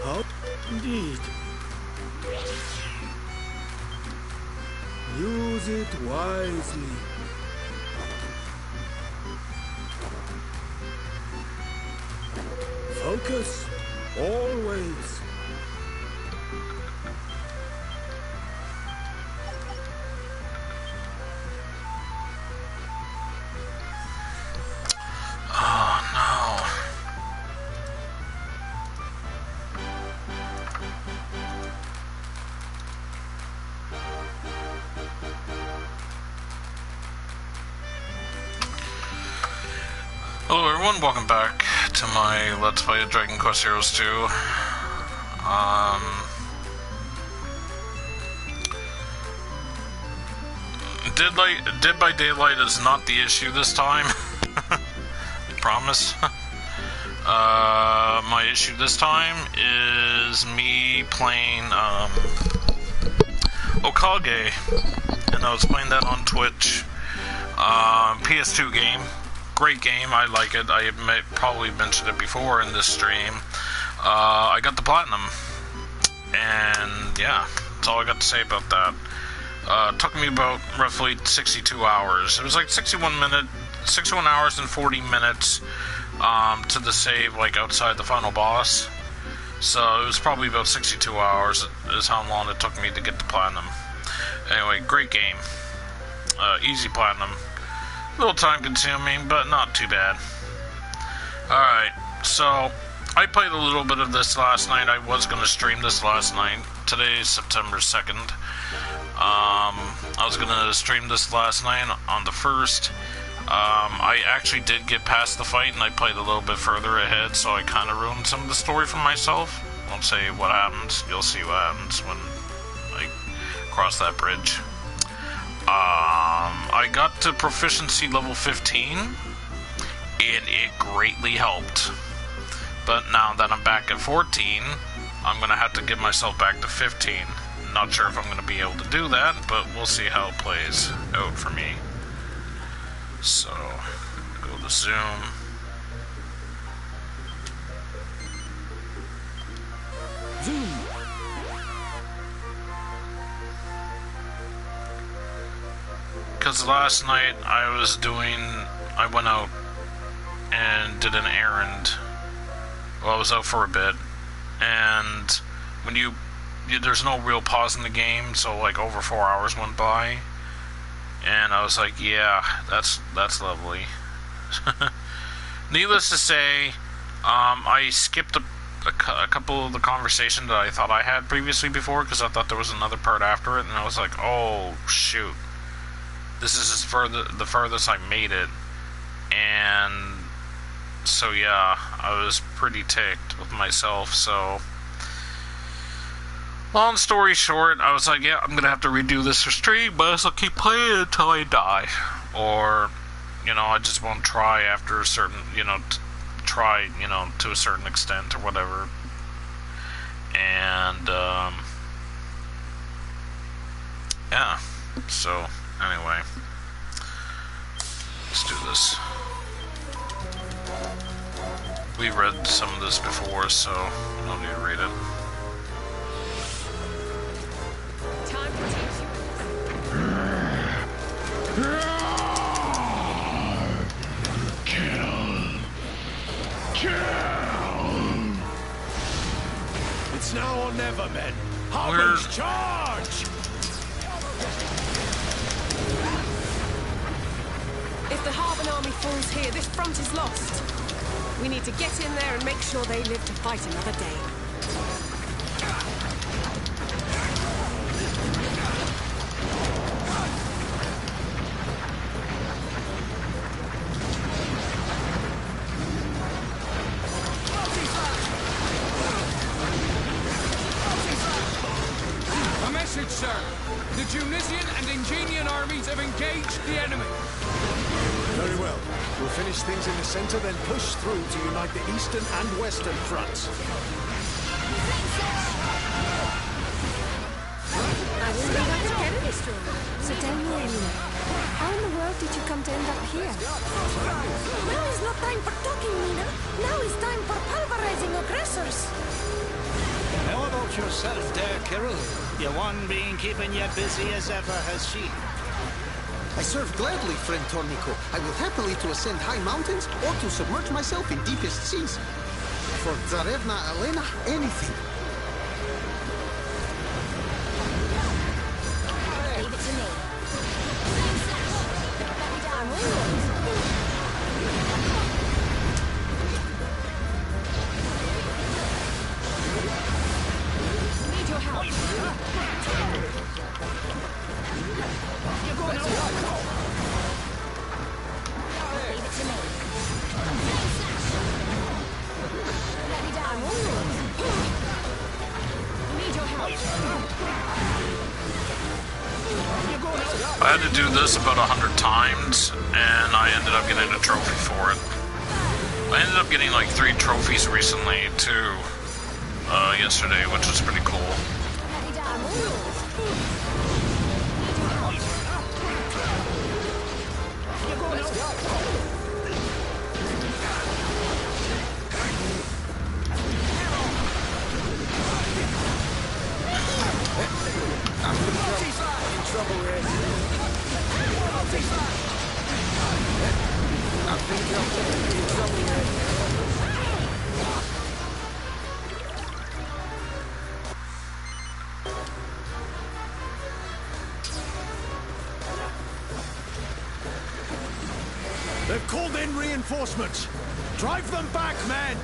How? Indeed. Use it wisely. Focus, always. Hello everyone, welcome back to my Let's Play of Dragon Quest Heroes 2. Dead by Daylight is not the issue this time. I promise. My issue this time is me playing Okage, and I was playing that on Twitch. PS2 game. Great game, I like it. I probably mentioned it before in this stream. I got the platinum, and yeah, that's all I got to say about that. It took me about roughly 62 hours. It was like 61 hours and 40 minutes to the save, like outside the final boss. So it was probably about 62 hours is how long it took me to get the platinum. Anyway, great game. Easy platinum. A little time consuming, but not too bad. Alright, so I played a little bit of this last night. I was going to stream this last night. Today is September 2nd. I was going to stream this last night on the 1st. I actually did get past the fight, and I played a little bit further ahead, so I kind of ruined some of the story for myself. Won't say what happens. You'll see what happens when I cross that bridge. I got to proficiency level 15, and it greatly helped. But now that I'm back at 14, I'm going to have to get myself back to 15. Not sure if I'm going to be able to do that, but we'll see how it plays out for me. So, go to Zoom. Zoom. Because last night I went out and did an errand. Well, I was out for a bit, and when there's no real pause in the game, so like over 4 hours went by, and I was like, yeah, that's lovely. Needless to say, I skipped a couple of the conversation that I thought I had previously before, because I thought there was another part after it, and I was like, oh shoot. This is the furthest I made it, and so yeah, I was pretty ticked with myself. So, long story short, I was like, yeah, I'm gonna have to redo this for stream, but I'll keep playing until I die, or I just won't try after a certain, try to a certain extent or whatever, and yeah, so. Anyway, let's do this. We read some of this before, so I don't need to read it. Time to teach you. Kill! It's now or never, men. Harvard's charge! If the Harvard army falls here, this front is lost. We need to get in there and make sure they live to fight another day. A message, sir. The Tunisian and Ingenian armies have engaged the enemy. Very well. We'll finish things in the center, then push through to unite the eastern and western fronts. I will be Dr. Kennedy's room. So tell me anyway, how in the world did you come to end up here? Now is not time for talking, Nina. Now is time for pulverizing aggressors. about yourself there, Kirill? Your one being keeping you busy as ever, has she? I serve gladly, friend Tornico. I will happily to ascend high mountains or to submerge myself in deepest seas. For Tsarevna Elena, anything. Leave it to me. I'm all yours. Need your help. Leave it to me. Let me down. I'm all yours. Need your help. I had to do this about 100 times, and I ended up getting a trophy for it. I ended up getting like 3 trophies recently, too, yesterday, which was pretty cool. Let me down. I'm all yours. They've called in reinforcements. Drive them back, men!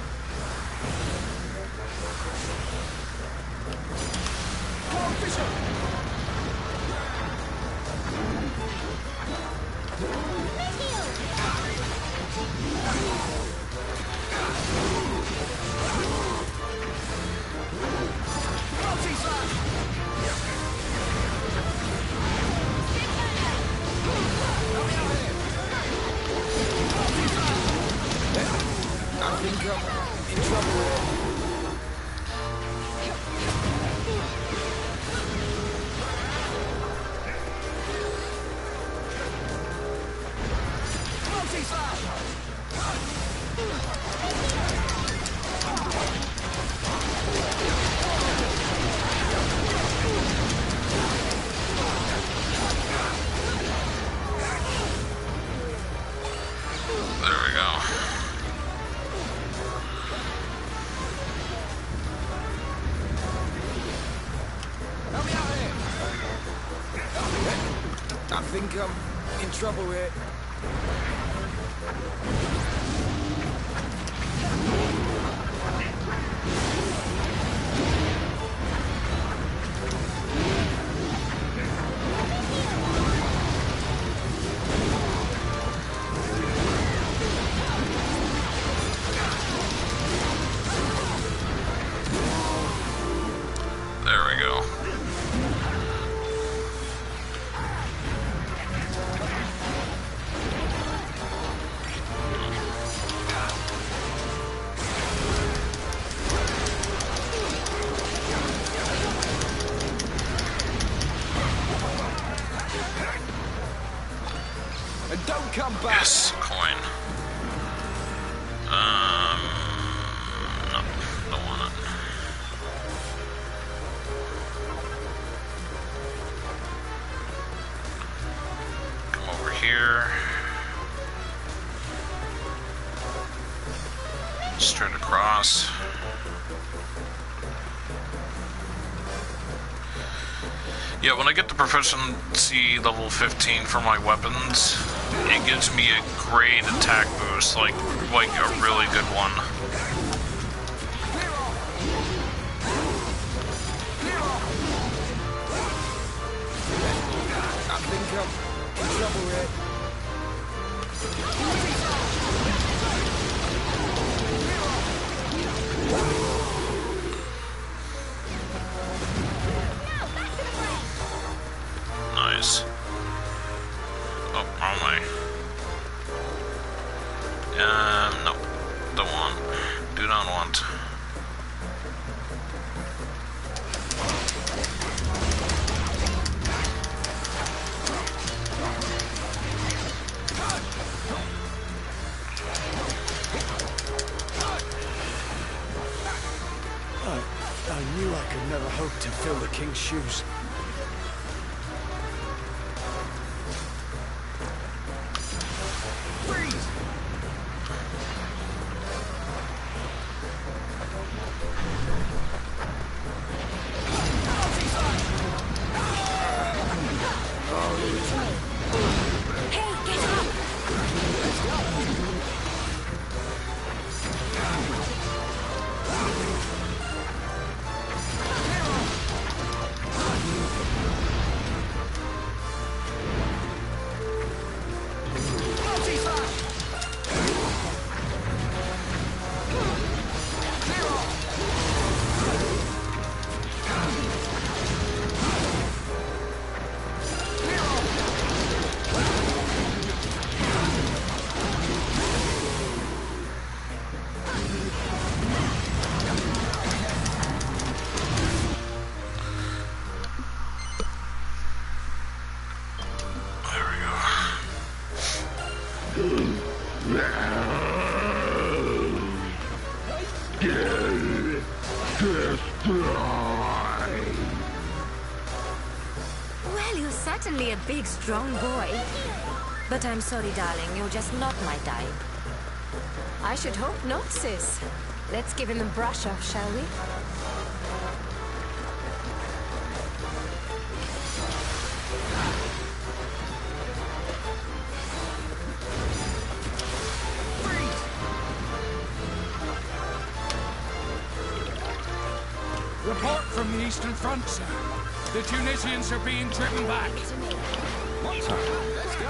Go on, Bishop! I think I'm in trouble here. There we go. And don't come back. Yes, coin. No, don't want it. Come over here. Straight across. Yeah, when I get the proficiency level 15 for my weapons, it gives me a great attack boost, like a really good one. I think I'm in trouble here. Nice. Oh, wrong way. No. Don't want. Do not want. I knew I could never hope to fill the king's shoes. Freeze! Hey, get up! Well, you're certainly a big, strong boy. But I'm sorry, darling, you're just not my type. I should hope not, sis. Let's give him the brush off, shall we? Report from the Eastern Front, sir. The Tunisians are being driven back.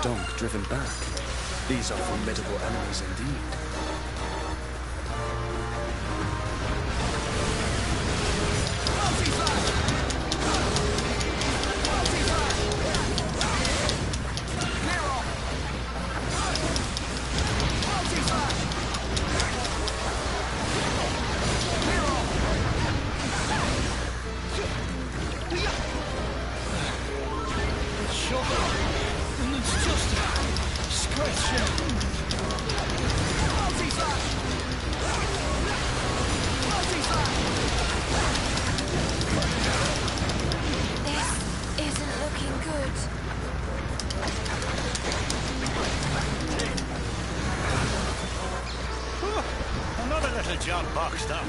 Donk driven back. These are formidable enemies indeed. Another little job boxed up.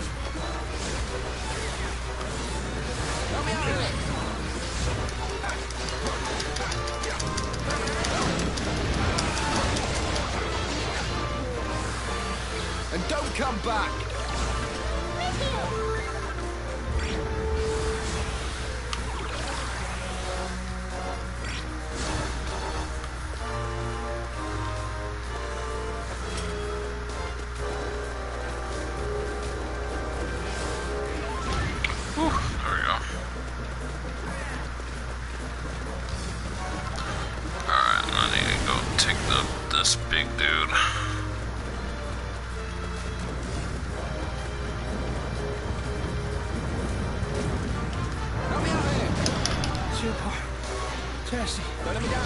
And don't come back! There we go. Alright, I need to go take this big dude. Help me out here! Super. Jesse. Don't let me down!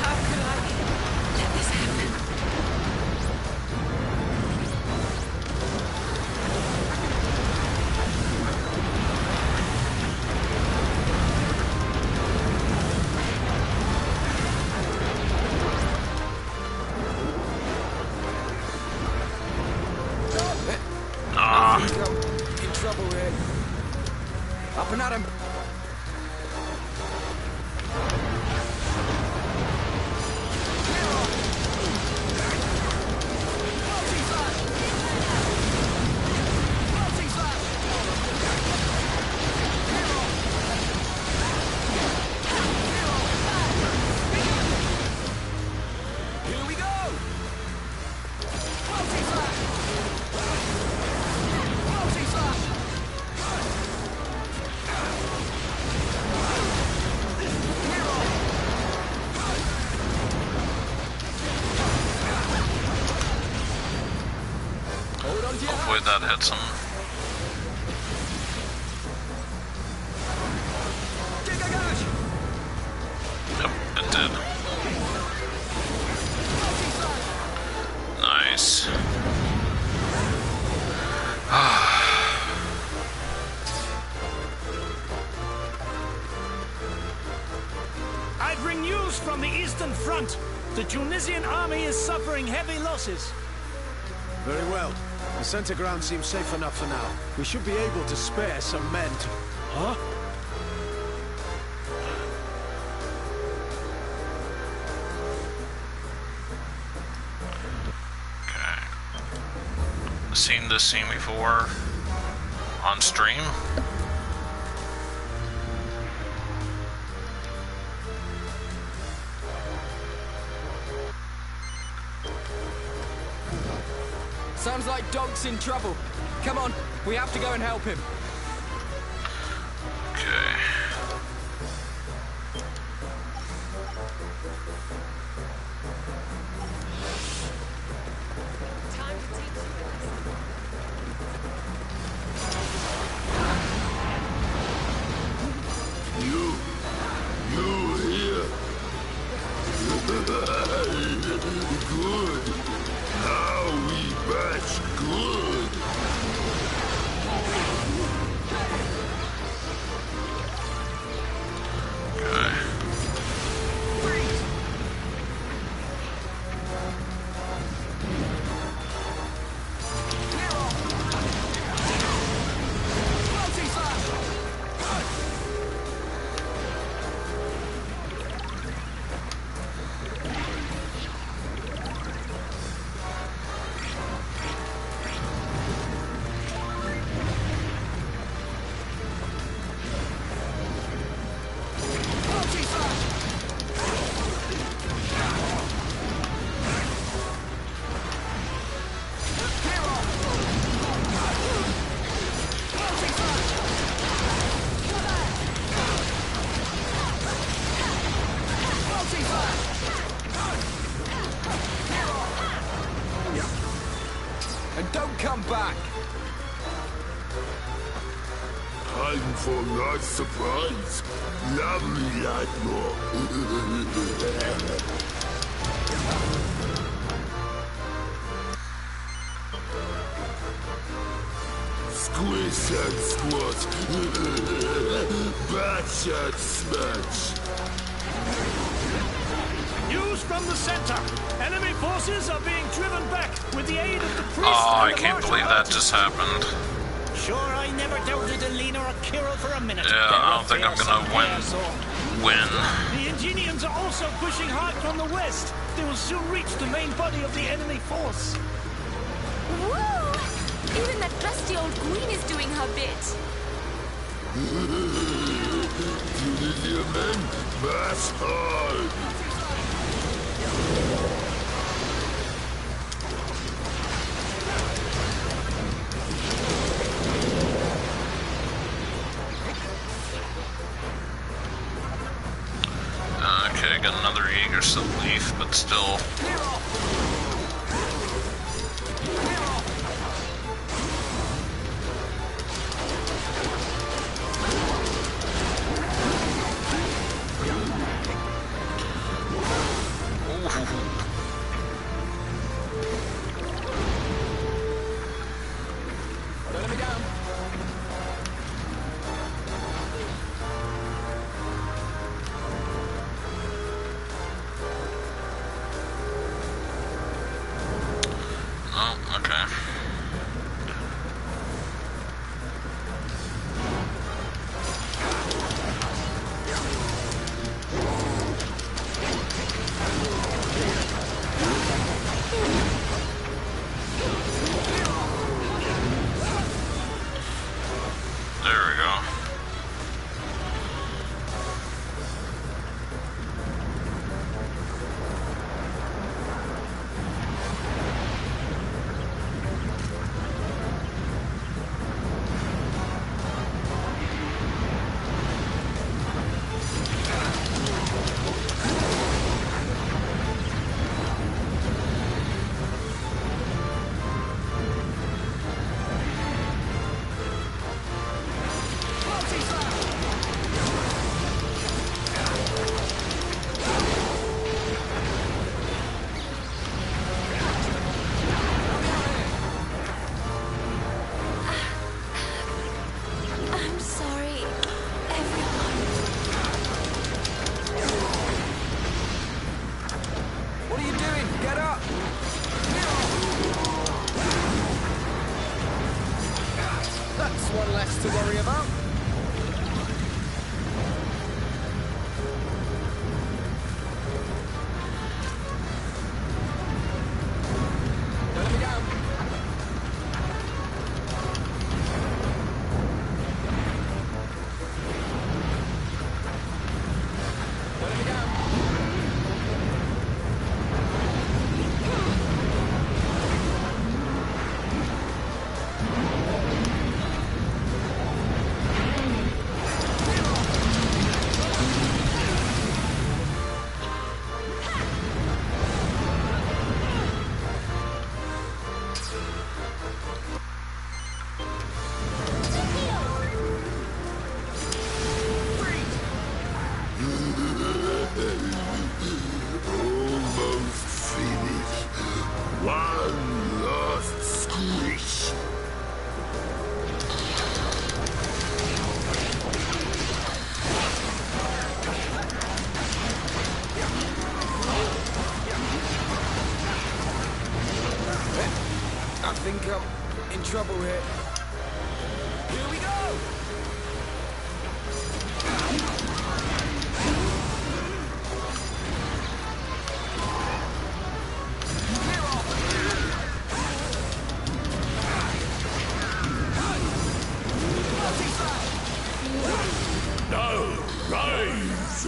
How could I let this happen? I think I'm in trouble here. Up and at him! Here we go! Hopefully that hits him. Gigagash! News from the Eastern Front. The Tunisian army is suffering heavy losses. Very well. The center ground seems safe enough for now. We should be able to spare some men to... Huh? Okay. Seen this scene before on stream. Sounds like Dog's in trouble. Come on, we have to go and help him. Okay. Time to teach you a lesson. You here? Good. How we bash good. Okay. And don't come back. Time for nice surprise. Lovely Admiral. Squish and squash. Batch and smash. News from the center. Enemy forces are being driven back with the aid of the priest. Oh, and I the can't martial believe that arts. just happened. Sure, I never doubted Alina or Kirill for a minute. Yeah, I don't think I'm gonna win. The Ingenians are also pushing hard from the west. They will soon reach the main body of the enemy force. Woo! Even that trusty old queen is doing her bit. Tunisia men, bash hard. Okay, got another Jaeger still leaf, but still. Don't let me down. to worry about. Let me down. Let me down. Almost finished. One last squish. I think I'm in trouble here. Here we go! Now, rise!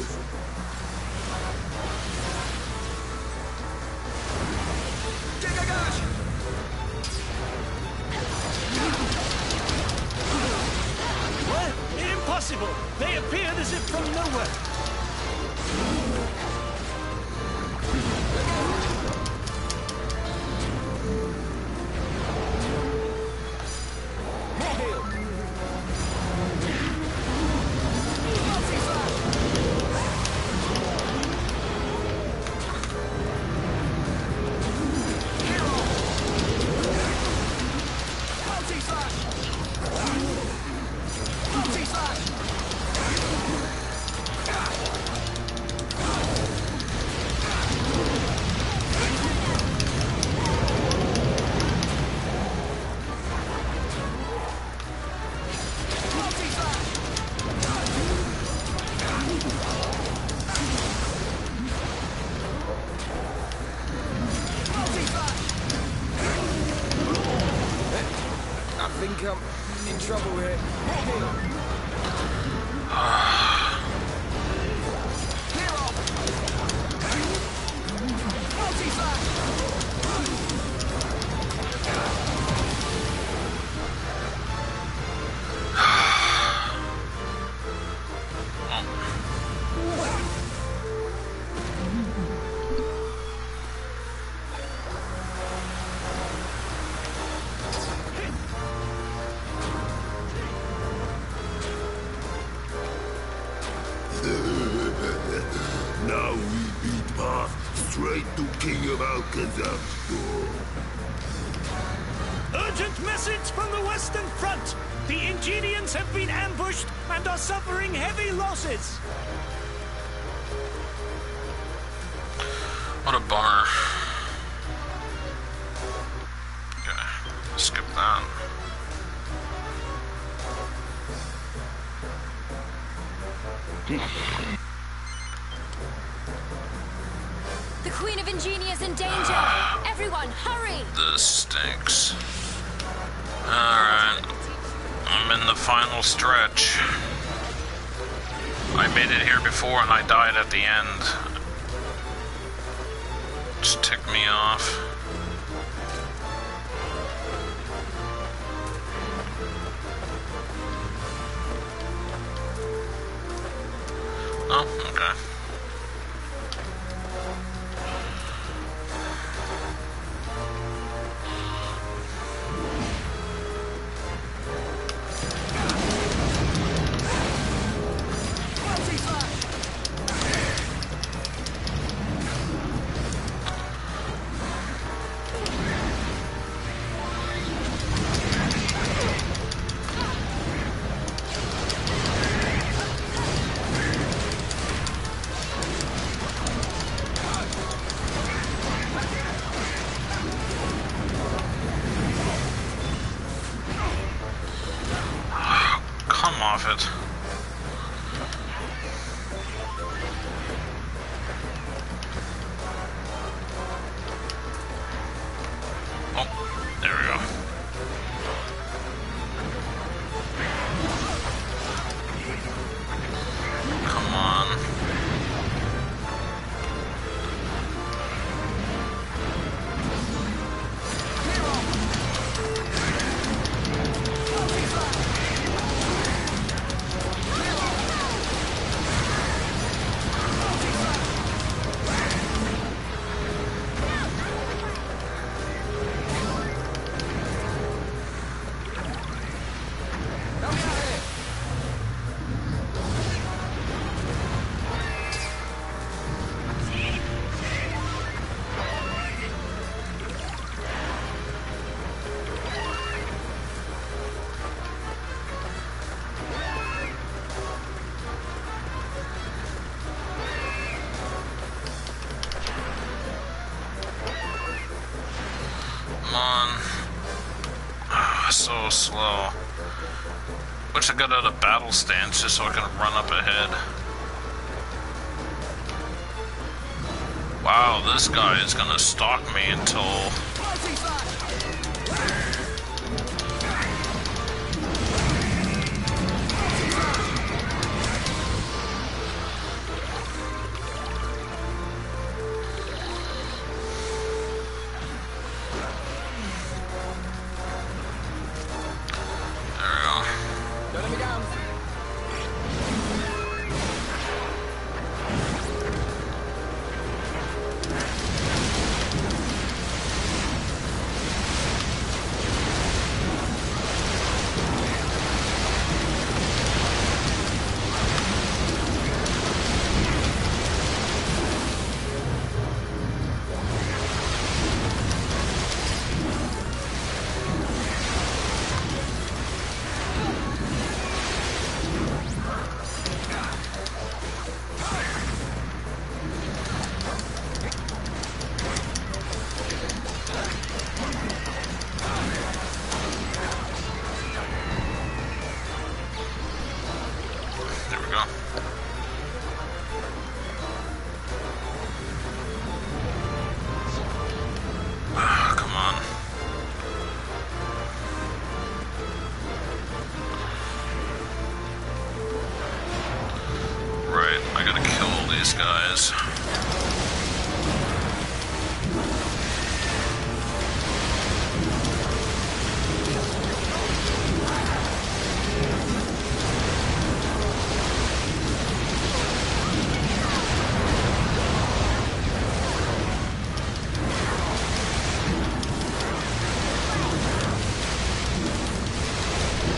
What? Impossible! They appeared as if from nowhere. I think I'm in trouble here. Now we beat path straight to King of Alcazar. Urgent message from the Western Front! The Ingenians have been ambushed and are suffering heavy losses! What a bummer. Okay, skip that. The Queen of Ingenia is in danger! Everyone, hurry! This stinks. Alright. I'm in the final stretch. I made it here before and I died at the end. Just ticked me off. Oh, okay. come off it. Oh, there we go. Come on. Come on. Oh, so slow. Wish I got out of battle stance just so I can run up ahead. Wow, this guy is gonna stalk me until... Guys.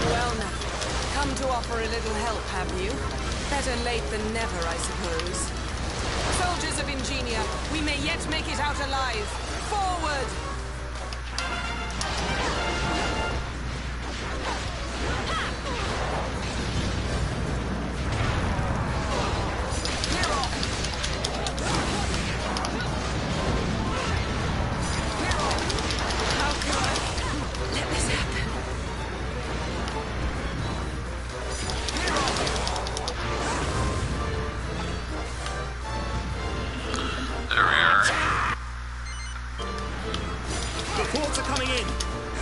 Well now, come to offer a little help, have you? Better late than never, I suppose. Soldiers of Ingenia, we may yet make it out alive. Forward! How can I let this happen? There we are. Reports are coming in.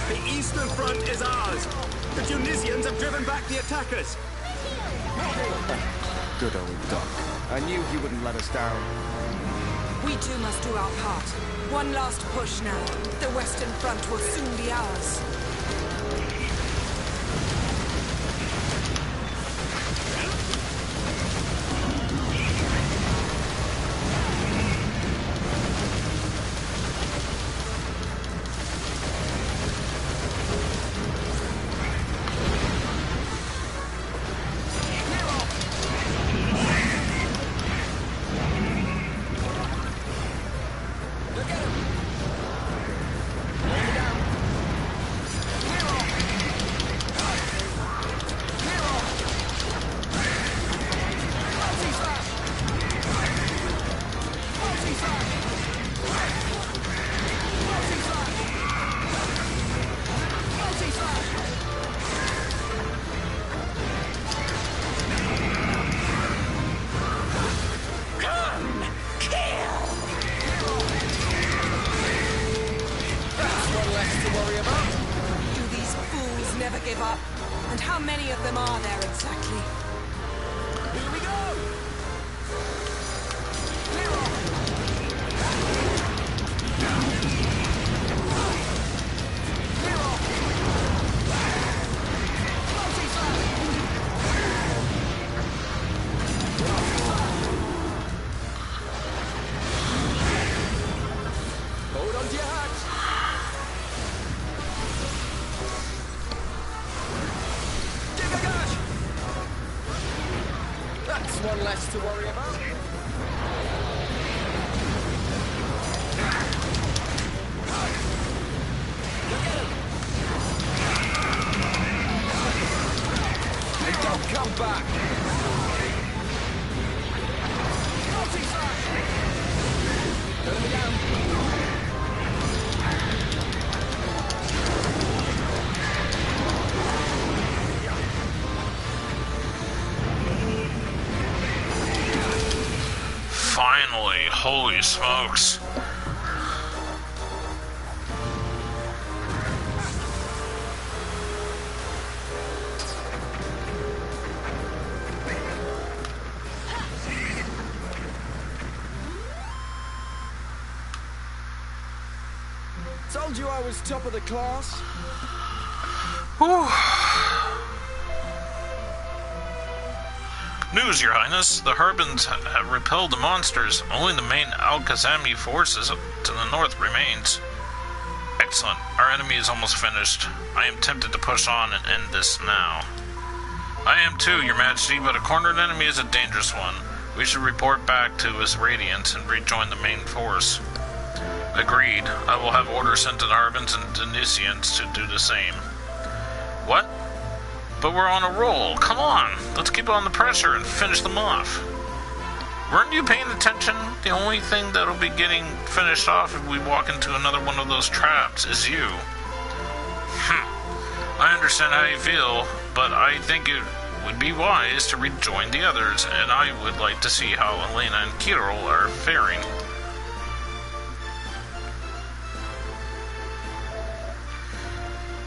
The eastern front is ours. The Tunisians have driven back the attackers. Good old Doc. I knew he wouldn't let us down. We too must do our part. One last push now. The western front will soon be ours. exactly. Here we go! Clear off! Clear off! Hold on to your hats! Give a gosh! That's one less to worry about. Look at him! And don't come back! Multi-slash! Turn me down! Finally, holy smokes. Told you I was top of the class. Whew. News, Your Highness. The Harbins have repelled the monsters. Only the main Al-Khazami forces to the north remains. Excellent. Our enemy is almost finished. I am tempted to push on and end this now. I am too, Your Majesty, but a cornered enemy is a dangerous one. We should report back to his Radiant and rejoin the main force. Agreed. I will have orders sent to the Harbins and Denisians to do the same. What? But we're on a roll. Come on. Let's keep on the pressure and finish them off. Weren't you paying attention? The only thing that'll be getting finished off if we walk into another one of those traps is you. I understand how you feel, but I think it would be wise to rejoin the others, and I would like to see how Elena and Kiril are faring.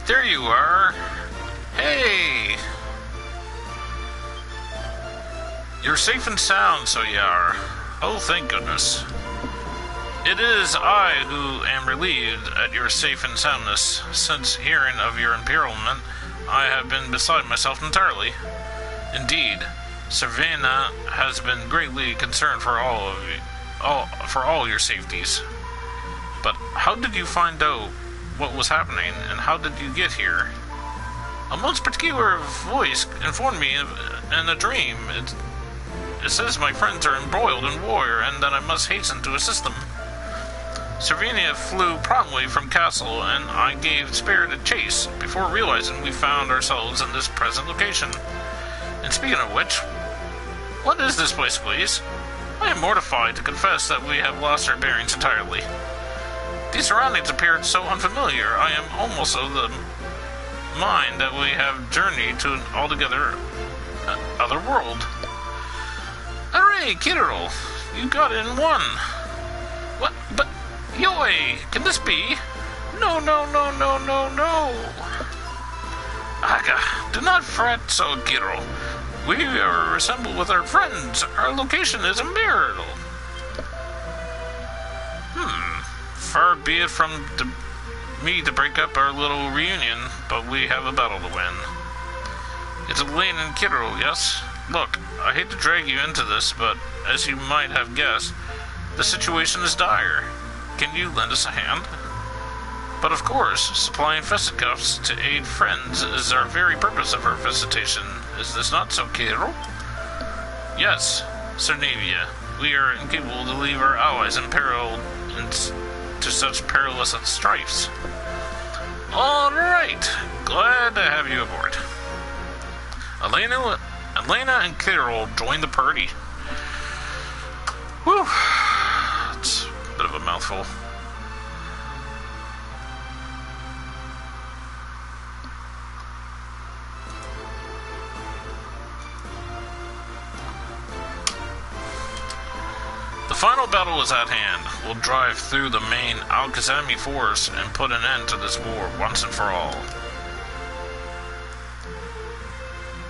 There you are. Hey! You're safe and sound, so you are. Oh, thank goodness. It is I who am relieved at your safe and soundness. Since hearing of your impalement, I have been beside myself entirely. Indeed, Cervena has been greatly concerned for all your safeties. But how did you find out what was happening, and how did you get here? A most particular voice informed me in a dream. It says my friends are embroiled in war, and that I must hasten to assist them. Cervenia flew promptly from castle, and I gave spirited chase, before realizing we found ourselves in this present location. And speaking of which, what is this place, please? I am mortified to confess that we have lost our bearings entirely. These surroundings appeared so unfamiliar, I am almost of the mind that we have journeyed to an altogether other world. Hooray, Kiril! You got in one! What? But, Yoy! Can this be? No! Aga, do not fret so, Kiril. We are assembled with our friends. Our location is in Myrtle. Far be it from me to break up our little reunion, but we have a battle to win. It's Elena and Kiril, yes? Look, I hate to drag you into this, but as you might have guessed, the situation is dire. Can you lend us a hand? But of course, supplying fisticuffs to aid friends is our very purpose of our visitation. Is this not so, Kiril? Yes, Cernavia. We are incapable to leave our allies in peril to such perilous strifes. All right, glad to have you aboard. Elena and Kiril join the party. Whew, it's a bit of a mouthful. The final battle is at hand. We'll drive through the main Al-Khazami force and put an end to this war once and for all.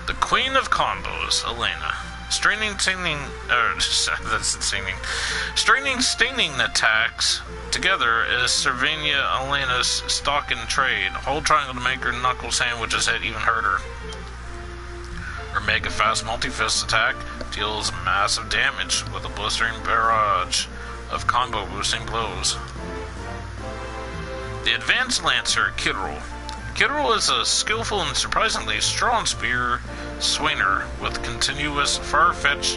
The Queen of Combos, Elena. Straining, stinging attacks together is Servinia Elena's stock in trade. Hold triangle to make her knuckle sandwiches hit even harder. Her mega fast multi-fist attack deals massive damage with a blistering barrage of combo boosting blows. The advanced lancer, Kidril. Kidril is a skillful and surprisingly strong spear swinger with continuous far-reaching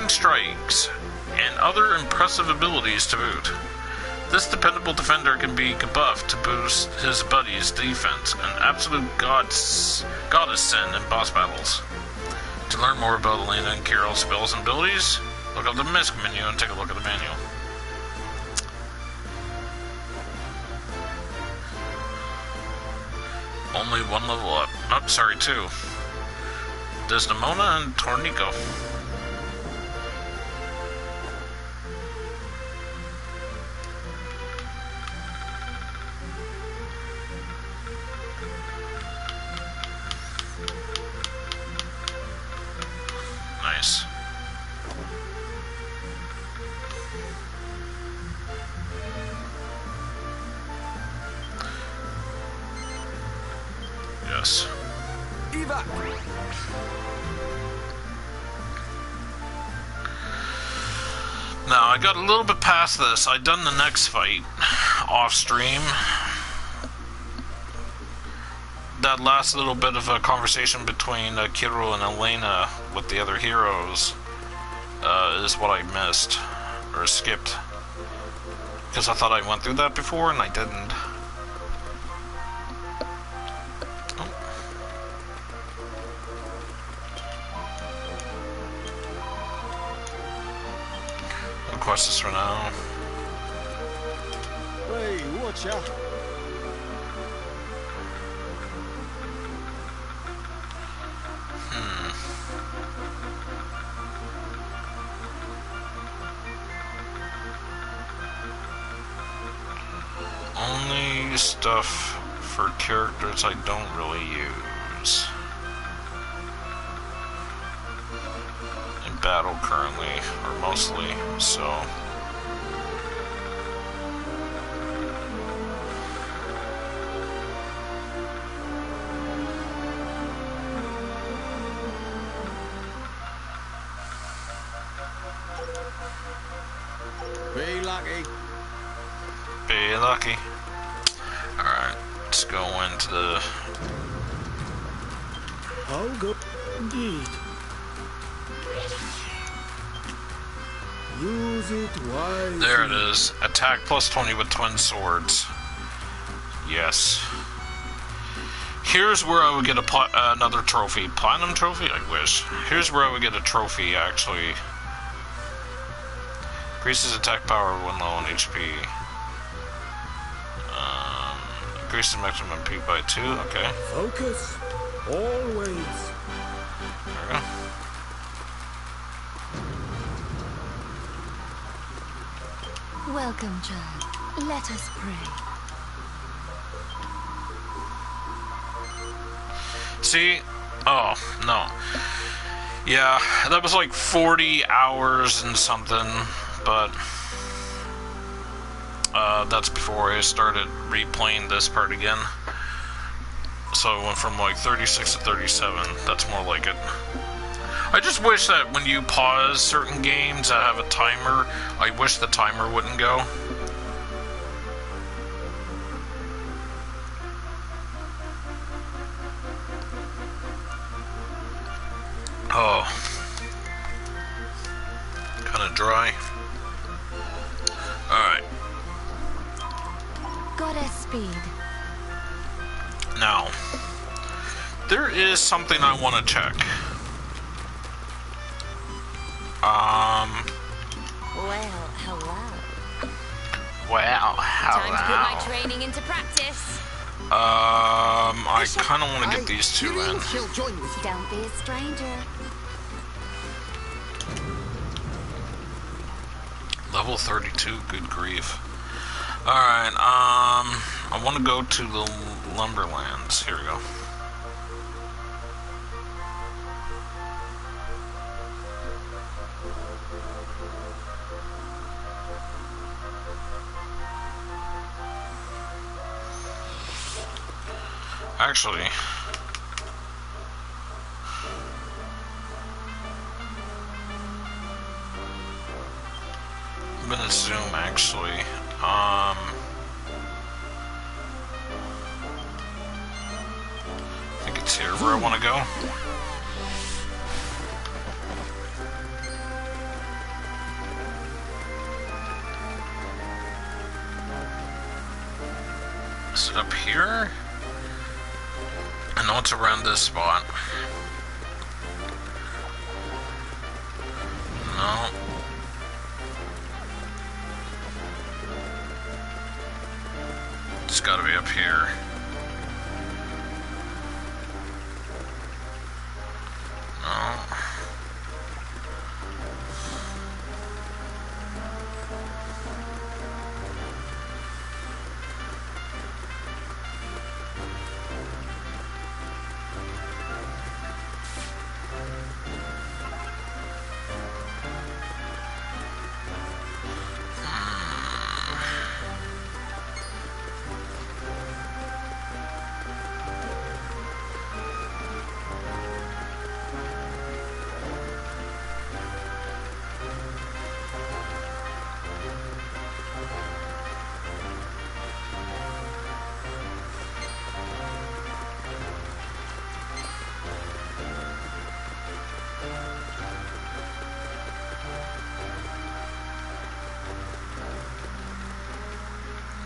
strikes and other impressive abilities to boot. This dependable defender can be buffed to boost his buddy's defense, an absolute goddess sin in boss battles. To learn more about Elena and Kiril's spells and abilities, look up the misc menu and take a look at the manual. Only one level up. Oh, sorry, two. Desdemona and Tornico. Nice. Yes. Evac! Now, I got a little bit past this. I'd done the next fight off stream. That last little bit of a conversation between Kidril and Elena with the other heroes is what I missed, or skipped. Because I thought I went through that before, and I didn't. Quest this for now. Hey, watch out. Only stuff for characters I don't really use in battle currently, or mostly, so. Be lucky. Be lucky. Alright, let's go into the... Oh, good indeed. Use it wisely. There it is. Attack plus 20 with twin swords. Yes. Here's where I would get another trophy. Platinum trophy? I wish. Here's where I would get a trophy, actually. Increases attack power when low on HP. Increases maximum MP by 2. Okay. Focus. Always. There we go. Welcome, child. Let us pray. See? Oh, no. Yeah, that was like 40 hours and something, but that's before I started replaying this part again. So it went from like 36 to 37. That's more like it. I just wish that when you pause certain games that have a timer, I wish the timer wouldn't go. Oh. Kinda dry. Alright. Goddess speed. Now, there is something I want to check. Well, hello. Wow, hello. Time to put my training into practice. I kind of want to get these two in. She'll join with you. Don't be a stranger. Level 32, good grief. Alright, I want to go to the Lumberlands. Here we go. Actually, I'm gonna zoom actually. I think it's here where I want to go. Is it up here? I know it's around this spot. No. It's gotta be up here.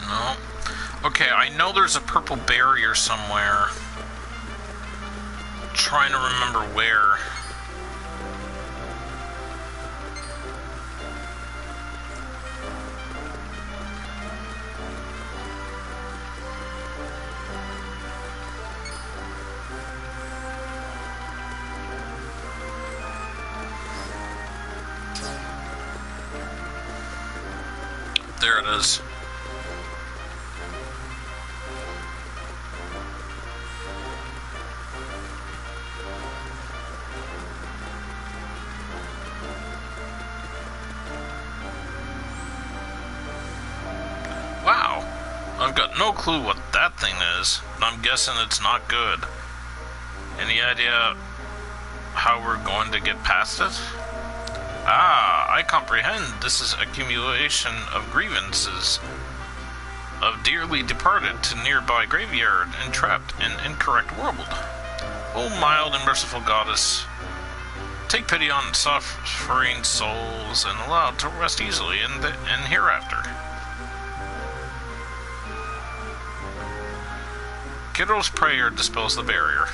No. Okay, I know there's a purple barrier somewhere. I'm trying to remember where. There it is. Wow, I've got no clue what that thing is, but I'm guessing it's not good. Any idea how we're going to get past it? Ah, I comprehend. This is accumulation of grievances of dearly departed to nearby graveyard, entrapped in incorrect world. O mild and merciful goddess, take pity on suffering souls and allow to rest easily in hereafter. Kidro's prayer dispels the barrier.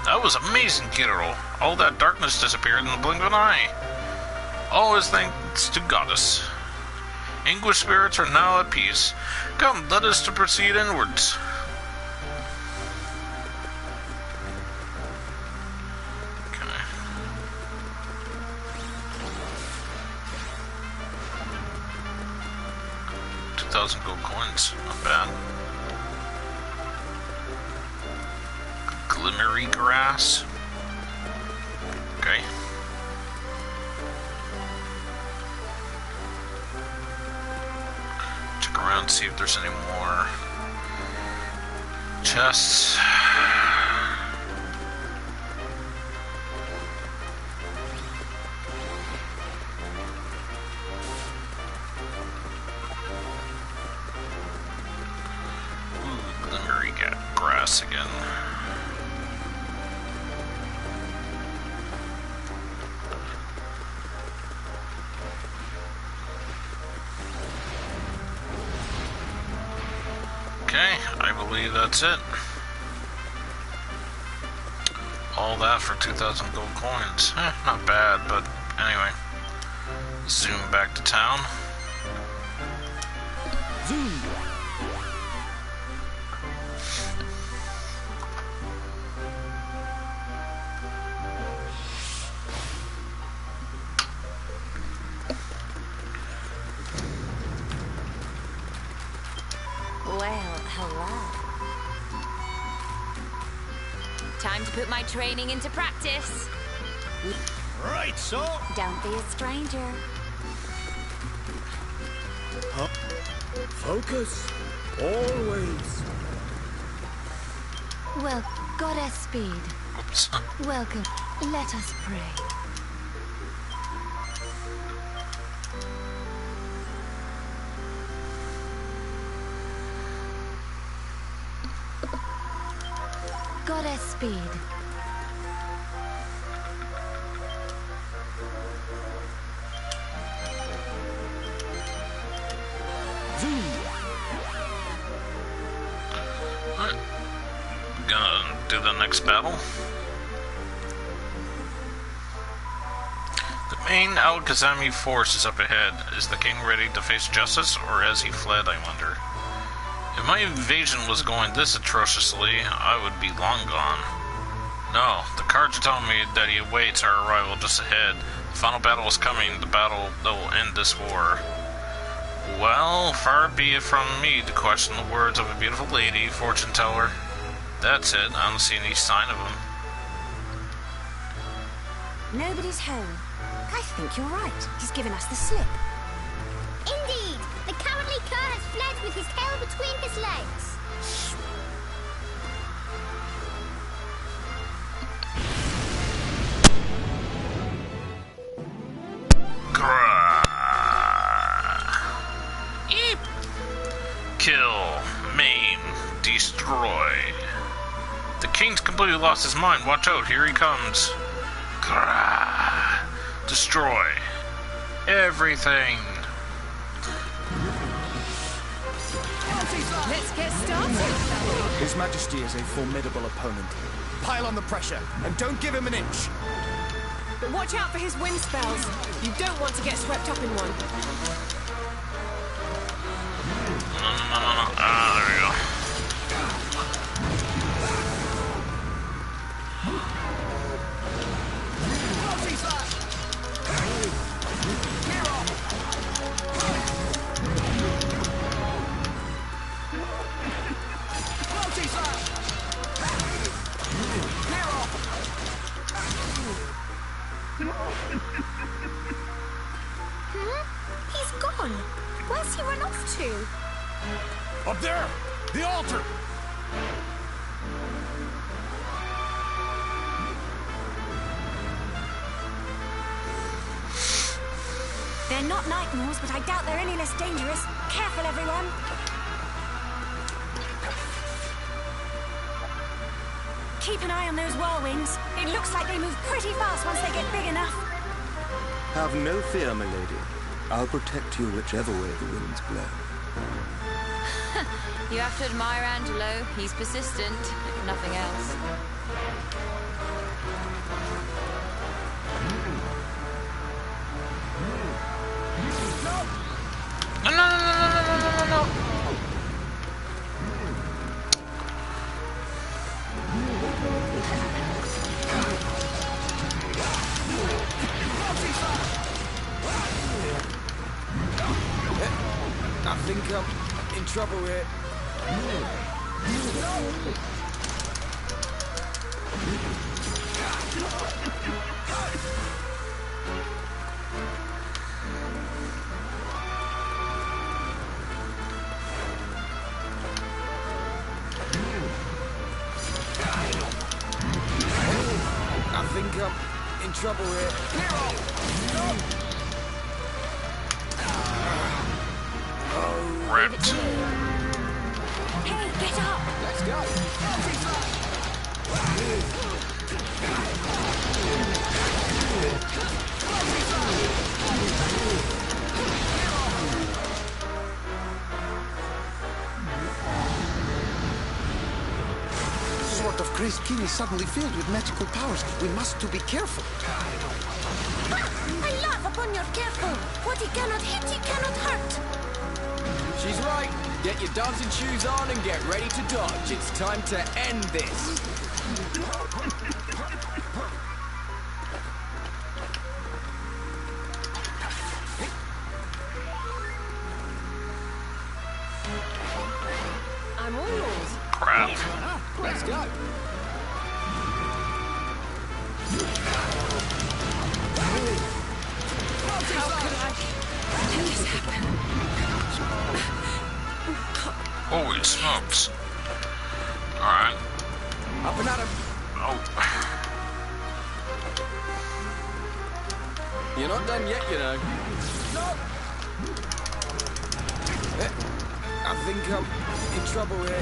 That was amazing, Kidro. All that darkness disappeared in the blink of an eye. All is thanks to Goddess. Anguished spirits are now at peace. Come, let us to proceed inwards. Okay. 2,000 gold coins. Not bad. Glimmery grass. Okay. Check around, see if there's any more chests. Ooh, glimmery grass again. Okay, I believe that's it. All that for 2,000 gold coins. Not bad, but anyway. Zoom back to town. Zoom. hello. Time to put my training into practice. Right, so. Don't be a stranger. Focus. Always. Well, Goddess Speed. Oops. Welcome. Let us pray. Goddess Speed. Alright. Gonna do the next battle. The main Al-Khazami force is up ahead. Is the king ready to face justice, or has he fled, I wonder? If my invasion was going this atrociously, I would be long gone. No, the cards are telling me that he awaits our arrival just ahead. The final battle is coming, the battle that will end this war. Well, far be it from me to question the words of a beautiful lady, fortune teller. That's it, I don't see any sign of him. Nobody's home. I think you're right. He's given us the slip. Indeed! The cowardly cur has fled with his tail between his legs. Eep. Kill, maim, destroy. The king's completely lost his mind. Watch out, here he comes. Destroy everything. Let's get started. His Majesty is a formidable opponent. Pile on the pressure, and don't give him an inch. But watch out for his wind spells. You don't want to get swept up in one. No. Ah, there we go. He's gone. Where's he run off to? Up there! The altar! They're not night moors, but I doubt they're any less dangerous. Careful, everyone. Keep an eye on those whirlwinds. It looks like they move pretty fast once they get big enough. Have no fear, my lady. I'll protect you whichever way the winds blow. You have to admire Angelo. He's persistent, if nothing else. No. I think I'm in trouble here. I think I'm in trouble here. Ripped. Hey, get up! Let's go. Sword of Grace King is suddenly filled with magical powers. We must to be careful. I laugh upon your careful. What he cannot hit, he cannot hurt. She's right. Get your dancing shoes on and get ready to dodge. It's time to end this. I'm all Crap. Let's go. How could I let this happen? Holy smokes. Alright. Up and at him. Oh. You're not done yet, you know. No! I think I'm in trouble here.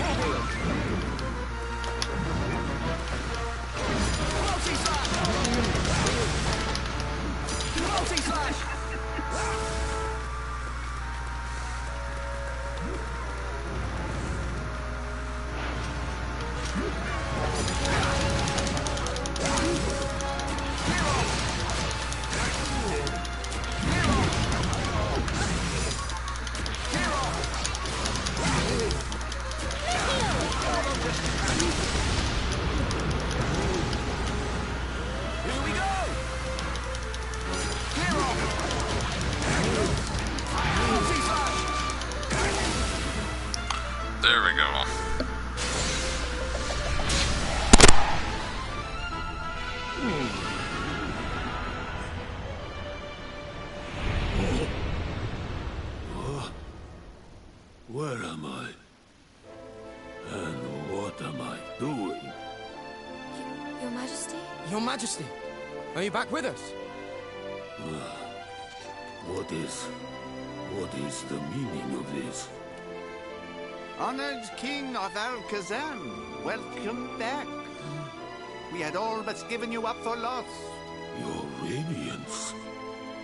Multi-slash! There we go. Where am I? And what am I doing? Your Majesty? Your Majesty, are you back with us? What is the meaning of this? Honored King of Al-Khazam, welcome back. We had all but given you up for lost. Your radiance.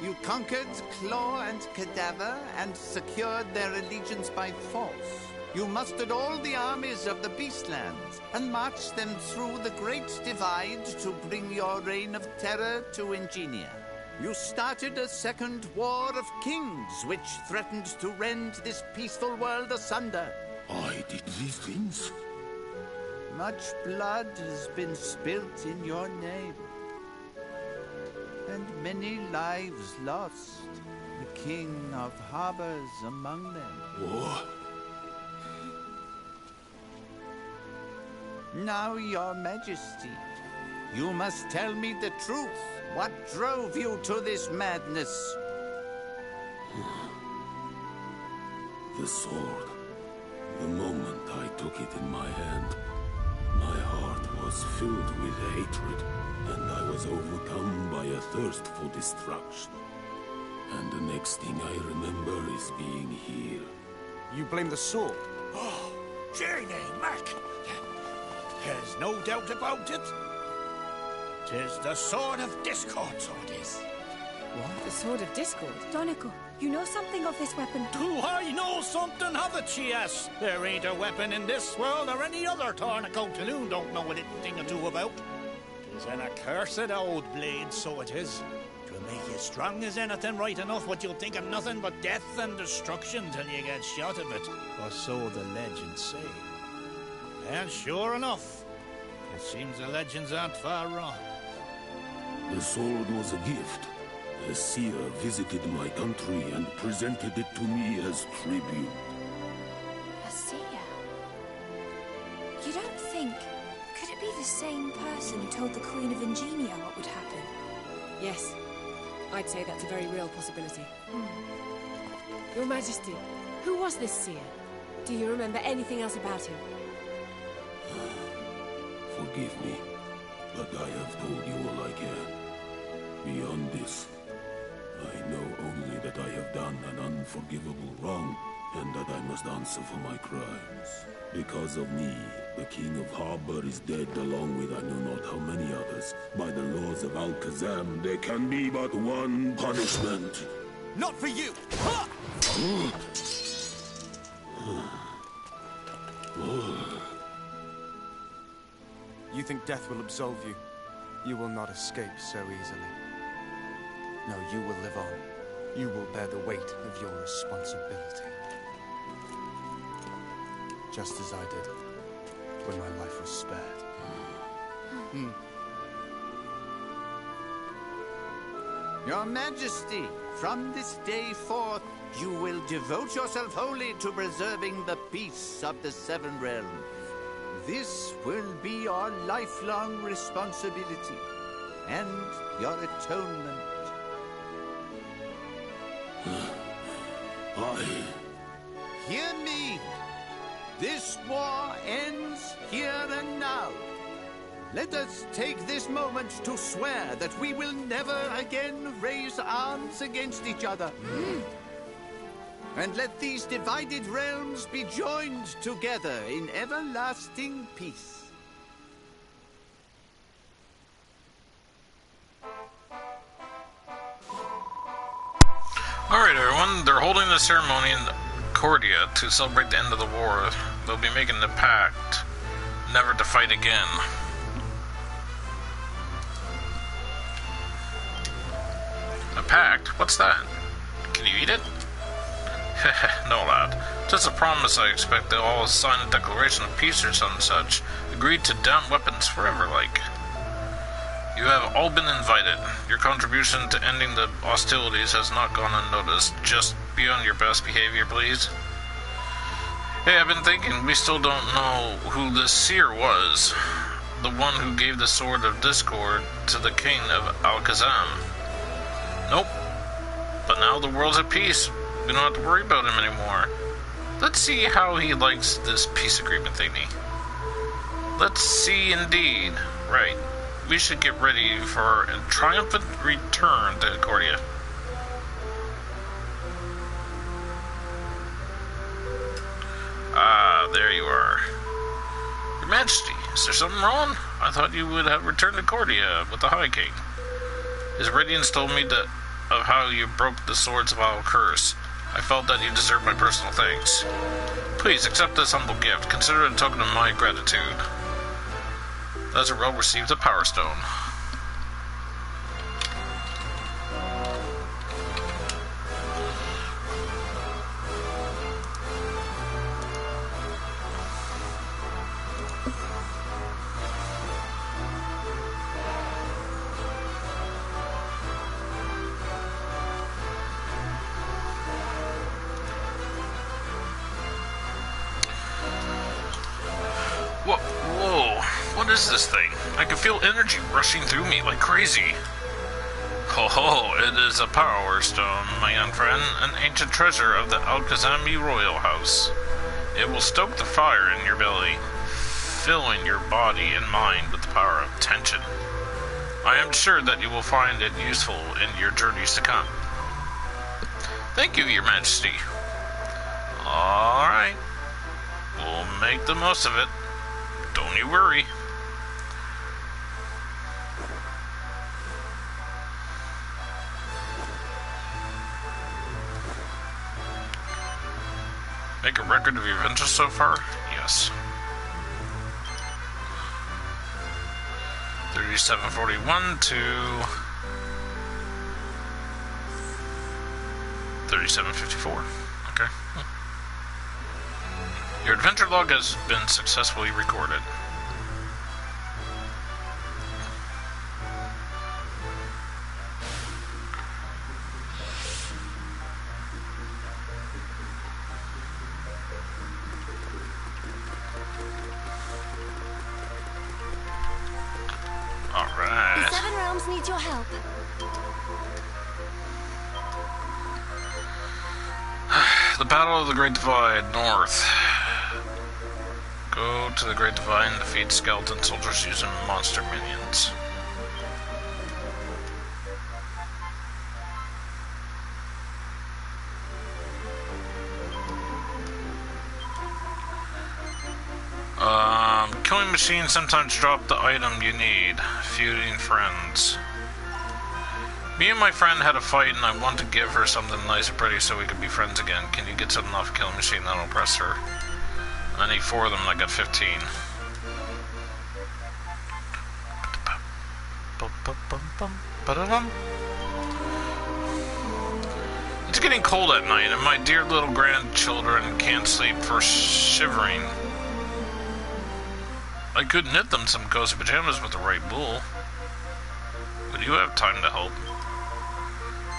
You conquered Claw and Cadaver and secured their allegiance by force. You mustered all the armies of the Beastlands and marched them through the Great Divide to bring your reign of terror to Ingenia. You started a second war of kings, which threatened to rend this peaceful world asunder. I did these things? Much blood has been spilt in your name, and many lives lost. The King of Harbors among them. What? Now, Your Majesty, you must tell me the truth. What drove you to this madness? The sword. The moment I took it in my hand, my heart was filled with hatred, and I was overcome by a thirst for destruction. And the next thing I remember is being here. You blame the sword? Oh, Jenny, Mac. There's no doubt about it. 'Tis the Sword of Discord, so it is. What? The Sword of Discord? Donegal, you know something of this weapon? Do I know something of it, yes? There ain't a weapon in this world or any other Tornico Taloon don't know a thing or two about. 'Tis an accursed old blade, so it is. 'Twill make you strong as anything right enough, but you'll think of nothing but death and destruction till you get shot of it. Or so the legends say. And sure enough, it seems the legends aren't far wrong. The sword was a gift. A seer visited my country and presented it to me as tribute. A seer? You don't think... Could it be the same person who told the Queen of Ingenia what would happen? Yes. I'd say that's a very real possibility. Your Majesty, who was this seer? Do you remember anything else about him? Forgive me, but I have told you all I can. Beyond this, I know only that I have done an unforgivable wrong, and that I must answer for my crimes. Because of me, the King of Harbor is dead along with I know not how many others. By the laws of Al-Khazam, there can be but one punishment. Not for you! You think death will absolve you? You will not escape so easily. No, you will live on. You will bear the weight of your responsibility. Just as I did when my life was spared. Your Majesty, from this day forth, you will devote yourself wholly to preserving the peace of the Seven Realms. This will be our lifelong responsibility and your atonement. Hear me. This war ends here and now. Let us take this moment to swear that we will never again raise arms against each other. And let these divided realms be joined together in everlasting peace. Alright everyone, they're holding the ceremony in Cordia to celebrate the end of the war. They'll be making the pact never to fight again. A pact? What's that? Can you eat it? No, lad. Just a promise, I expect. They'll all sign a declaration of peace or some such. Agreed to down weapons forever, like. You have all been invited. Your contribution to ending the hostilities has not gone unnoticed. Just be on your best behavior, please. Hey, I've been thinking, we still don't know who this seer was. The one who gave the Sword of Discord to the king of Alakazam. Nope. But now the world's at peace. We don't have to worry about him anymore. Let's see how he likes this peace agreement thingy. Let's see indeed. Right. We should get ready for a triumphant return to Cordia. Ah, there you are. Your Majesty, is there something wrong? I thought you would have returned to Cordia with the High King. His Radiance told me of how you broke the swords of Isle Curse. I felt that you deserved my personal thanks. Please accept this humble gift. Consider it a token of my gratitude. Lazareal received a Power Stone. Whoa, what is this thing? I can feel energy rushing through me like crazy. Ho, it is a Power Stone, my young friend, an ancient treasure of the Alakazami Royal House. It will stoke the fire in your belly, filling your body and mind with the power of tension. I am sure that you will find it useful in your journeys to come. Thank you, Your Majesty. Alright, we'll make the most of it. Don't you worry. Make a record of your adventures so far? Yes. 3741 to 3754. Okay. Your adventure log has been successfully recorded. Alright. The Seven Realms needs your help. The Battle of the Great Divide, North. Go to the Great Divide and defeat skeleton soldiers using monster minions. Killing machines sometimes drop the item you need. Feuding friends. Me and my friend had a fight and I want to give her something nice and pretty so we could be friends again. Can you get something off Killing Machine that'll impress her? I need 4 of them and I got 15. It's getting cold at night and my dear little grandchildren can't sleep for shivering. I could knit them some cozy pajamas with the right wool. Would you have time to help?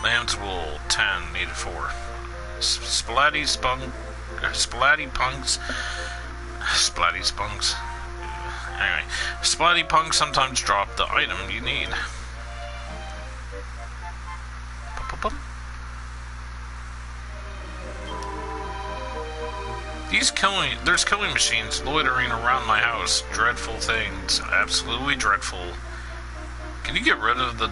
Lamb's wool, 10, needed 4. Splatty spunks. Anyway, Splatty Punk sometimes drop the item you need. There's killing machines loitering around my house. Dreadful things. Absolutely dreadful. Can you get rid of the...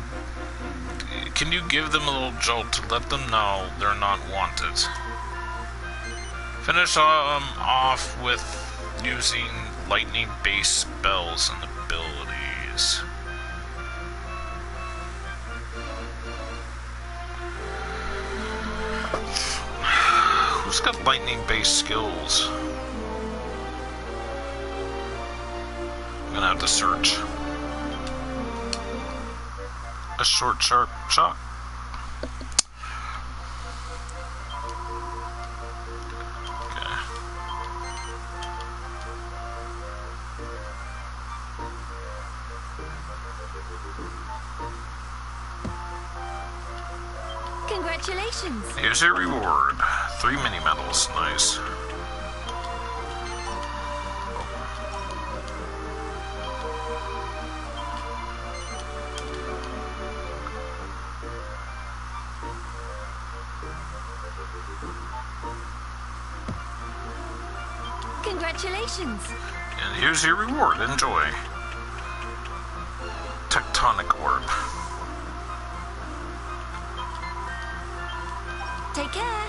Can you give them a little jolt to let them know they're not wanted? Finish off with using lightning-based spells and abilities. Who's got lightning-based skills? I'm gonna have to search. A short, sharp shot. Okay. Congratulations. Here's your reward. 3 mini medals. Nice. Congratulations. And here's your reward. Enjoy. Tectonic Orb. Take care.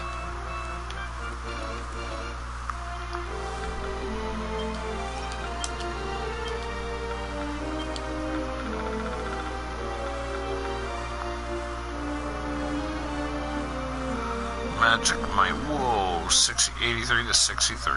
Magic Might. Whoa. 83 to 63.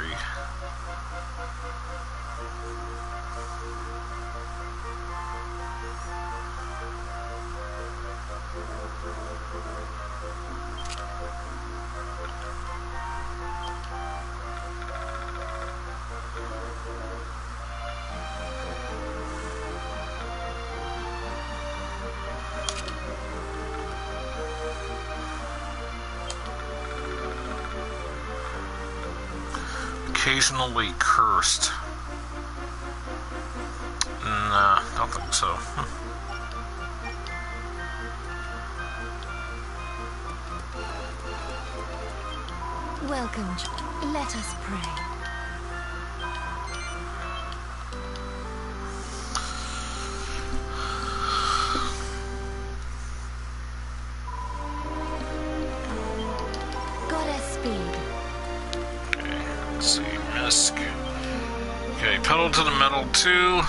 Occasionally cursed. Nah, don't think so. Welcome. Let us pray. Okay, pedal to the metal 2.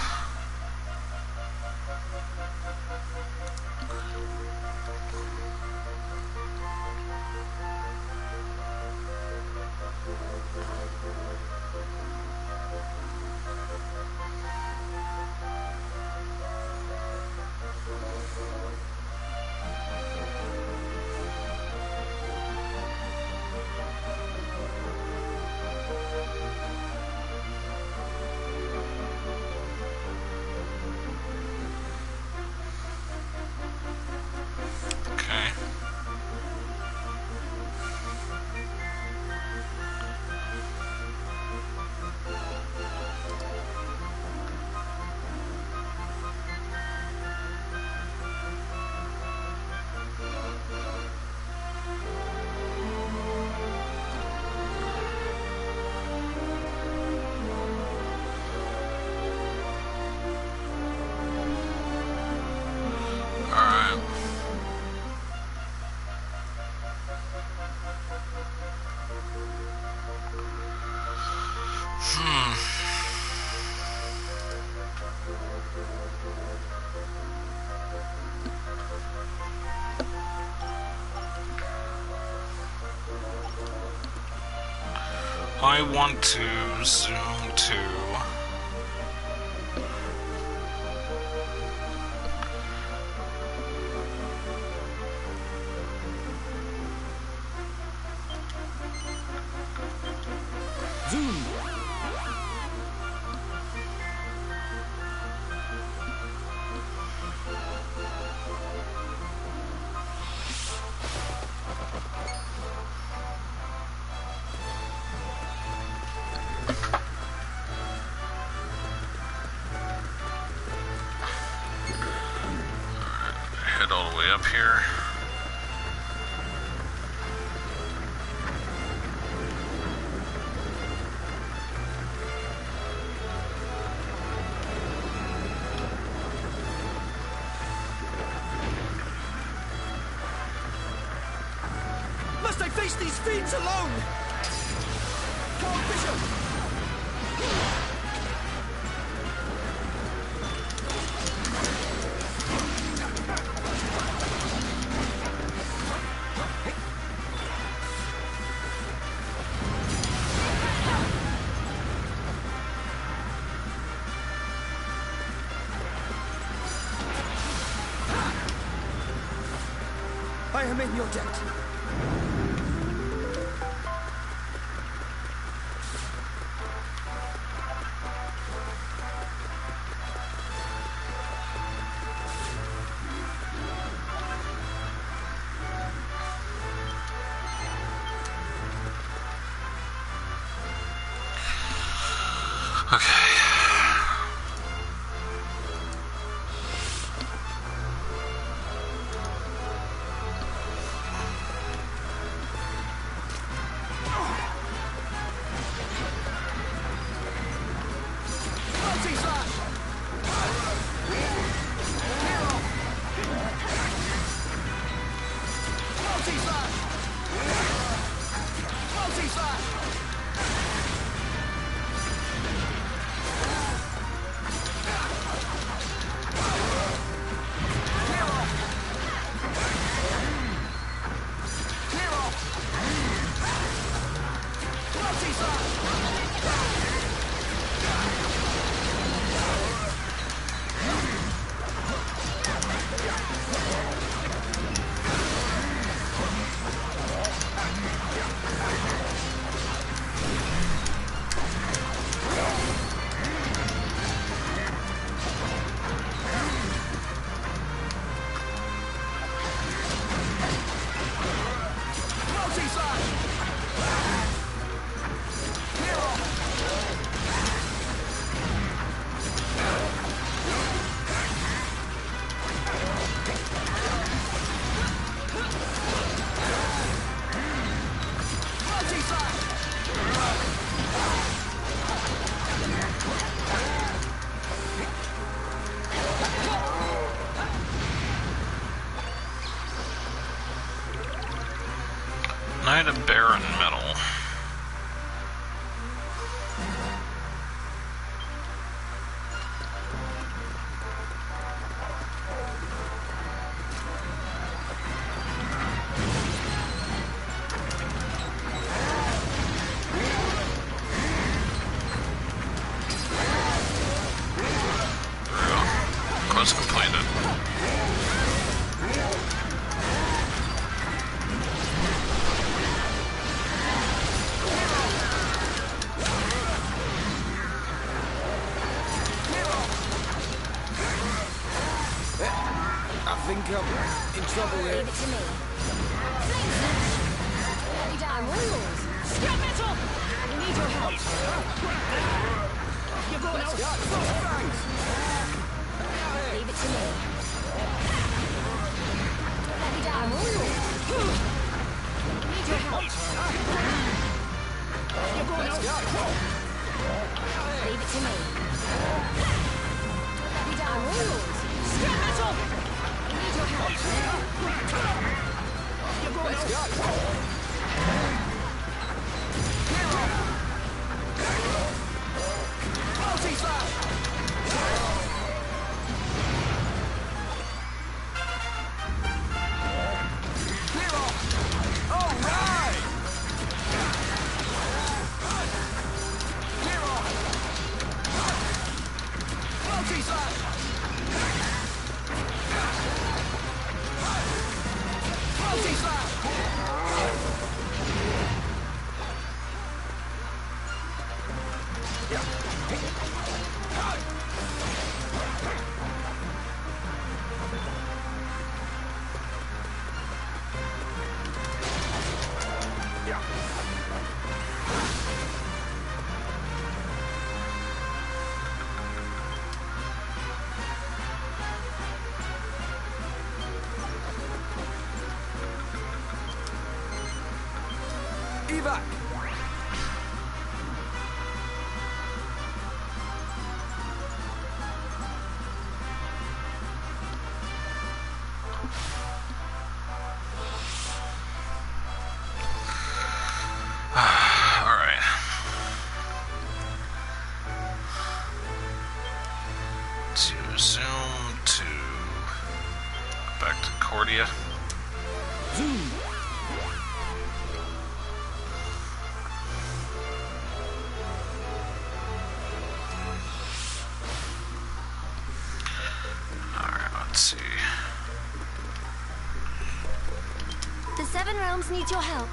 I want to zoom to zoom. it all the way up here. Must I face these fiends alone? Carl Bishop! I am in your debt. Knight of Baron Metal. Quest completed. I think I'm in trouble here. Leave it to me. I'm all yours. Scrap metal! We need your help. You're going out. Leave it to me. Let me down. I'm all yours. We need your help. You're going out. Leave it to me. Let me down. I'm all yours. Scrap metal! We need your help. You're going out. back. Alright. To zoom to back to Cordia. Zoom. Alright, let's see. The Seven Realms need your help.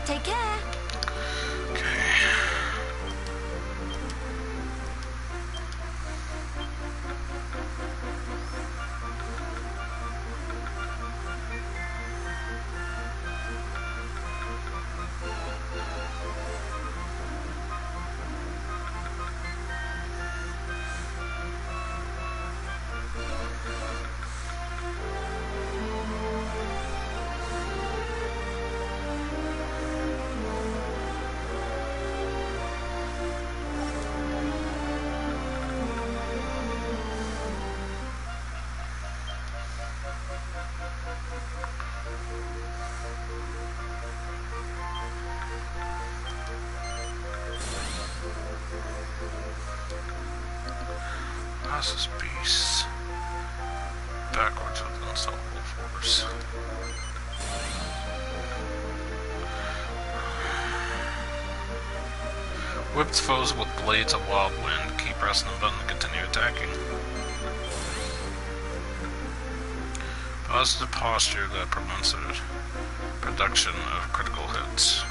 Take care. Colossus Beast. Backwards with unstoppable force. Whipped foes with blades of wild wind. Keep pressing the button to continue attacking. Positive posture that prevents the production of critical hits.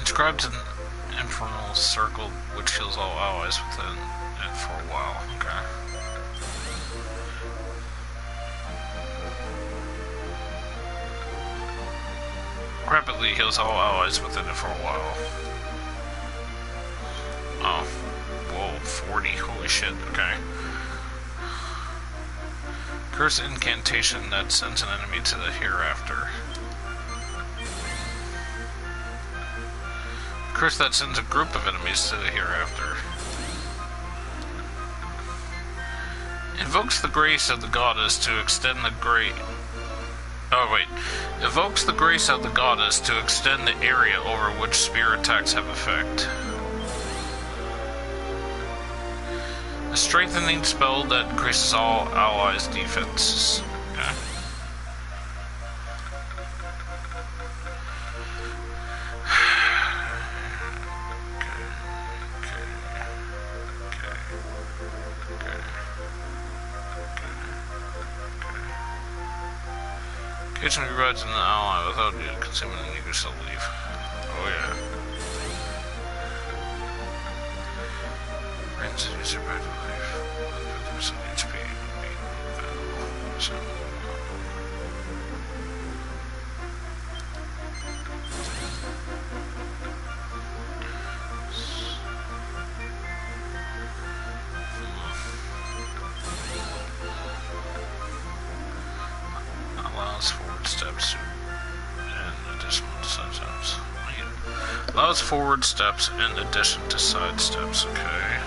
Inscribed an infernal circle which heals all allies within it for a while. Okay. Rapidly heals all allies within it for a while. Oh. Whoa, 40. Holy shit. Okay. Curse incantation that sends an enemy to the hereafter. Curse that sends a group of enemies to the hereafter. Invokes the grace of the goddess to extend the Evokes the grace of the goddess to extend the area over which spear attacks have effect. A strengthening spell that increases all allies' defenses. Okay. Occasionally rides in the ally without you consuming any use of leave. Oh yeah. Range the user back to life. 50% HP. So. Allows forward steps in addition to side steps. Allows forward steps in addition to side steps, okay.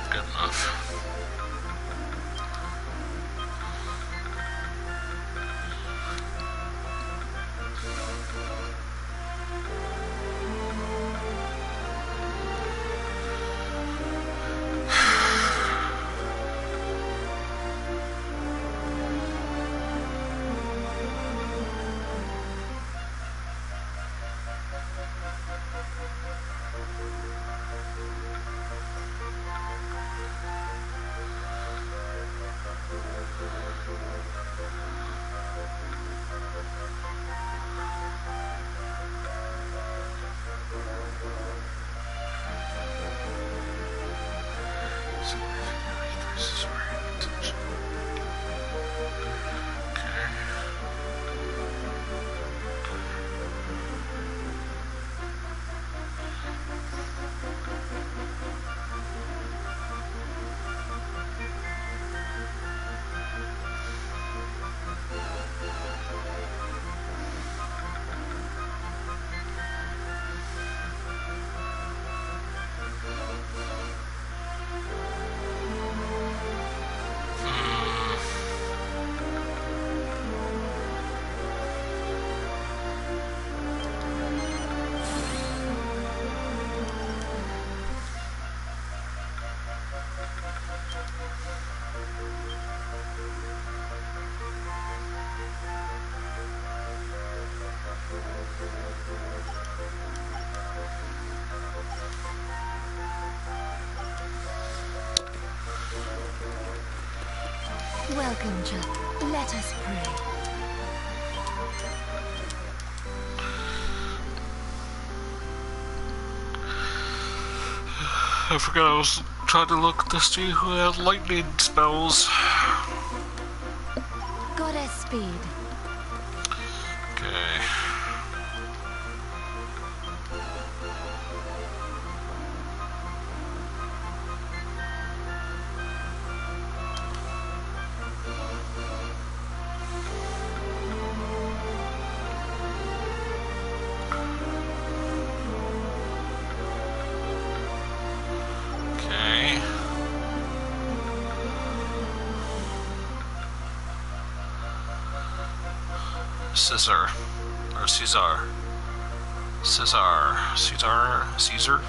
Good enough. Welcome, Chuck. Let us pray. I forgot I was trying to look to see who had lightning spells. Goddess speed. Okay. Caesar.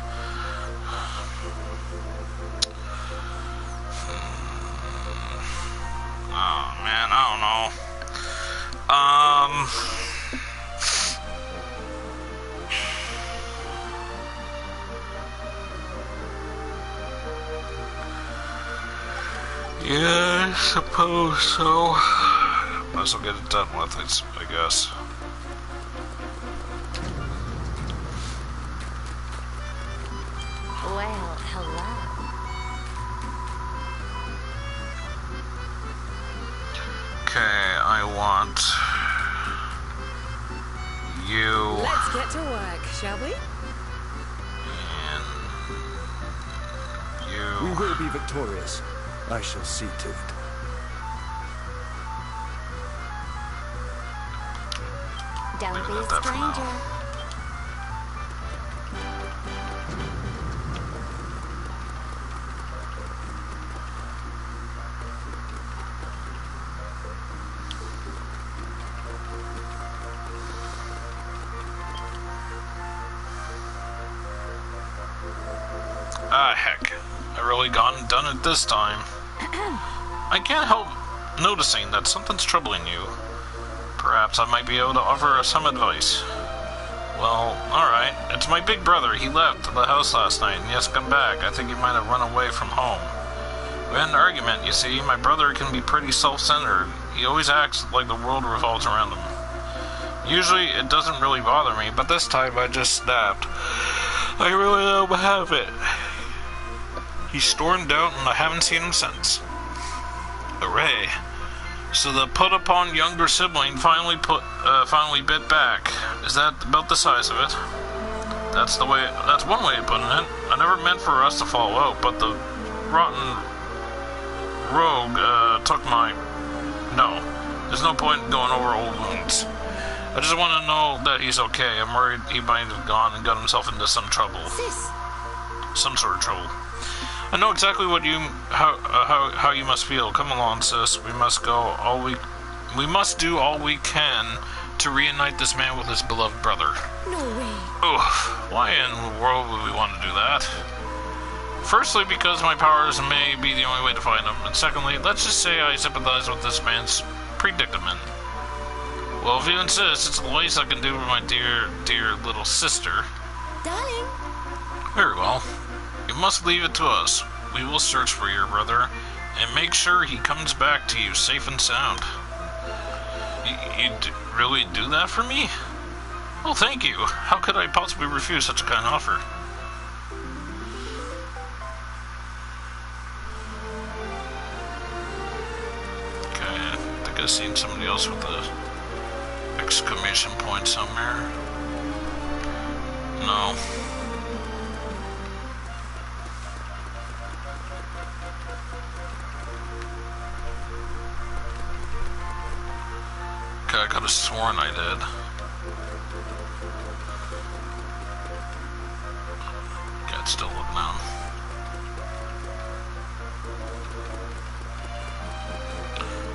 Oh man, I don't know. Yeah, I suppose so. Might as well get it done with it, I guess. Okay, I want you. Let's get to work, shall we? And We you. will be victorious. I shall see to it. Don't Leave be it a at that for now. stranger. Ah, heck. I really gone and done it this time. I can't help noticing that something's troubling you. Perhaps I might be able to offer some advice. Well, alright. It's my big brother. He left the house last night and he has come back. I think he might have run away from home. We had an argument, you see. My brother can be pretty self-centered. He always acts like the world revolves around him. Usually it doesn't really bother me, but this time I just snapped. I really don't have it. He stormed out and I haven't seen him since. Hooray. So the put-upon younger sibling finally bit back. Is that about the size of it? That's one way of putting it. I never meant for us to fall out, but the rotten rogue took my... No. There's no point in going over old wounds. I just want to know that he's okay. I'm worried he might have gone and got himself into some trouble. Some sort of trouble. I know exactly what how you must feel. Come along, sis. We must do all we can to reunite this man with his beloved brother. No way. Ugh, why in the world would we want to do that? Firstly, because my powers may be the only way to find him, and secondly, let's just say I sympathize with this man's predicament. Well, if you insist, it's the least I can do for my dear little sister. Darling. Very well. You must leave it to us. We will search for your brother and make sure he comes back to you safe and sound. You'd really do that for me? Well, thank you. How could I possibly refuse such a kind offer? Okay, I think I've seen somebody else with the exclamation point somewhere. No. Okay, I could have sworn I did. Okay, it's still looking down.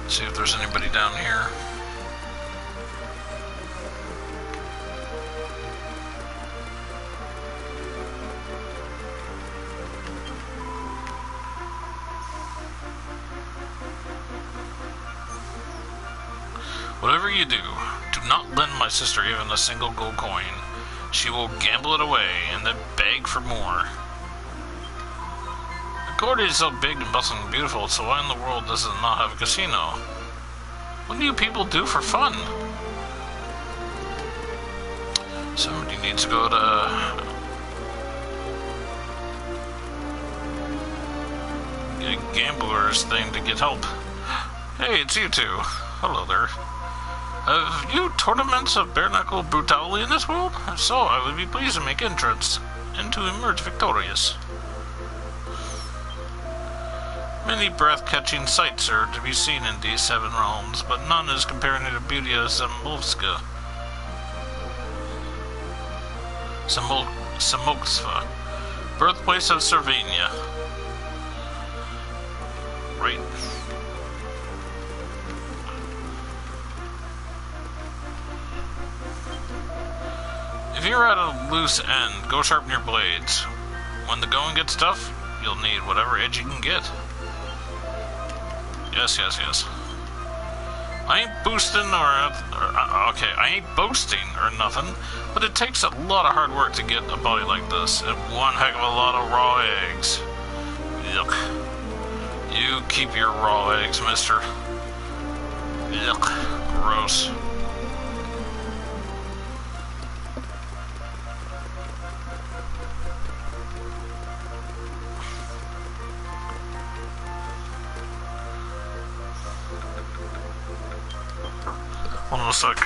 See if there's anybody down here. Whatever you do not lend my sister even a single gold coin. She will gamble it away and then beg for more. The court is so big and bustling and beautiful, so why in the world does it not have a casino? What do you people do for fun? Somebody needs to go to... get a gambler's thing to get help. Hey, it's you two. Hello there. Have you tournaments of bare-knuckle brutality in this world? If so, I would be pleased to make entrance and to emerge victorious. Many breath-catching sights are to be seen in these 7 realms, but none is comparing to the beauty of Samolska. Samolska, birthplace of Servinia. Right. If you're at a loose end, go sharpen your blades. When the going gets tough, you'll need whatever edge you can get. Yes. I ain't boosting I ain't boasting or nothing, but it takes a lot of hard work to get a body like this, and one heck of a lot of raw eggs. Yuck. You keep your raw eggs, mister. Yuck. Gross. Hold on a sec.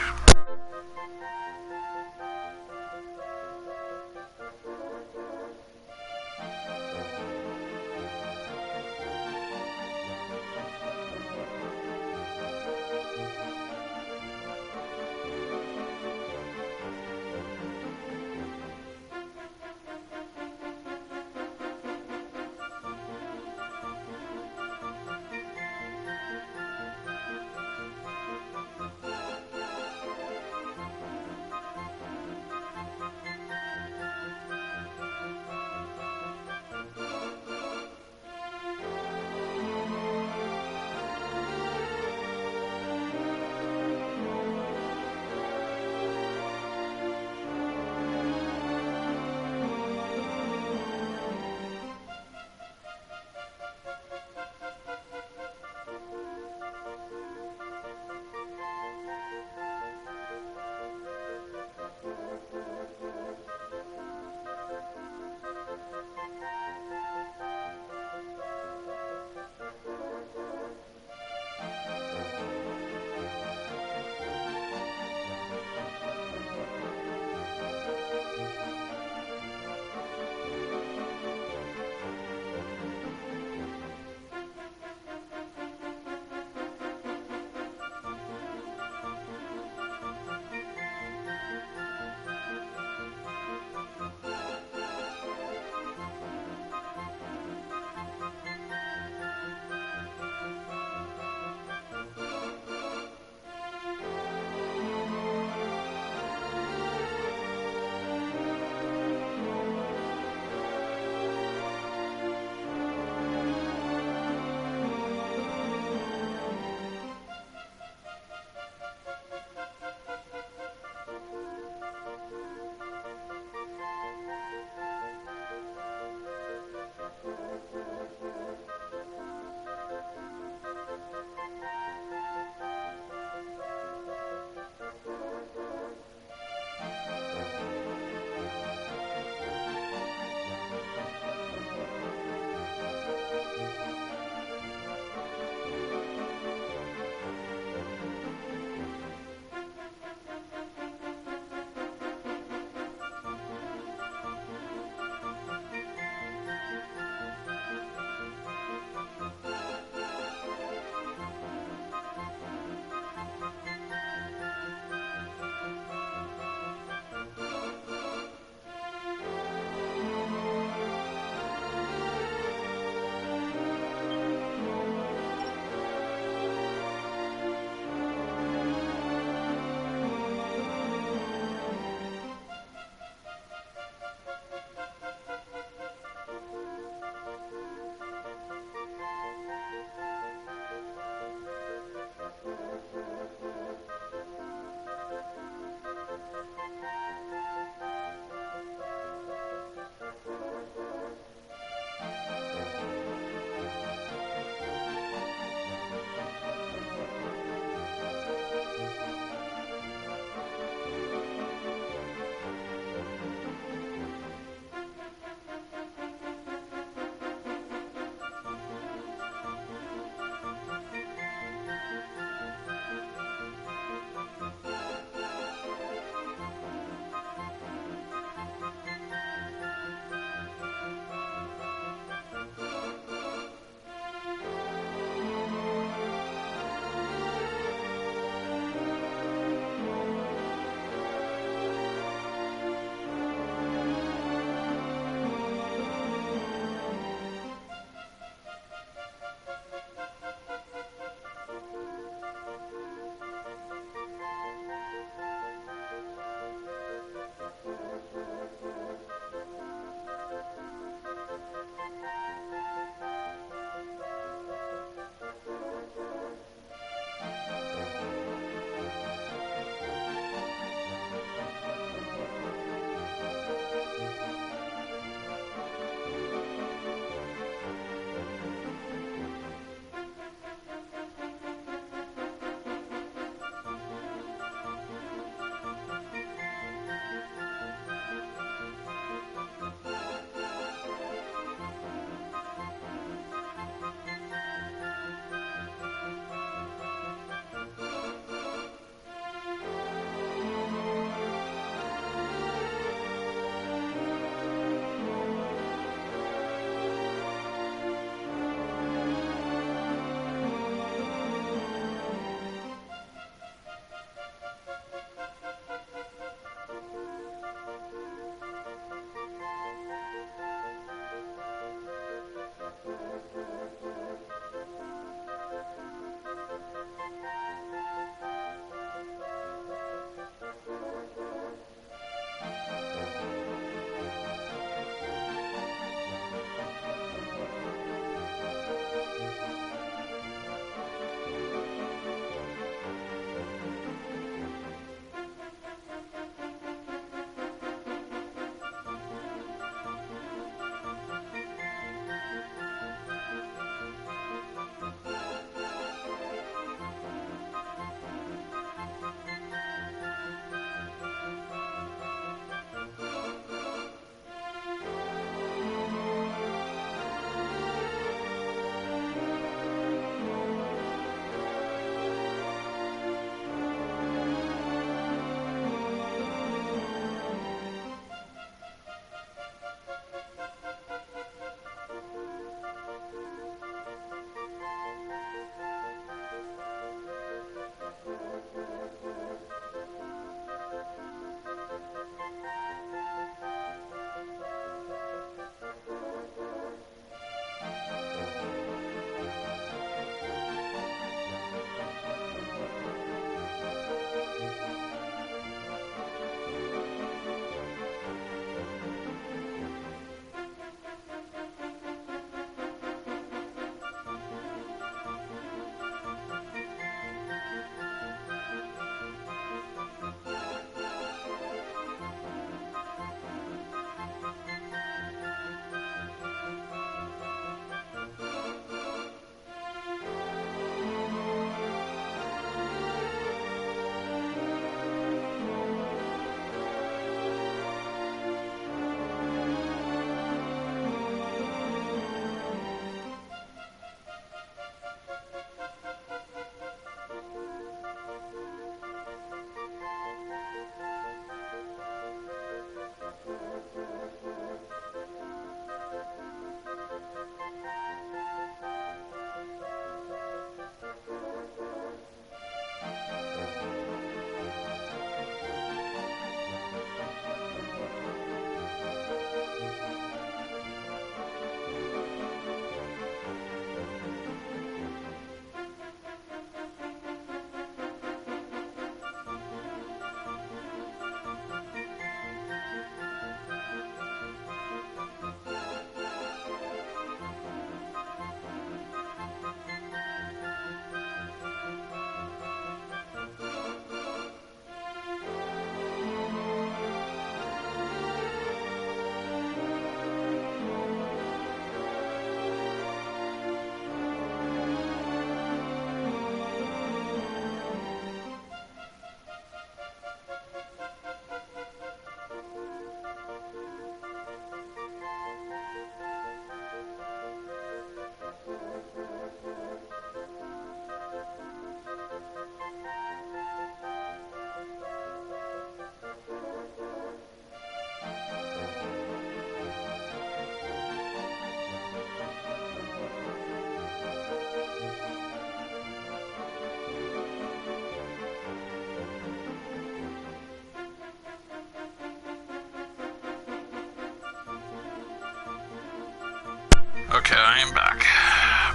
Okay, I am back.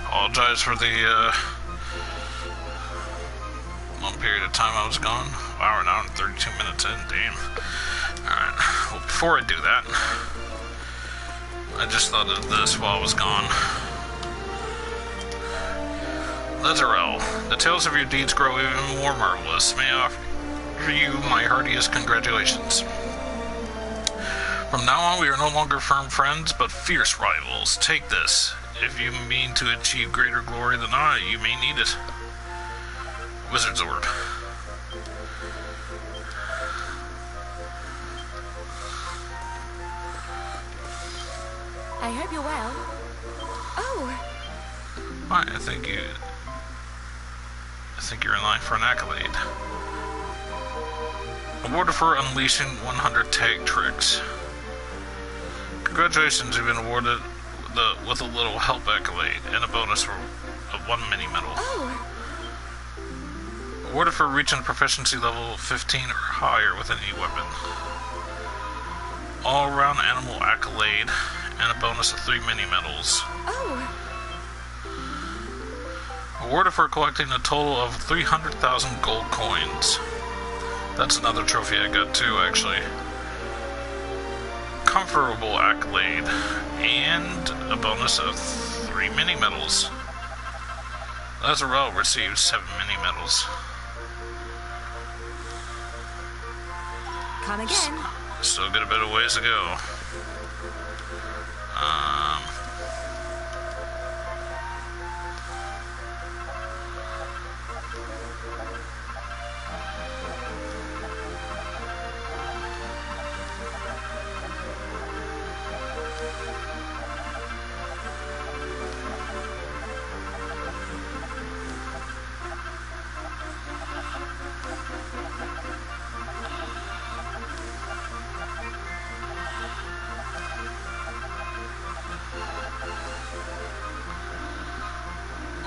Apologize for the long period of time I was gone. Wow, we're now 32 minutes in, damn. Alright, well, before I do that, I just thought of this while I was gone. Lizarel, the tales of your deeds grow even more marvelous. May I offer you my heartiest congratulations. From now on, we are no longer firm friends, but fierce rivals. Take this. If you mean to achieve greater glory than I, you may need it. Wizard's Word. I hope you're well. Oh. Fine, I think you're in line for an accolade. Awarded for unleashing 100 tag tricks. Congratulations, you've been awarded with a little help accolade and a bonus of 1 mini medal. Oh. Awarded for reaching proficiency level 15 or higher with any weapon. All-round animal accolade and a bonus of 3 mini medals. Oh. Awarded for collecting a total of 300,000 gold coins. That's another trophy I got too, actually. Comfortable accolade and a bonus of 3 mini medals. Lazarel received 7 mini medals. Come again. Still got a bit of ways to go.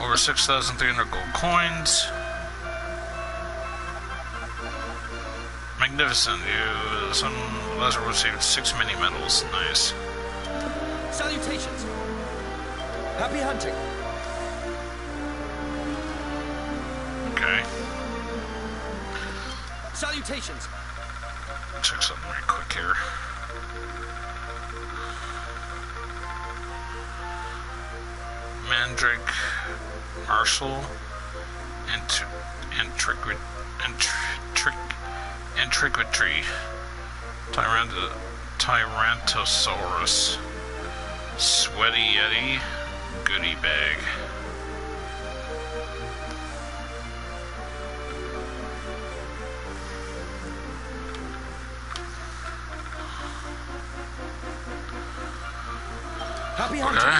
Over 6,300 gold coins. Magnificent. Some Lazarel received 6 mini medals. Nice. Salutations. Happy hunting. Okay. Salutations. Check something right quick here. Mandrake, Marshall, Antiquity, Tyrantosaurus, Sweaty Yeti, Goodie Bag. Happy hunting. Okay.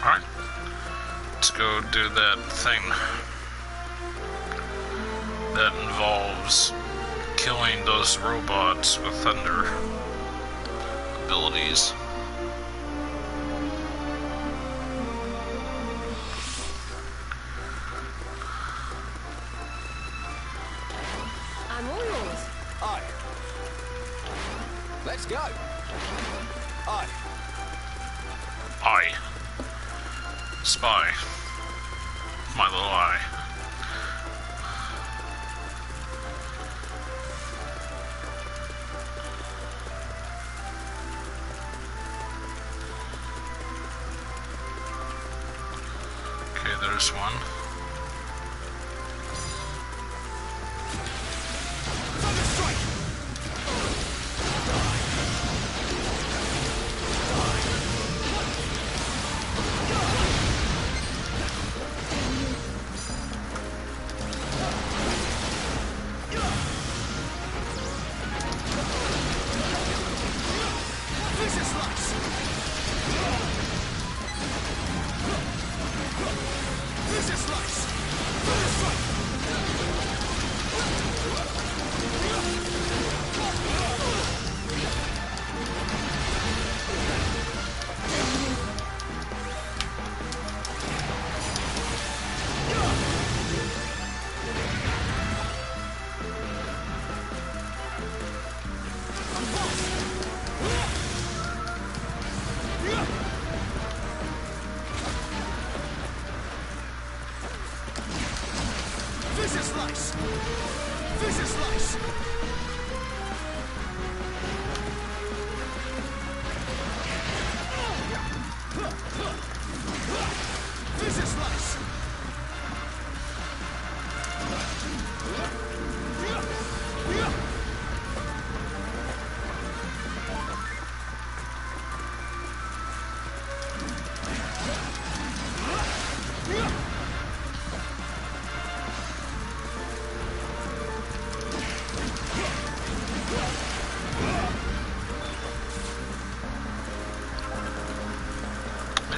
Alright, let's go do that thing that involves killing those robots with thunder abilities. I'm all yours. Aye. Let's go. Aye. Eye. Spy. My little eye. Okay, there's one. Vicious Slice!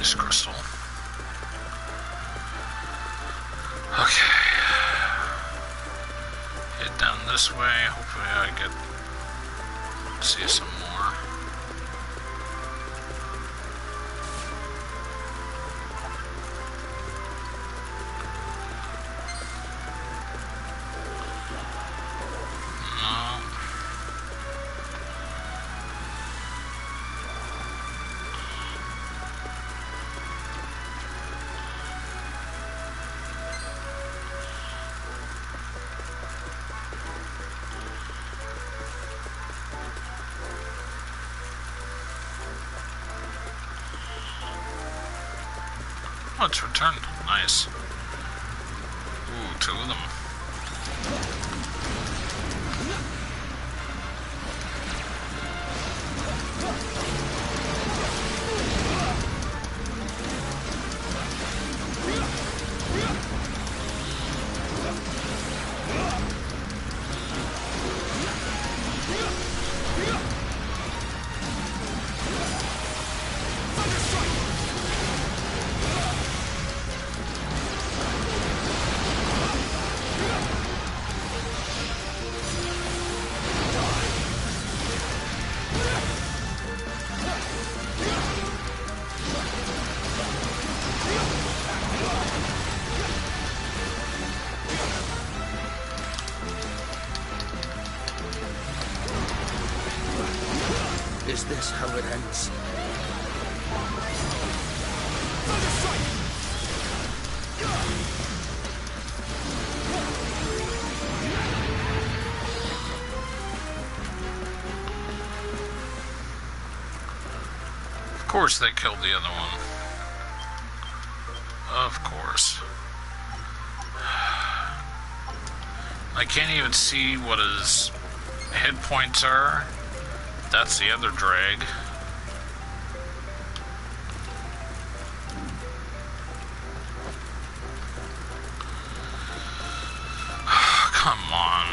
Ice crystal. Okay. Head down this way. Hopefully I get to see some more. Oh, it's returned. Nice. Ooh, 2 of them. Is this how it ends? Of course they killed the other one. Of course. I can't even see what his hit points are. That's the other drag. Come on.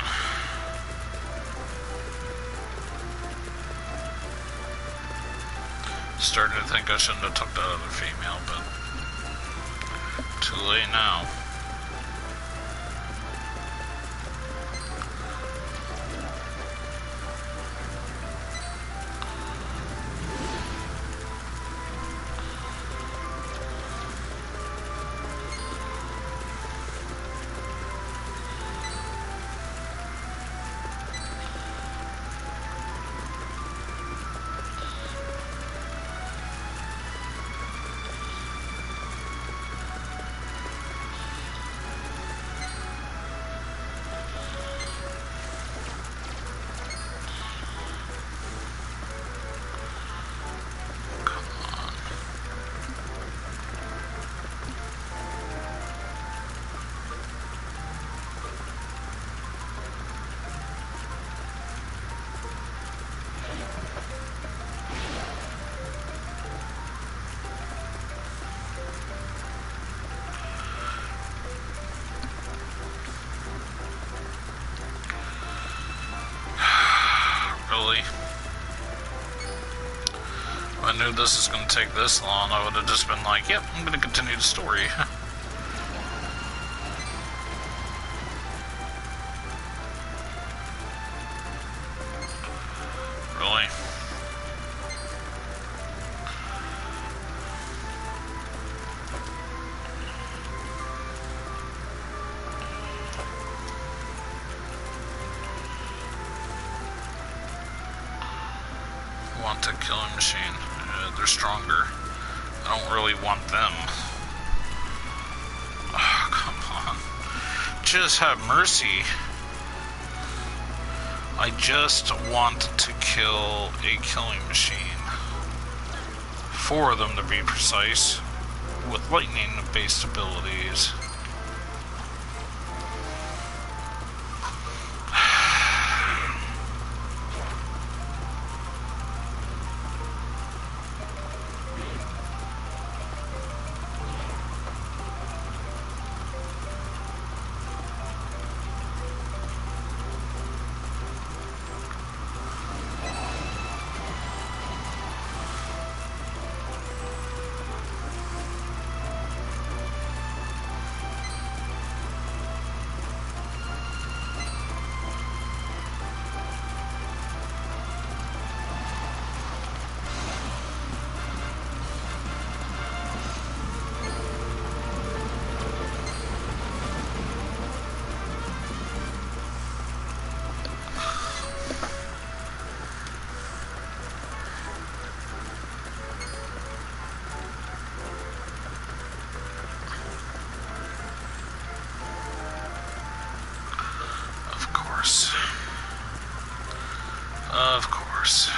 Starting to think I shouldn't have took that other female, but too late now. If I knew this was going to take this long, I would have just been like, yep, I'm going to continue the story. Really? Want to killing machine. They're stronger. I don't really want them. Oh, come on. Just have mercy. I just want to kill a killing machine. 4 of them to be precise, with lightning-based abilities. course.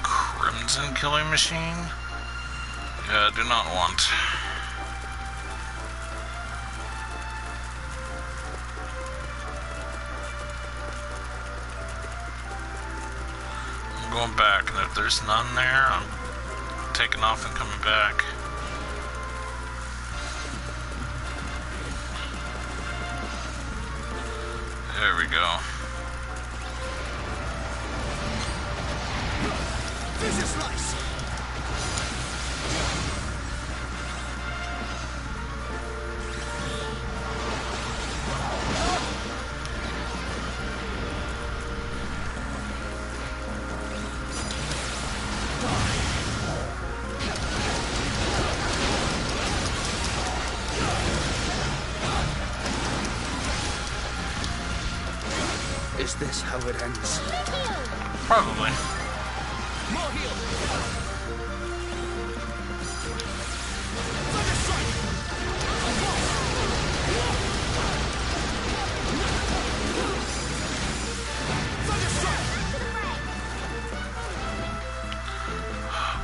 Crimson killing machine? Yeah, I do not want. I'm going back, and if there's none there, I'm taking off and coming back. There we go. Vicious slice! Is this how it ends? Probably. More heal.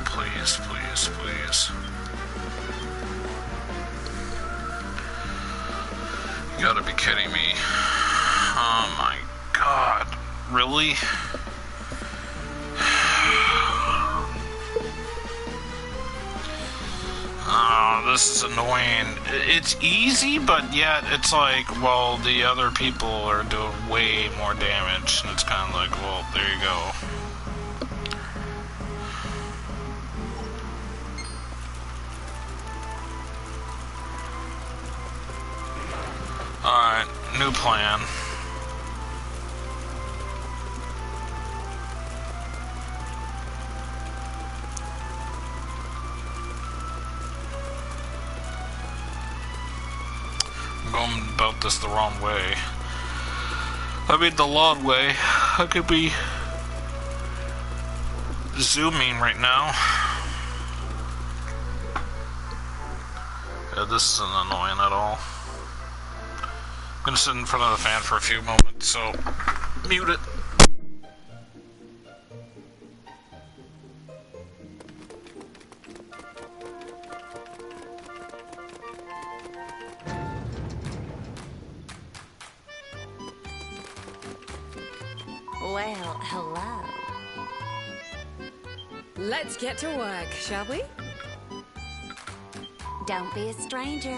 Please, please, please. You gotta be kidding me. Oh my god. Really? Oh, this is annoying. It's easy, but yet it's like, well, the other people are doing way more damage. And it's kind of like, well, there you go. Alright, new plan. I'm going about this the wrong way. I mean the long way. I could be zooming right now. Yeah, this isn't annoying at all. I'm gonna sit in front of the fan for a few moments, so mute it. Well, hello. Let's get to work, shall we? Don't be a stranger.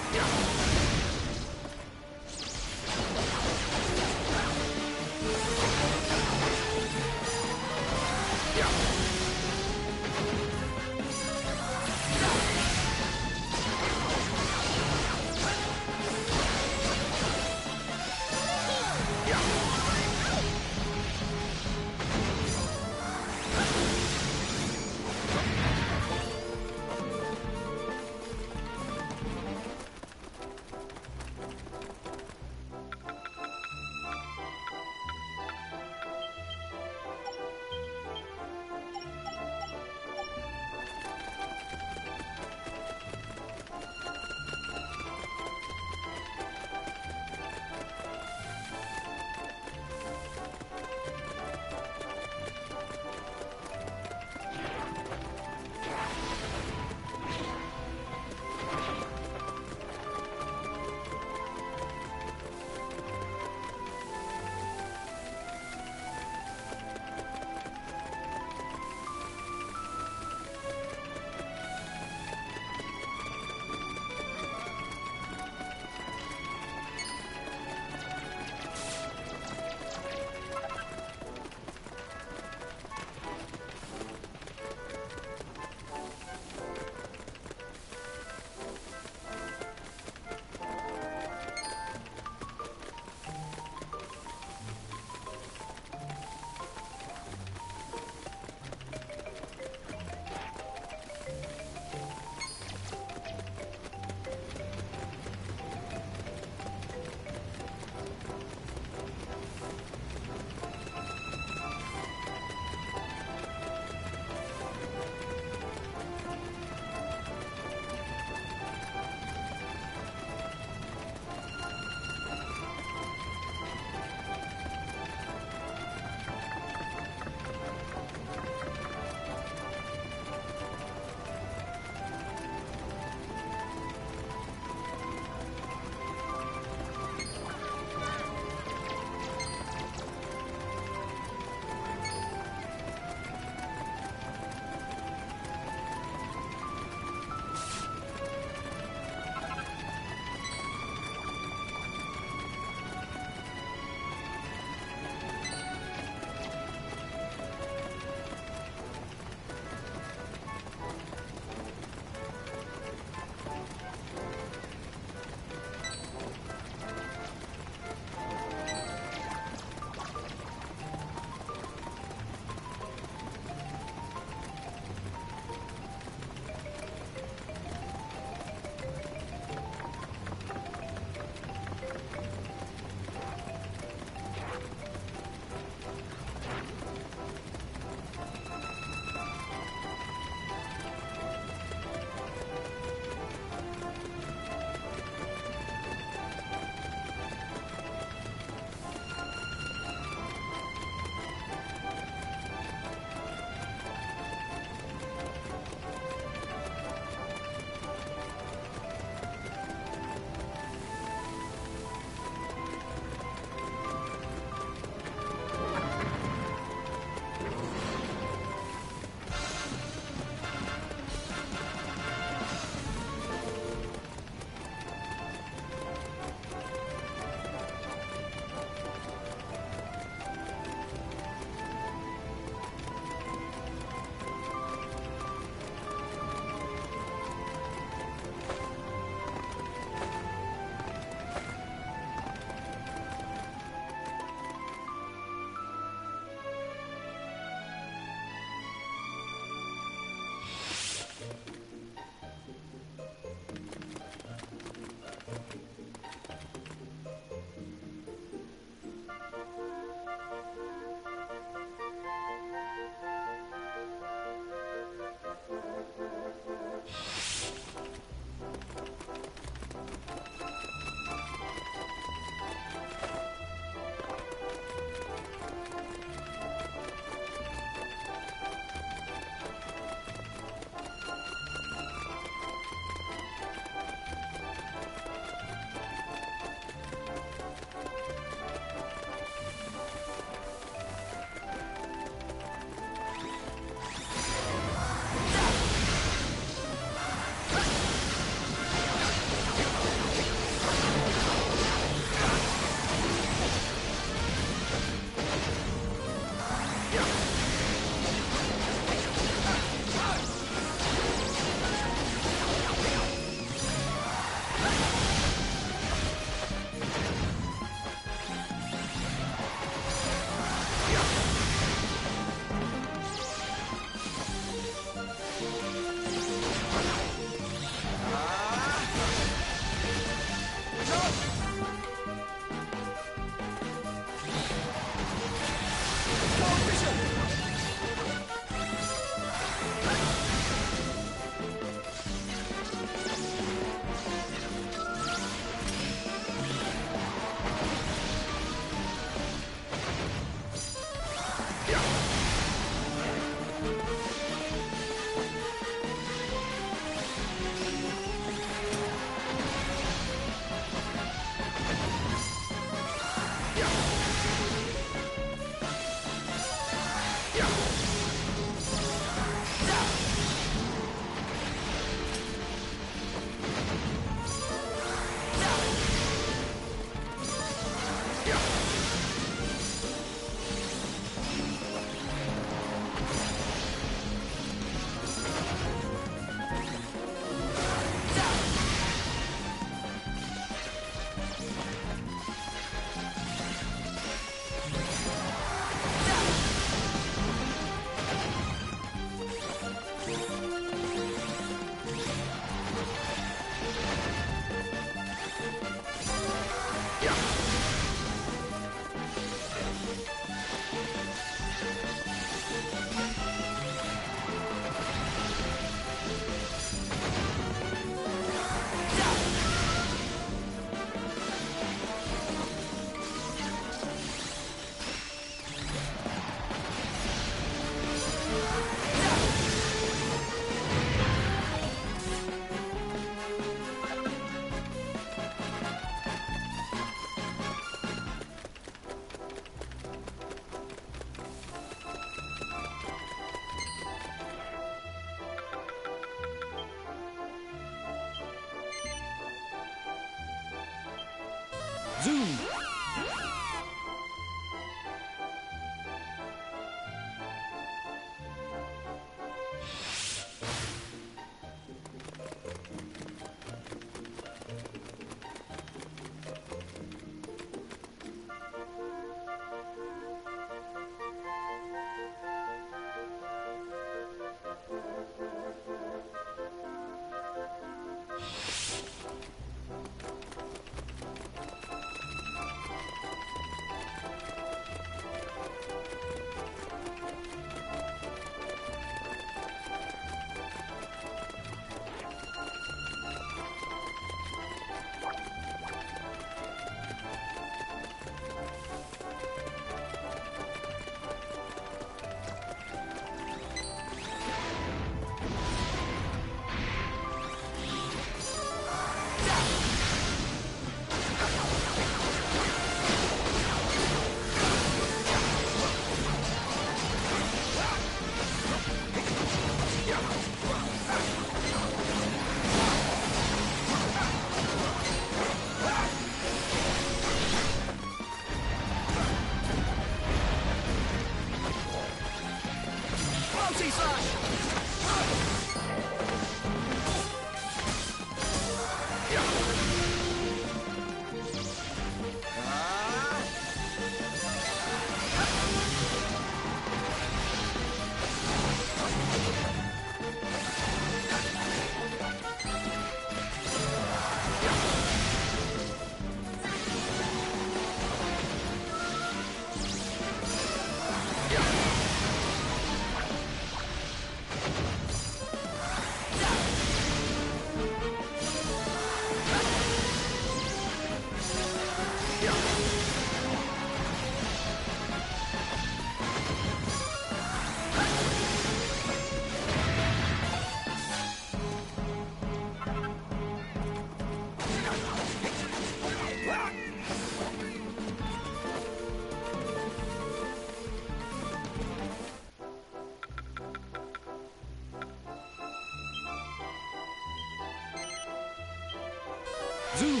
Zoom!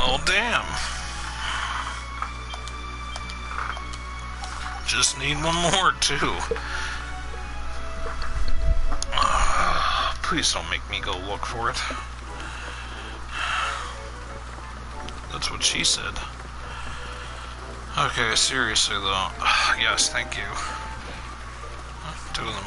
Oh, damn. Just need one more, too. Please don't make me go look for it. That's what she said. Okay, seriously, though. Yes, thank you. 2 of them.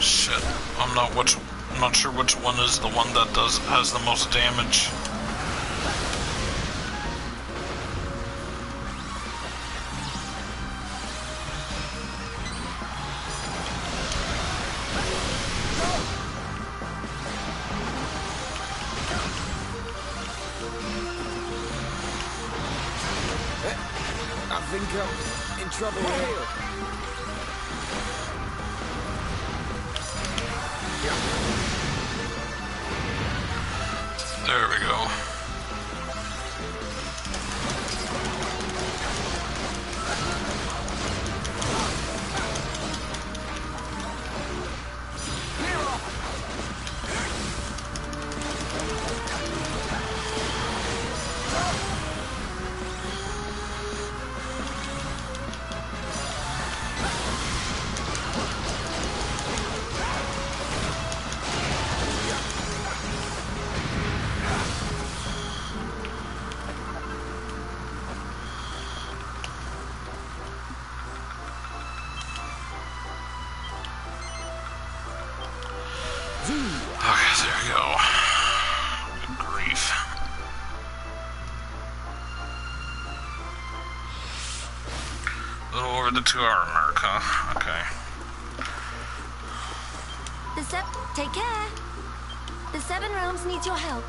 Shit, I'm not sure which one is the one that has the most damage. I think I'm in trouble here. There we go. Okay, there we go. Good grief. A little over the 2-hour mark, huh? Okay. Take care. The Seven Realms needs your help.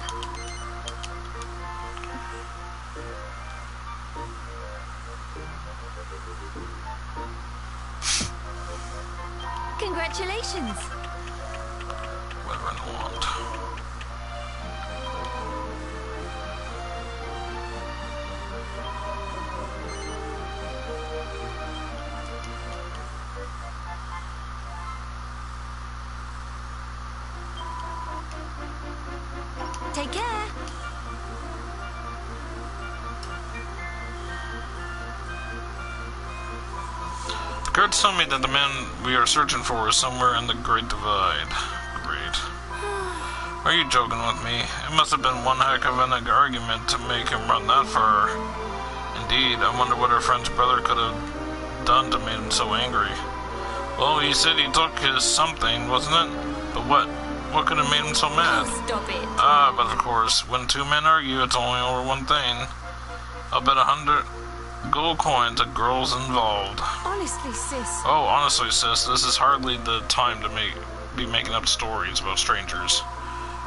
Congratulations. Whatever I want. Take care. Guards tell me that the man we are searching for is somewhere in the Great Divide. Great. Are you joking with me? It must have been one heck of an argument to make him run that far. Indeed, I wonder what our friend's brother could have done to make him so angry. Well, he said he took his something, wasn't it? But what? What could have made him so mad? Oh, stop it. Ah, but of course, when two men argue, it's only over one thing. I'll bet 100 gold coins a girl's involved. Honestly, sis. Oh, honestly, sis, this is hardly the time to be making up stories about strangers.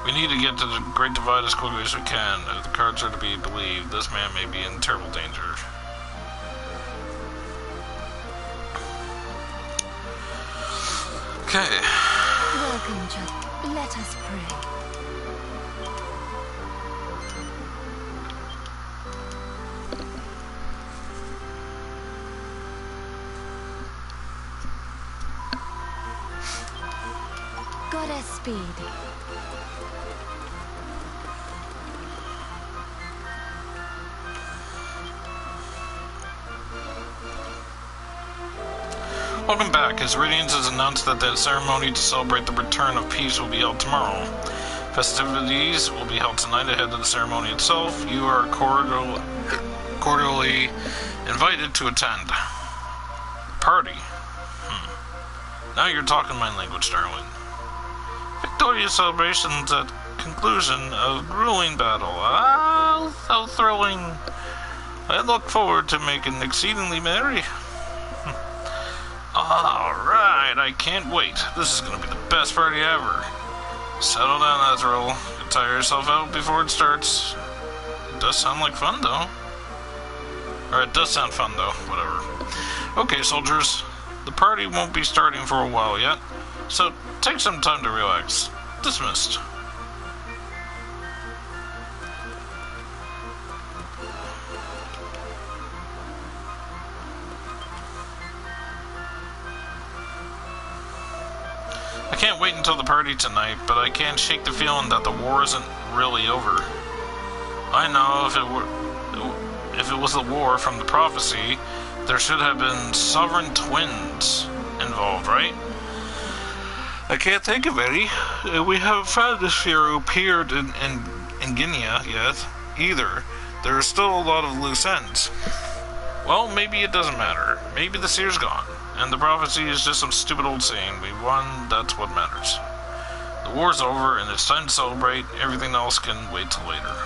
We need to get to the Great Divide as quickly as we can. If the cards are to be believed, this man may be in terrible danger. Okay. Welcome, Chuck. Let us pray. Godspeed. Welcome back. His Radiance has announced that the ceremony to celebrate the return of peace will be held tomorrow. Festivities will be held tonight ahead of the ceremony itself. You are cordially invited to attend. Party. Now you're talking my language, darling. Victorious celebrations at conclusion of grueling battle. Ah, so thrilling. I look forward to making exceedingly merry. Alright, I can't wait. This is going to be the best party ever. Settle down, Azrael. You tire yourself out before it starts. It does sound like fun, though. Or it does sound fun, though. Whatever. Okay, soldiers. The party won't be starting for a while yet, so take some time to relax. Dismissed. I can't wait until the party tonight, but I can't shake the feeling that the war isn't really over. I know if it was the war from the prophecy, there should have been sovereign twins involved, right? I can't think of any. We haven't found the seer who appeared in Guinea yet, either. There are still a lot of loose ends. Well, maybe it doesn't matter. Maybe the seer's gone, and the prophecy is just some stupid old saying. We won, that's what matters. The war's over, and it's time to celebrate. Everything else can wait till later.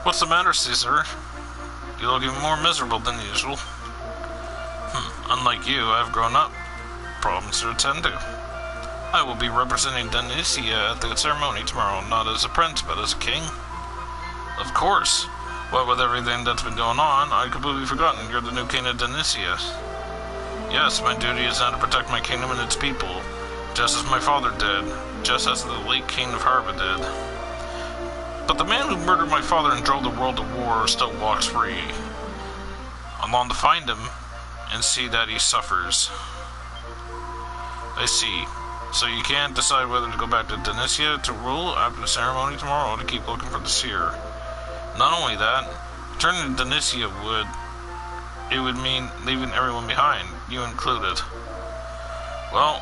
What's the matter, Caesar? You look even more miserable than usual. Unlike you, I've grown up. Problems to attend to. I will be representing Denicia at the ceremony tomorrow, not as a prince, but as a king. Of course. What with everything that's been going on, I'd completely forgotten you're the new king of Denicia. Yes, my duty is now to protect my kingdom and its people, just as my father did, just as the late king of Harba did. But the man who murdered my father and drove the world to war still walks free. I'm on to find him and see that he suffers. I see. So you can't decide whether to go back to Denicia to rule after the ceremony tomorrow or to keep looking for the seer. Not only that, returning to Denicia would mean leaving everyone behind, you included. Well,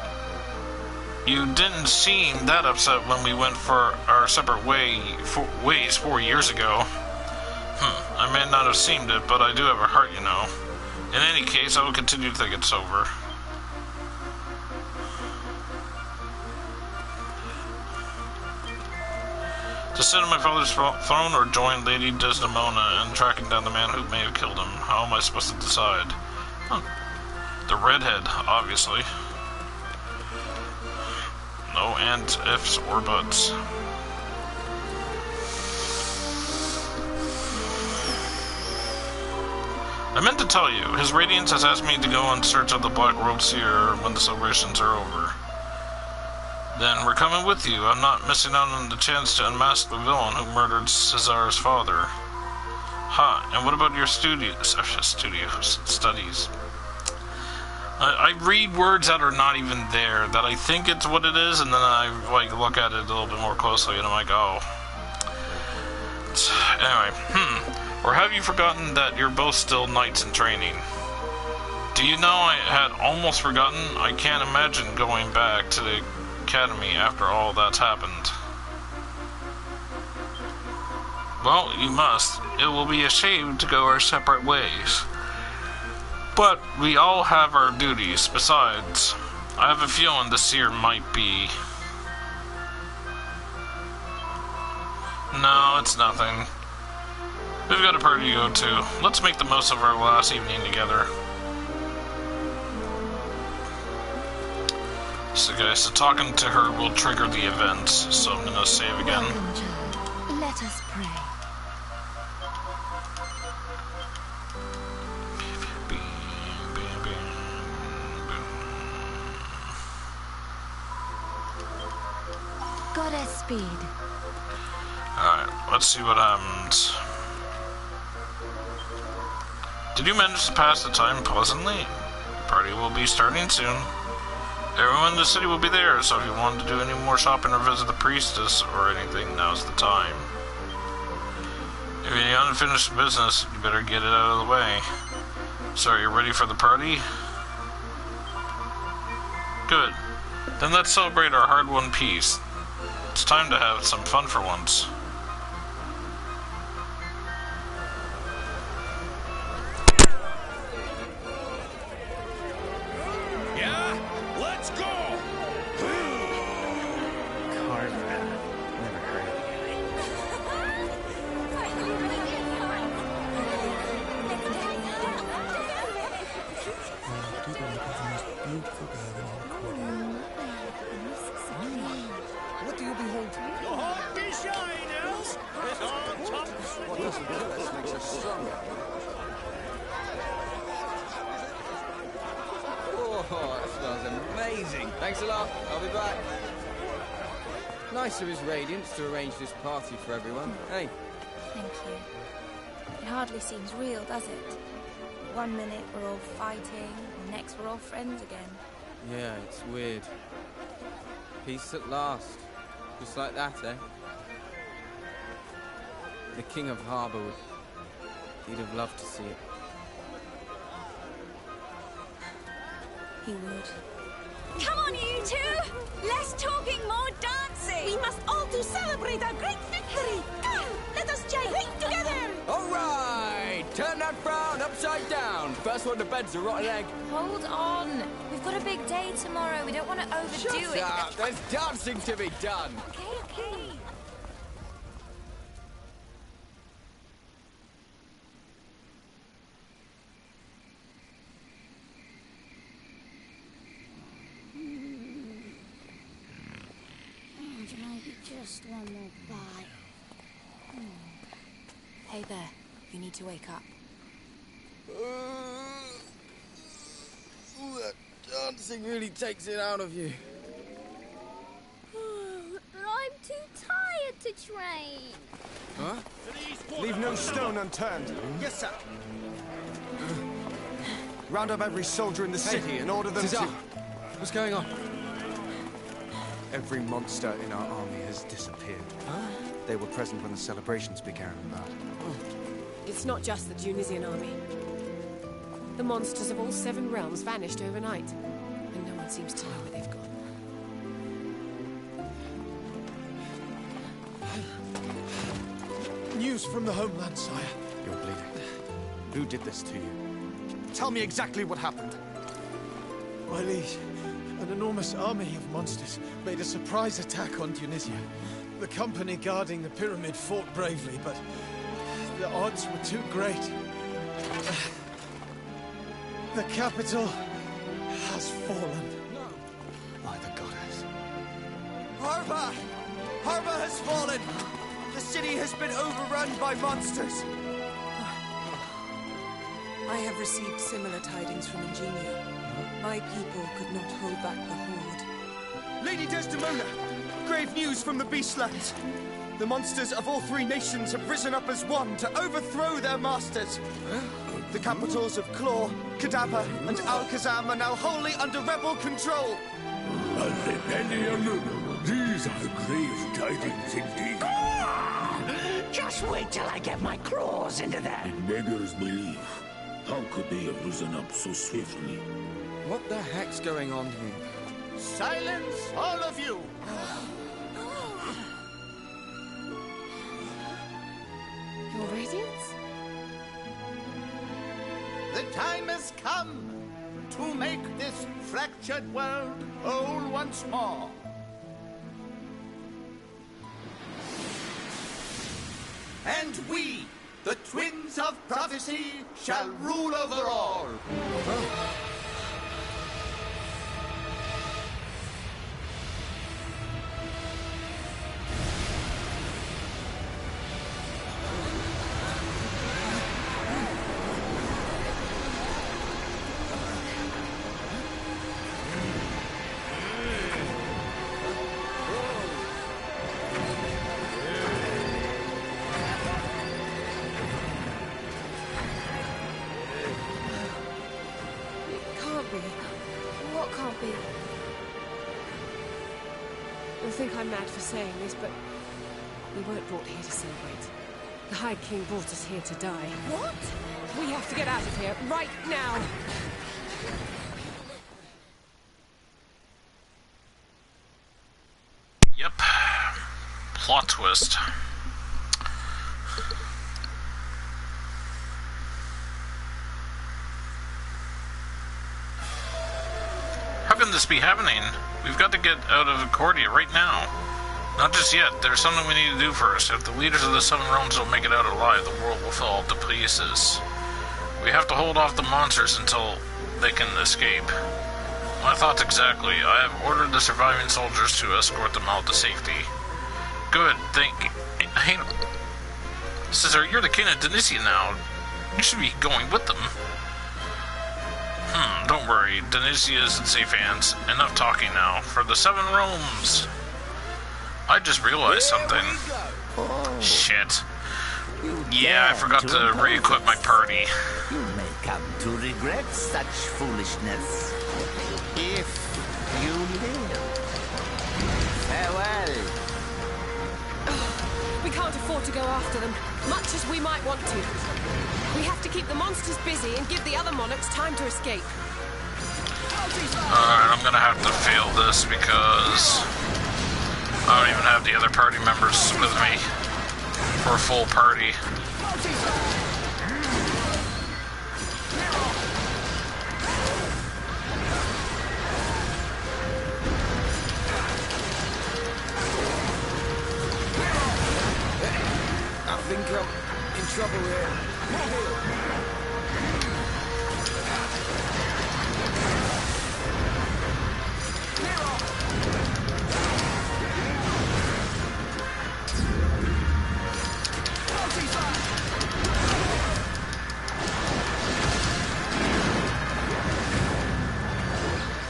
you didn't seem that upset when we went for our separate ways 4 years ago. I may not have seemed it, but I do have a heart, you know. In any case, I will continue to think it's over. To sit on my father's throne or join Lady Desdemona in tracking down the man who may have killed him? How am I supposed to decide? The redhead, obviously. No ands, ifs, or buts. I meant to tell you, His Radiance has asked me to go in search of the Black Robed Seer when the celebrations are over. Then we're coming with you. I'm not missing out on the chance to unmask the villain who murdered Cesar's father. And what about your studies? I read words that are not even there, that I think it's what it is, and then I like look at it a little bit more closely, and I'm like, oh. Anyway, or have you forgotten that you're both still knights in training? Do you know I had almost forgotten? I can't imagine going back to the academy after all that's happened. Well, you must. It will be a shame to go our separate ways. But we all have our duties. Besides, I have a feeling the seer might be... No, it's nothing. We've got a party to go to. Let's make the most of our last evening together. So guys, so talking to her will trigger the events, so I'm gonna save again. Welcome, child. Let us pray. Goddess speed. Alright, let's see what happens. Did you manage to pass the time pleasantly? The party will be starting soon. Everyone in the city will be there, so if you want to do any more shopping or visit the priestess or anything, now's the time. If you have any unfinished business, you better get it out of the way. So, are you ready for the party? Good. Then let's celebrate our hard-won peace. It's time to have some fun for once. Yeah? Let's go! Never heard of What do you behold? Your heart be shine, else! It's on top! What doesn't kill us makes us stronger. Oh, that smells amazing. Thanks a lot. I'll be back. Nice of His Radiance to arrange this party for everyone. Hey. Thank you. It hardly seems real, does it? One minute we're all fighting, and next we're all friends again. Yeah, it's weird. Peace at last. Just like that, eh? The King of Harbour he'd have loved to see it. He would. Come on, you two! Less talking, more dancing! We must all to celebrate our great victory! Come, let us gyrate together! All right! Turn that frown upside down. First one to bed's a rotten egg. Hold on. We've got a big day tomorrow. We don't want to overdo Shut it. up! There's dancing to be done. Okay. Maybe just one more bite. Hey there. You need to wake up. That dancing really takes it out of you. But I'm too tired to train. Huh? Leave no stone unturned. Yes, sir. Round up every soldier in the city and order them Cesar, to... what's going on? Every monster in our army has disappeared. Huh? They were present when the celebrations began, but... It's not just the Tunisian army. The monsters of all 7 realms vanished overnight, and no one seems to know where they've gone. News from the homeland, sire. You're bleeding. Who did this to you? Tell me exactly what happened. My liege, an enormous army of monsters made a surprise attack on Tunisia. The company guarding the pyramid fought bravely, but the odds were too great. The capital has fallen. No. By the goddess. Harba! Harba has fallen! The city has been overrun by monsters! I have received similar tidings from Ingenia. My people could not hold back the horde. Lady Desdemona! Grave news from the Beastlands! The monsters of all 3 nations have risen up as one to overthrow their masters! The capitals of Claw, Kadapa, and Al-Khazam are now wholly under rebel control. A rebellion? These are grave tidings indeed. Just wait till I get my claws into that. It beggars belief. How could they have risen up so swiftly? What the heck's going on here? Silence, all of you! Your radiance? The time has come to make this fractured world whole once more. And we, the Twins of Prophecy, shall rule over all. What can't be? You'll think I'm mad for saying this, but we weren't brought here to celebrate. The High King brought us here to die. What? We have to get out of here, right now! Yep. Plot twist. How can this be happening? We've got to get out of Accordia right now. Not just yet. There's something we need to do first. If the leaders of the Seven Realms don't make it out alive, the world will fall to pieces. We have to hold off the monsters until they can escape. My thoughts exactly. I have ordered the surviving soldiers to escort them out to safety. Good. Hey, Caesar, you're the king of Denisia now. You should be going with them. Don't worry. Denisia is in safe hands. Enough talking now. For the Seven Realms. I just realized something. Shit. Yeah, I forgot to re-equip my party. You may come to regret such foolishness. If you live. Farewell. We can't afford to go after them, much as we might want to. We have to keep the monsters busy and give the other monarchs time to escape. Alright, I'm gonna have to fail this because I don't even have the other party members with me for a full party. I think I'm in trouble here.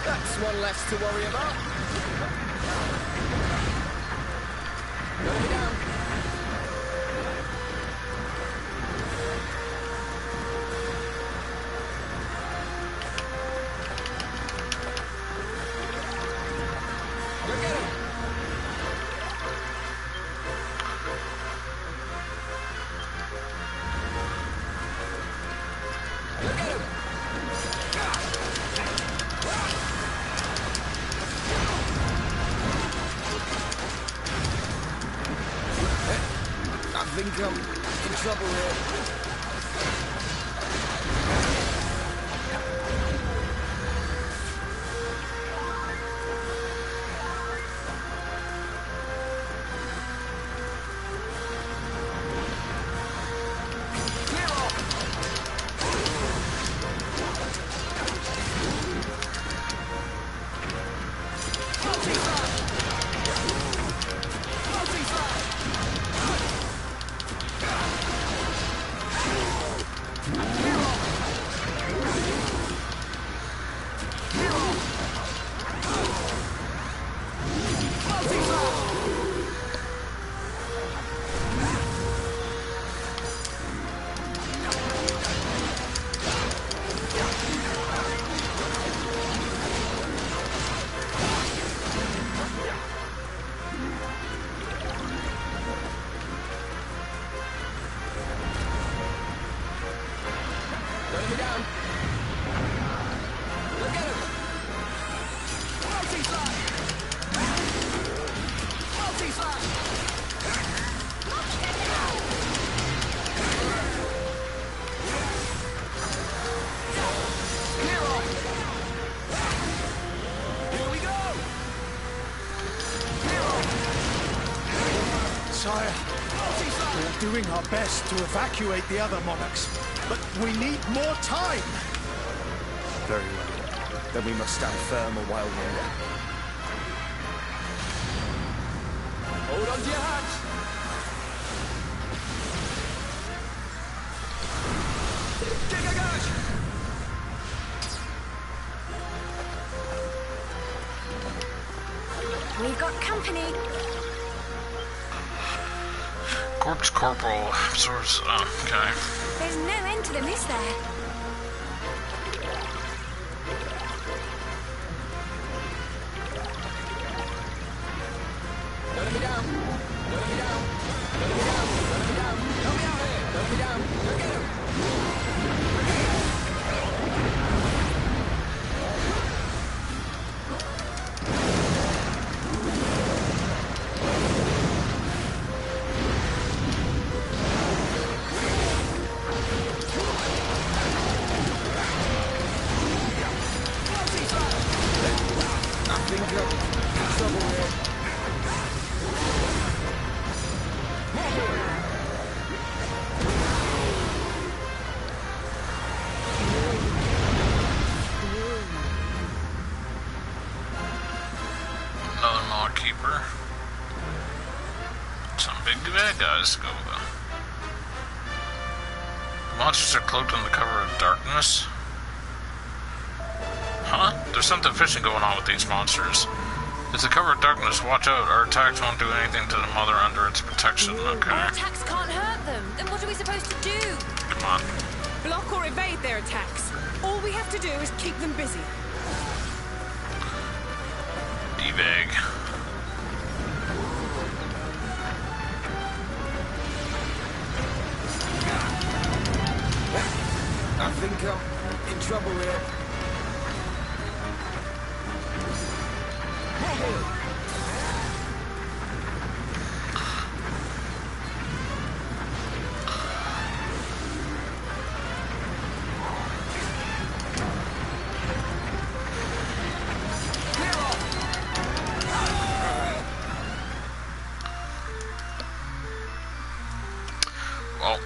That's one less to worry about. Gotta be down. I think I'm in trouble here. Enemy down. Look at him. Multi-slash. Multi-slash. Clear off. Here we go. Clear off. Sire, we are doing our best to evacuate the other monarchs, but we need more time. Very well. Then we must stand firm a while longer. Hold on to your hats. Take a gush. We've got company. Corpse Corporal absorbs. Oh, okay. There's no end to them, is there? Let me down. Let me down. Let me down. Let me down. Help me out here. Let me down. Go get him. Another Maw Keeper. Some big bad guys to go with. The monsters are cloaked in the cover of darkness. Huh? There's something fishy going on with these monsters. It's a cover of darkness. Watch out. Our attacks won't do anything to the mother under its protection. Okay. Our attacks can't hurt them. Then what are we supposed to do? Come on. Block or evade their attacks. All we have to do is keep them busy. Devag. I think I'm in trouble here. Well,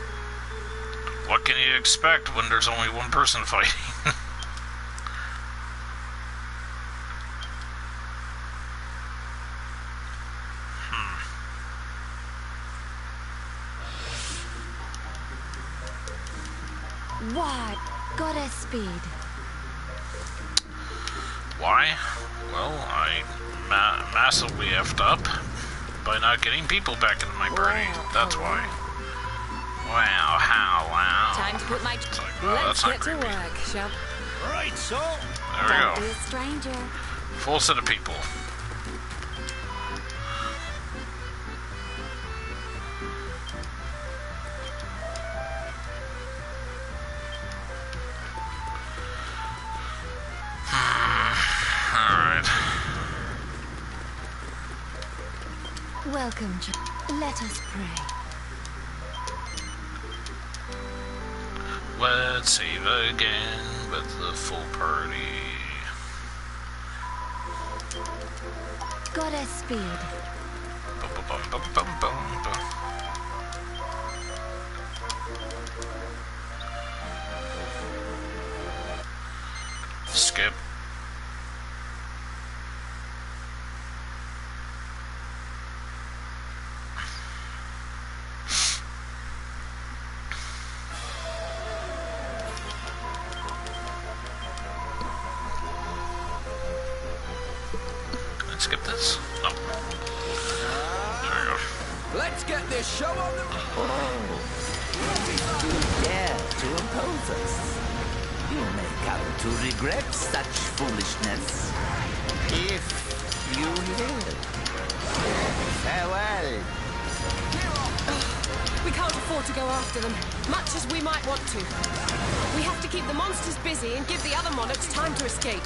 what can you expect when there's only one person fighting? What? Goddess speed. Why? Well, I massively effed up by not getting people back into my party. That's why. Wow, how, wow. Time to put my... It's like, wow, that's not creepy. Work, shall Right, so. There we Don't go. be a stranger. Full set of people. Alright. Welcome, let us pray. Let's save again with the full party. Goddess speed. Bum-bum-bum-bum-bum-bum. Skip. Let's skip this. No. There we go. Let's get this show on the... You dare to oppose us. You may come to regret such foolishness. If you live. Farewell. We can't afford to go after them, much as we might want to. We have to keep the monsters busy and give the other monarchs time to escape.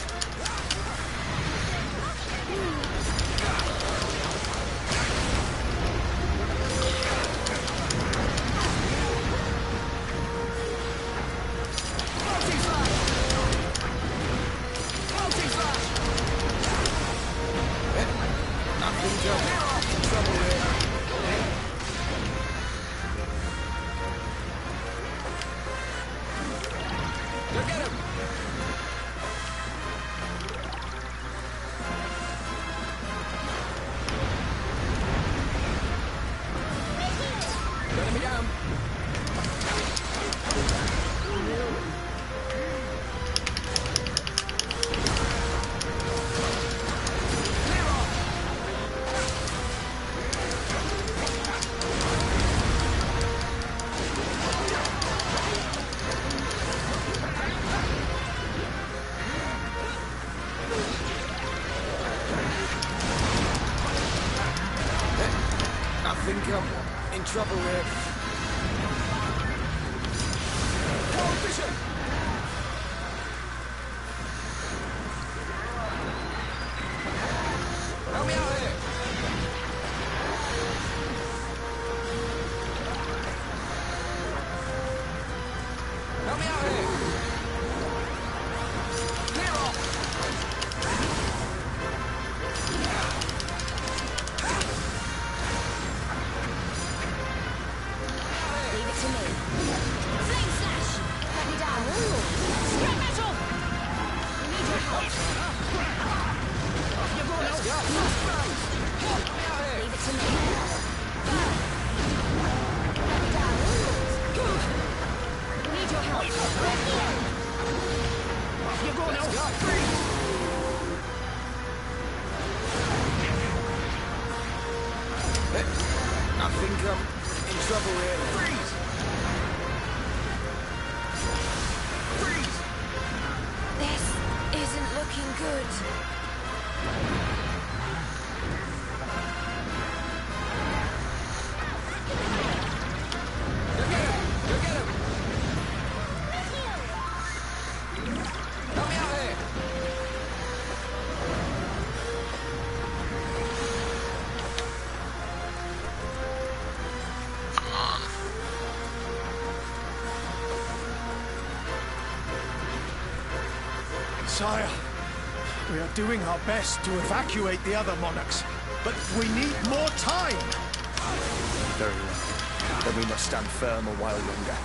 In trouble here. Competition! Help me out here! Help me out here! Clear off! I think I'm in trouble here. Freeze! Freeze! This isn't looking good. Go get him! Go get him! Help me out here! Sire, we are doing our best to evacuate the other monarchs, but we need more time. Very well. Then we must stand firm a while longer.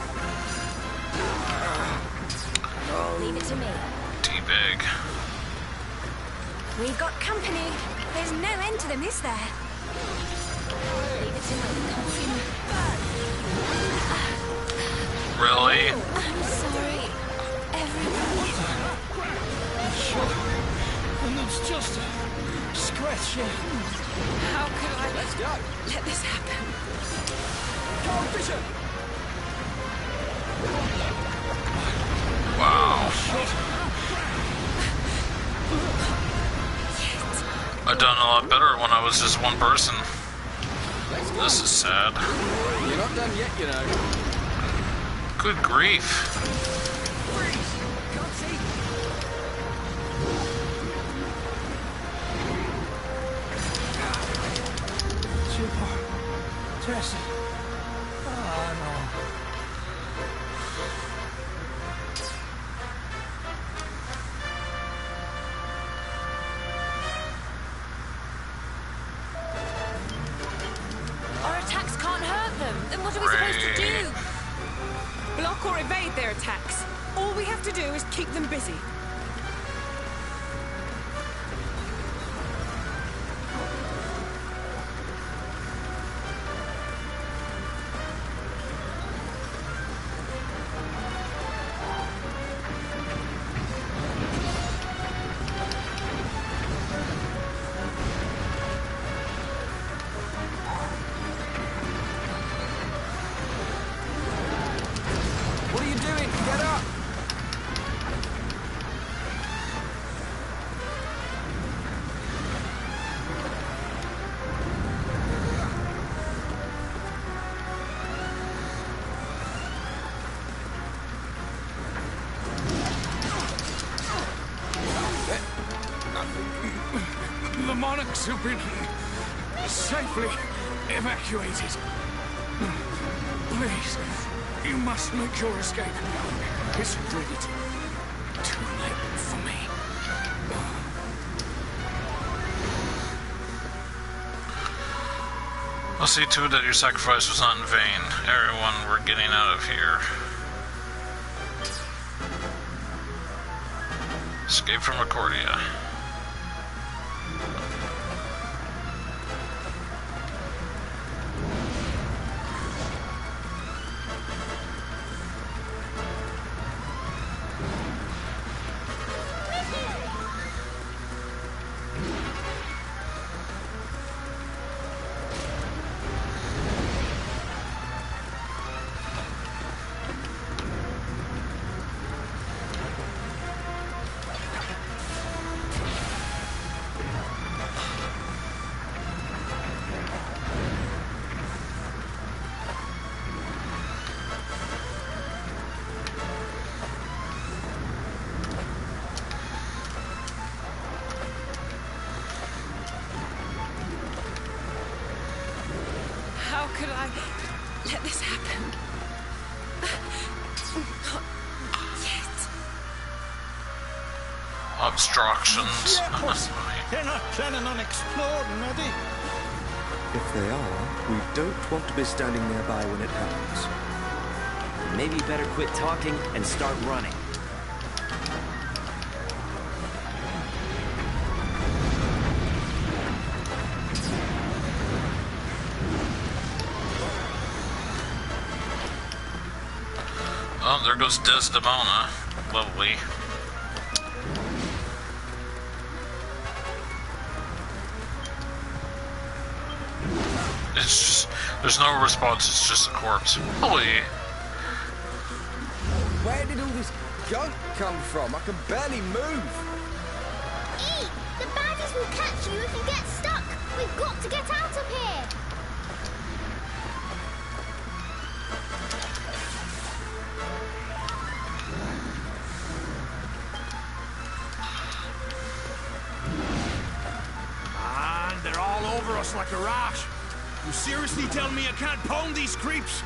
Leave it to me. T-Big. We've got company. There's no end to them, is there? Leave it to me. Really? I'm sorry, everyone. And it's just a scratch. How could I Let's go! let this happen? Competition! Wow. I've done a lot better when I was just one person. This is sad. You're not done yet, you know. Good grief. Can't see. Chipper, Tessa. Oh, no. Our attacks can't hurt them. Then what are we supposed to do? Block or evade their attacks. All we have to do is keep them busy. What are you doing? Get up! Onyx have been safely evacuated. Please, you must make your escape. Isn't ready to. Too late for me. I'll see to it that your sacrifice was not in vain. Everyone, we're getting out of here. Escape from Accordia. How could I let this happen? Not yet. Obstructions. Yeah, of course. They're not planning on exploding, are they? If they are, we don't want to be standing nearby when it happens. Maybe better quit talking and start running. Oh, there goes Desdemona. Lovely. It's just, there's no response, it's just a corpse. Holy. Where did all this gunk come from? I can barely move. Eat! The baddies will catch you if you get stuck. We've got to get out of here. Man, they're all over us like a rash. You seriously tell me I can't pound these creeps?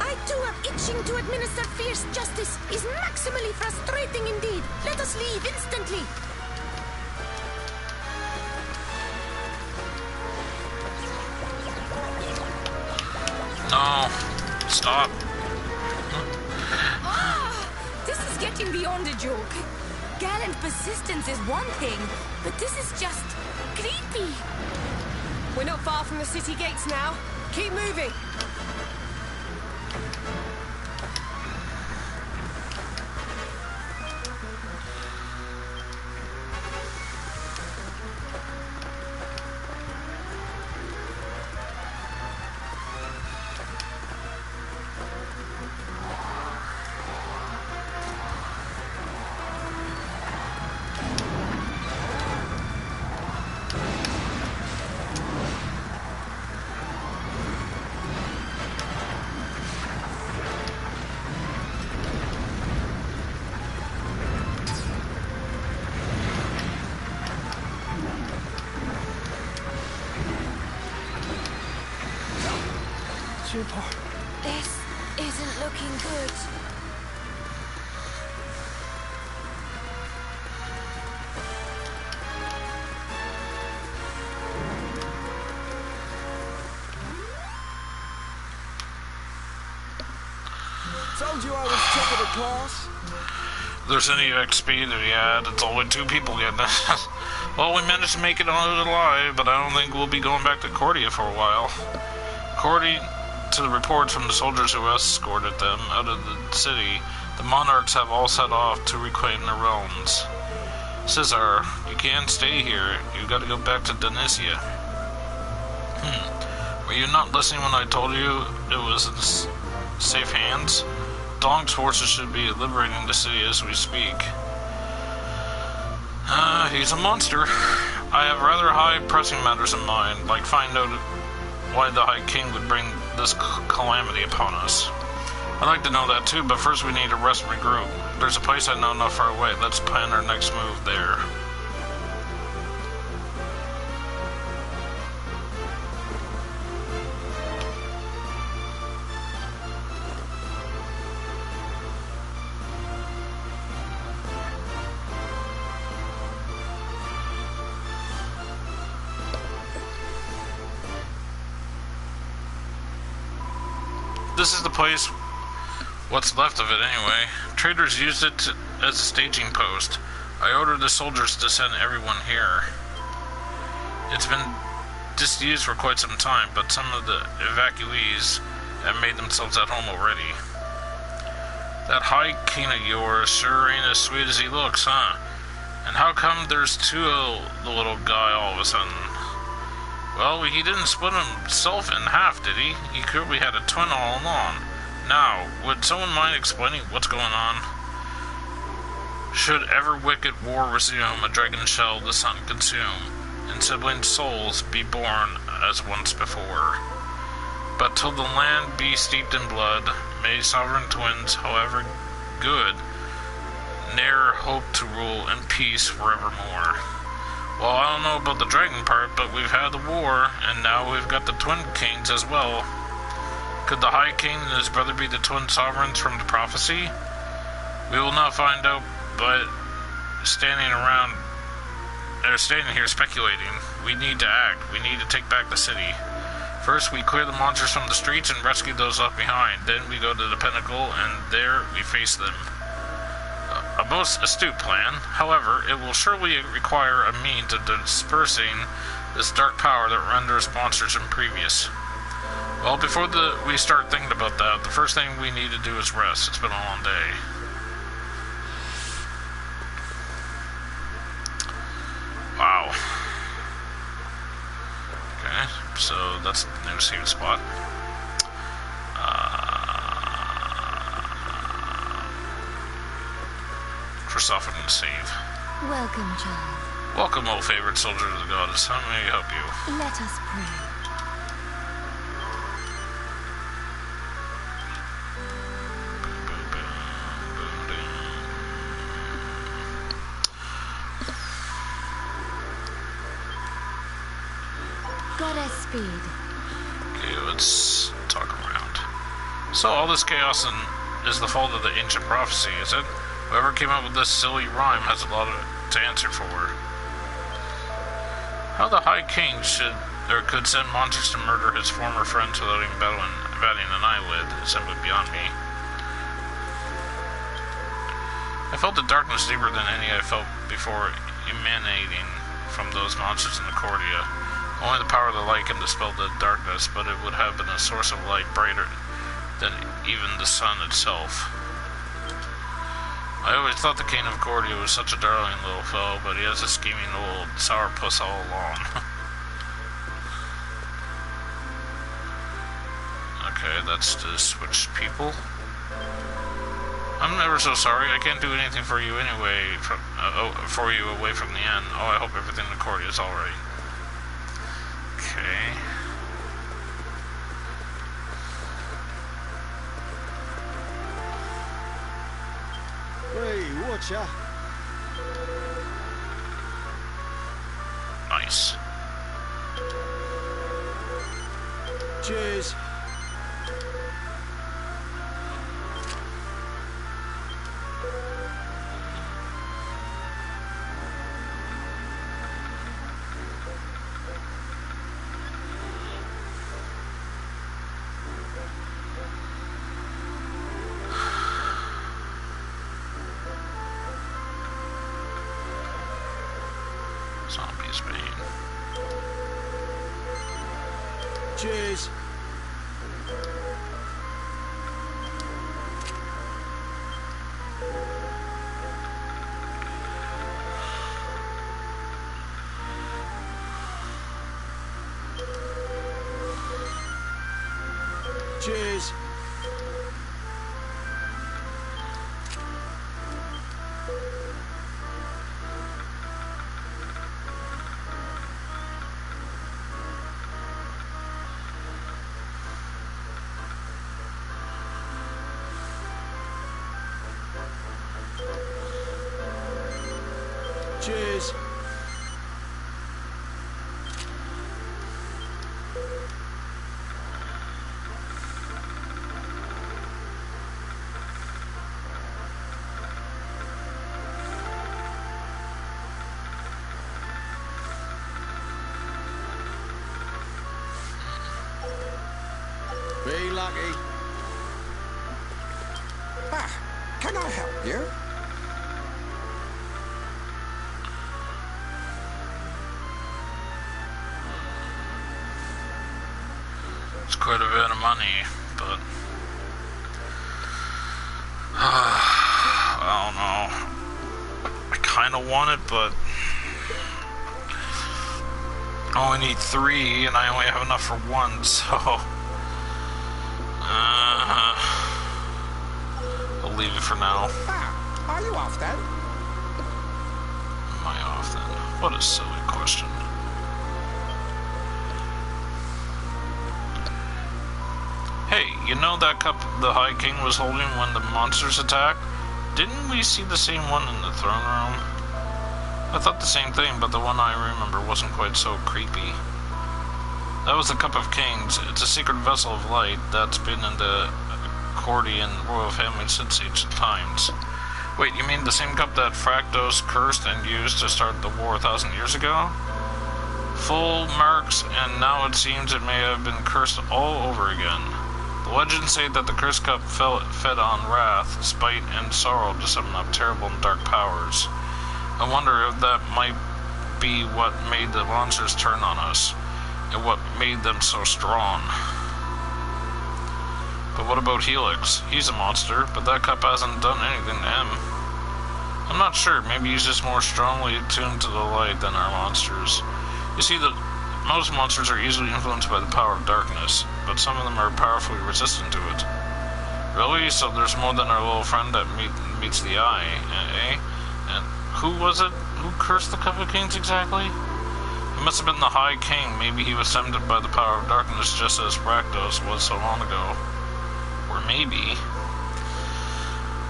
I too am itching to administer fierce justice. Is maximally frustrating indeed. Let us leave instantly. No. Stop. This is getting beyond a joke. Gallant persistence is one thing, but this is just creepy. We're not far from the city gates now. Keep moving. This isn't looking good. Told you I was top of the class. If there's any XP to be had, it's only 2 people getting this. Well, we managed to make it out alive, but I don't think we'll be going back to Cordia for a while. According to the reports from the soldiers who escorted them out of the city, the monarchs have all set off to reclaim their realms. Caesar, you can't stay here. You gotta go back to Donicia. Were you not listening when I told you it was in safe hands? Dong's forces should be liberating the city as we speak. He's a monster. I have rather high pressing matters in mind, like find out why the High King would bring this calamity upon us. I'd like to know that too, but first we need to rest and regroup. There's a place I know not far away. Let's plan our next move there. this is the place, what's left of it anyway. Traders used it as a staging post. I ordered the soldiers to send everyone here. It's been disused for quite some time, but some of the evacuees have made themselves at home already. That High King of yours sure ain't as sweet as he looks, huh? And how come there's two of the little guy all of a sudden? Well, he didn't split himself in half, did he? He clearly had a twin all along. Now, would someone mind explaining what's going on? Should ever wicked war resume, a dragon shall the sun consume, and sibling souls be born as once before. But till the land be steeped in blood, may sovereign twins, however good, ne'er hope to rule in peace forevermore. Well, I don't know about the dragon part, but we've had the war, and now we've got the twin kings as well. Could the High King and his brother be the twin sovereigns from the prophecy? We will not find out, but standing here speculating. We need to act. We need to take back the city. First, we clear the monsters from the streets and rescue those left behind. Then we go to the pinnacle, and there we face them. A most astute plan. However, it will surely require a means of dispersing this dark power that renders monsters impervious. Well, before we start thinking about that, the first thing we need to do is rest. It's been a long day. Wow. Okay, so that's the new saving spot. First off, I'm going to save. Welcome, child. Welcome, old favorite soldier of the goddess. How may I help you? Let us pray. Goddess speed. Okay, let's talk around. So, all this chaos is the fault of the ancient prophecy, is it? Whoever came up with this silly rhyme has a lot to answer for. How the High King could send monsters to murder his former friends without even batting an eyelid is simply beyond me. I felt the darkness deeper than any I felt before emanating from those monsters in the Cordia. Only the power of the light can dispel the darkness, but it would have been a source of light brighter than even the sun itself. I always thought the King of Cordia was such a darling little fellow, but he has a scheming old sourpuss all along. Okay, that's to switch people. I'm never so sorry. I can't do anything for you anyway. For you away from the end. Oh, I hope everything in Cordia is all right. Okay. Hey, watcha. Nice. Cheers. Zombie Spain. Cheers. Cheers. Cheers. Be lucky. Can I help you? It's quite a bit of money, but I don't know. I kind of want it, but I only need 3, and I only have enough for 1, so I'll leave it for now. Ah, are you off then? Am I off then? What a silly question. Hey, you know that cup the High King was holding when the monsters attacked? Didn't we see the same one in the throne room? I thought the same thing, but the one I remember wasn't quite so creepy. That was the Cup of Kings. It's a secret vessel of light that's been in the Cordian royal family since ancient times. Wait, you mean the same cup that Fractos cursed and used to start the war 1,000 years ago? Full marks, and now it seems it may have been cursed all over again. The legends say that the cursed cup fed on wrath, spite, and sorrow to summon up terrible and dark powers. I wonder if that might be what made the monsters turn on us, and what made them so strong. But what about Helix? He's a monster, but that cup hasn't done anything to him. I'm not sure, maybe he's just more strongly attuned to the light than our monsters. You see, most monsters are easily influenced by the power of darkness, but some of them are powerfully resistant to it. Really? So there's more than our little friend that meets the eye, eh? And who was it? Who cursed the Cup of Kings exactly? It must have been the High King. Maybe he was tempted by the power of darkness just as Fractos was so long ago. Or maybe...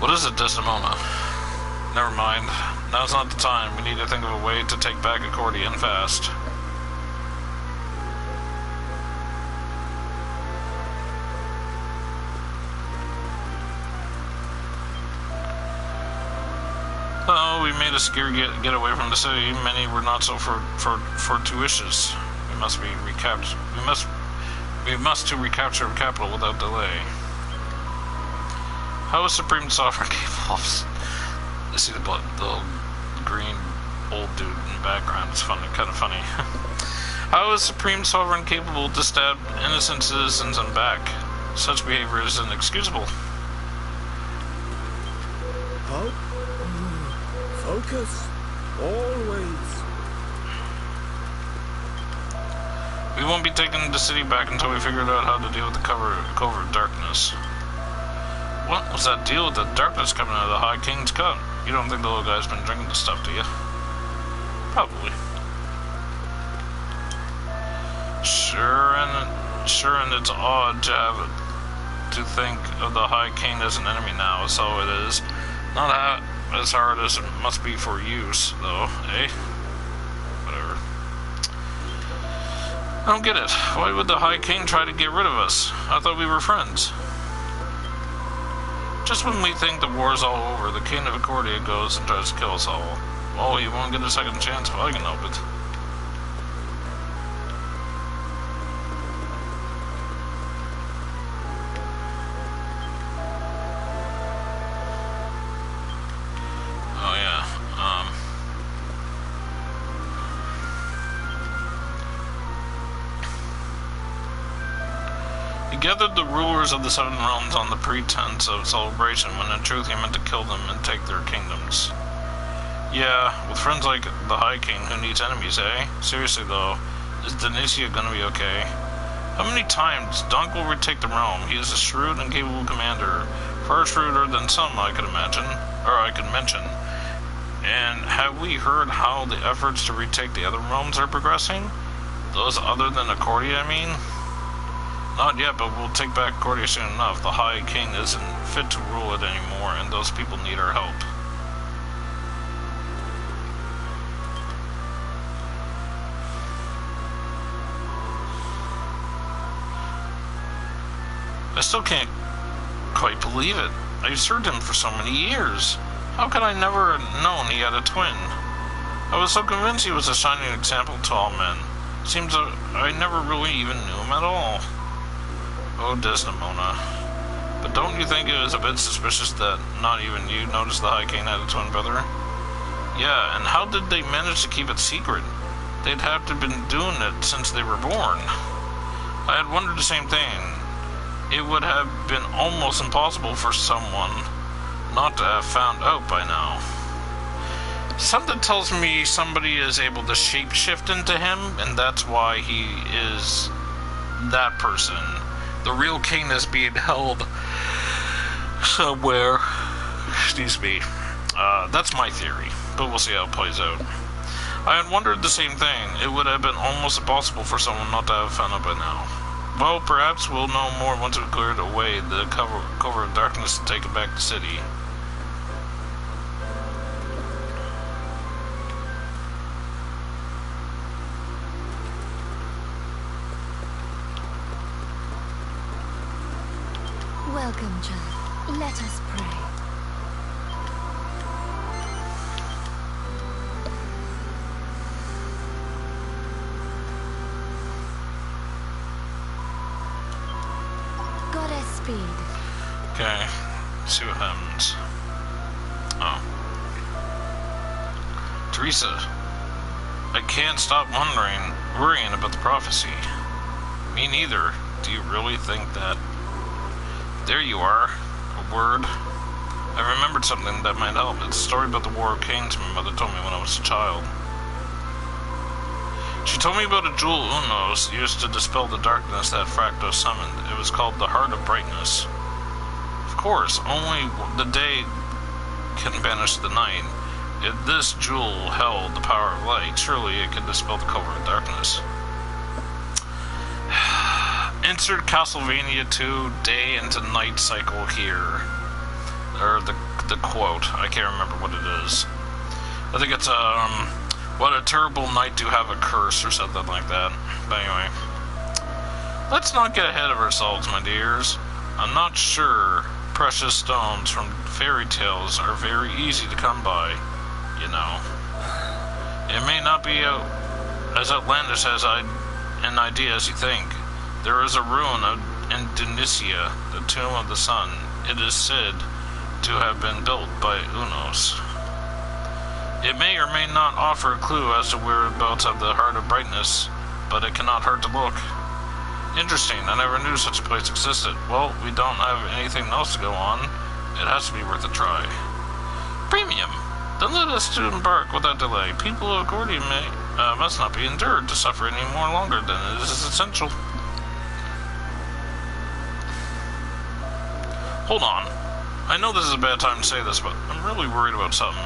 What is it, Desdemona? Never mind. Now's not the time. We need to think of a way to take back Accordion fast. Oh, we made a scary get away from the city. Many were not so fortuitous. We must to recapture the capital without delay. How is Supreme Sovereign capable of... I see the little green old dude in the background. It's funny, kind of funny. How is Supreme Sovereign capable to stab innocent citizens and back? Such behavior is inexcusable. Oh? Focus. Always. We won't be taking the city back until we figured out how to deal with the covert darkness. What was that deal with the darkness coming out of the High King's cup? You don't think the little guy's been drinking the stuff, do you? Probably. Sure, and it's odd to think of the High King as an enemy now, so it is. Not as hard as it must be for use, though, eh? Whatever. I don't get it. Why would the High King try to get rid of us? I thought we were friends. Just when we think the war's all over, the King of Accordia goes and tries to kill us all. Well, he won't get a second chance if I can help it. Oh yeah, He gathered the rulers of the Seven Realms on the pretense of celebration, when in truth he meant to kill them and take their kingdoms. Yeah, with friends like the High King, who needs enemies, eh? Seriously though, is Denicia gonna be okay? How many times Donk will retake the realm? He is a shrewd and capable commander, far shrewder than some I could imagine, or I could mention. And have we heard how the efforts to retake the other realms are progressing? Those other than Accordia, I mean? Not yet, but we'll take back Accordia soon enough. The High King isn't fit to rule it anymore, and those people need our help. I still can't quite believe it. I've served him for so many years. How could I never have known he had a twin? I was so convinced he was a shining example to all men. Seems I never really even knew him at all. Oh, Desdemona. But don't you think it was a bit suspicious that not even you noticed the High King had a twin brother? Yeah, and how did they manage to keep it secret? They'd have to have been doing it since they were born. I had wondered the same thing. It would have been almost impossible for someone not to have found out by now. Something tells me somebody is able to shapeshift into him, and that's why he is that person. The real king is being held somewhere. Excuse me. That's my theory, but we'll see how it plays out. I had wondered the same thing. It would have been almost impossible for someone not to have found out by now. Well, perhaps we'll know more once we've cleared away the cover of darkness and take it back to the city. Welcome, child. Let us pray. Godspeed. Okay, see what happens. Oh. Teresa, I can't stop worrying about the prophecy. Me neither. Do you really think that? There you are. A word. I remembered something that might help. It's a story about the War of Kings my mother told me when I was a child. She told me about a jewel Unos used to dispel the darkness that Fractos summoned. It was called the Heart of Brightness. Of course, only the day can banish the night. If this jewel held the power of light, surely it could dispel the cover of darkness. Insert Castlevania 2 day into night cycle here. Or the quote. I can't remember what it is. I think it's, what a terrible night to have a curse or something like that. But anyway. Let's not get ahead of ourselves, my dears. I'm not sure precious stones from fairy tales are very easy to come by, you know. It may not be as outlandish as an idea as you think. There is a ruin in Dunicia, the Tomb of the Sun. It is said to have been built by Unos. It may or may not offer a clue as to whereabouts of the Heart of Brightness, but it cannot hurt to look. Interesting, I never knew such a place existed. Well, we don't have anything else to go on. It has to be worth a try. Premium! Then let us embark without delay. People of Gordium must not be endured to suffer any more longer than it is essential. Hold on. I know this is a bad time to say this, but I'm really worried about something.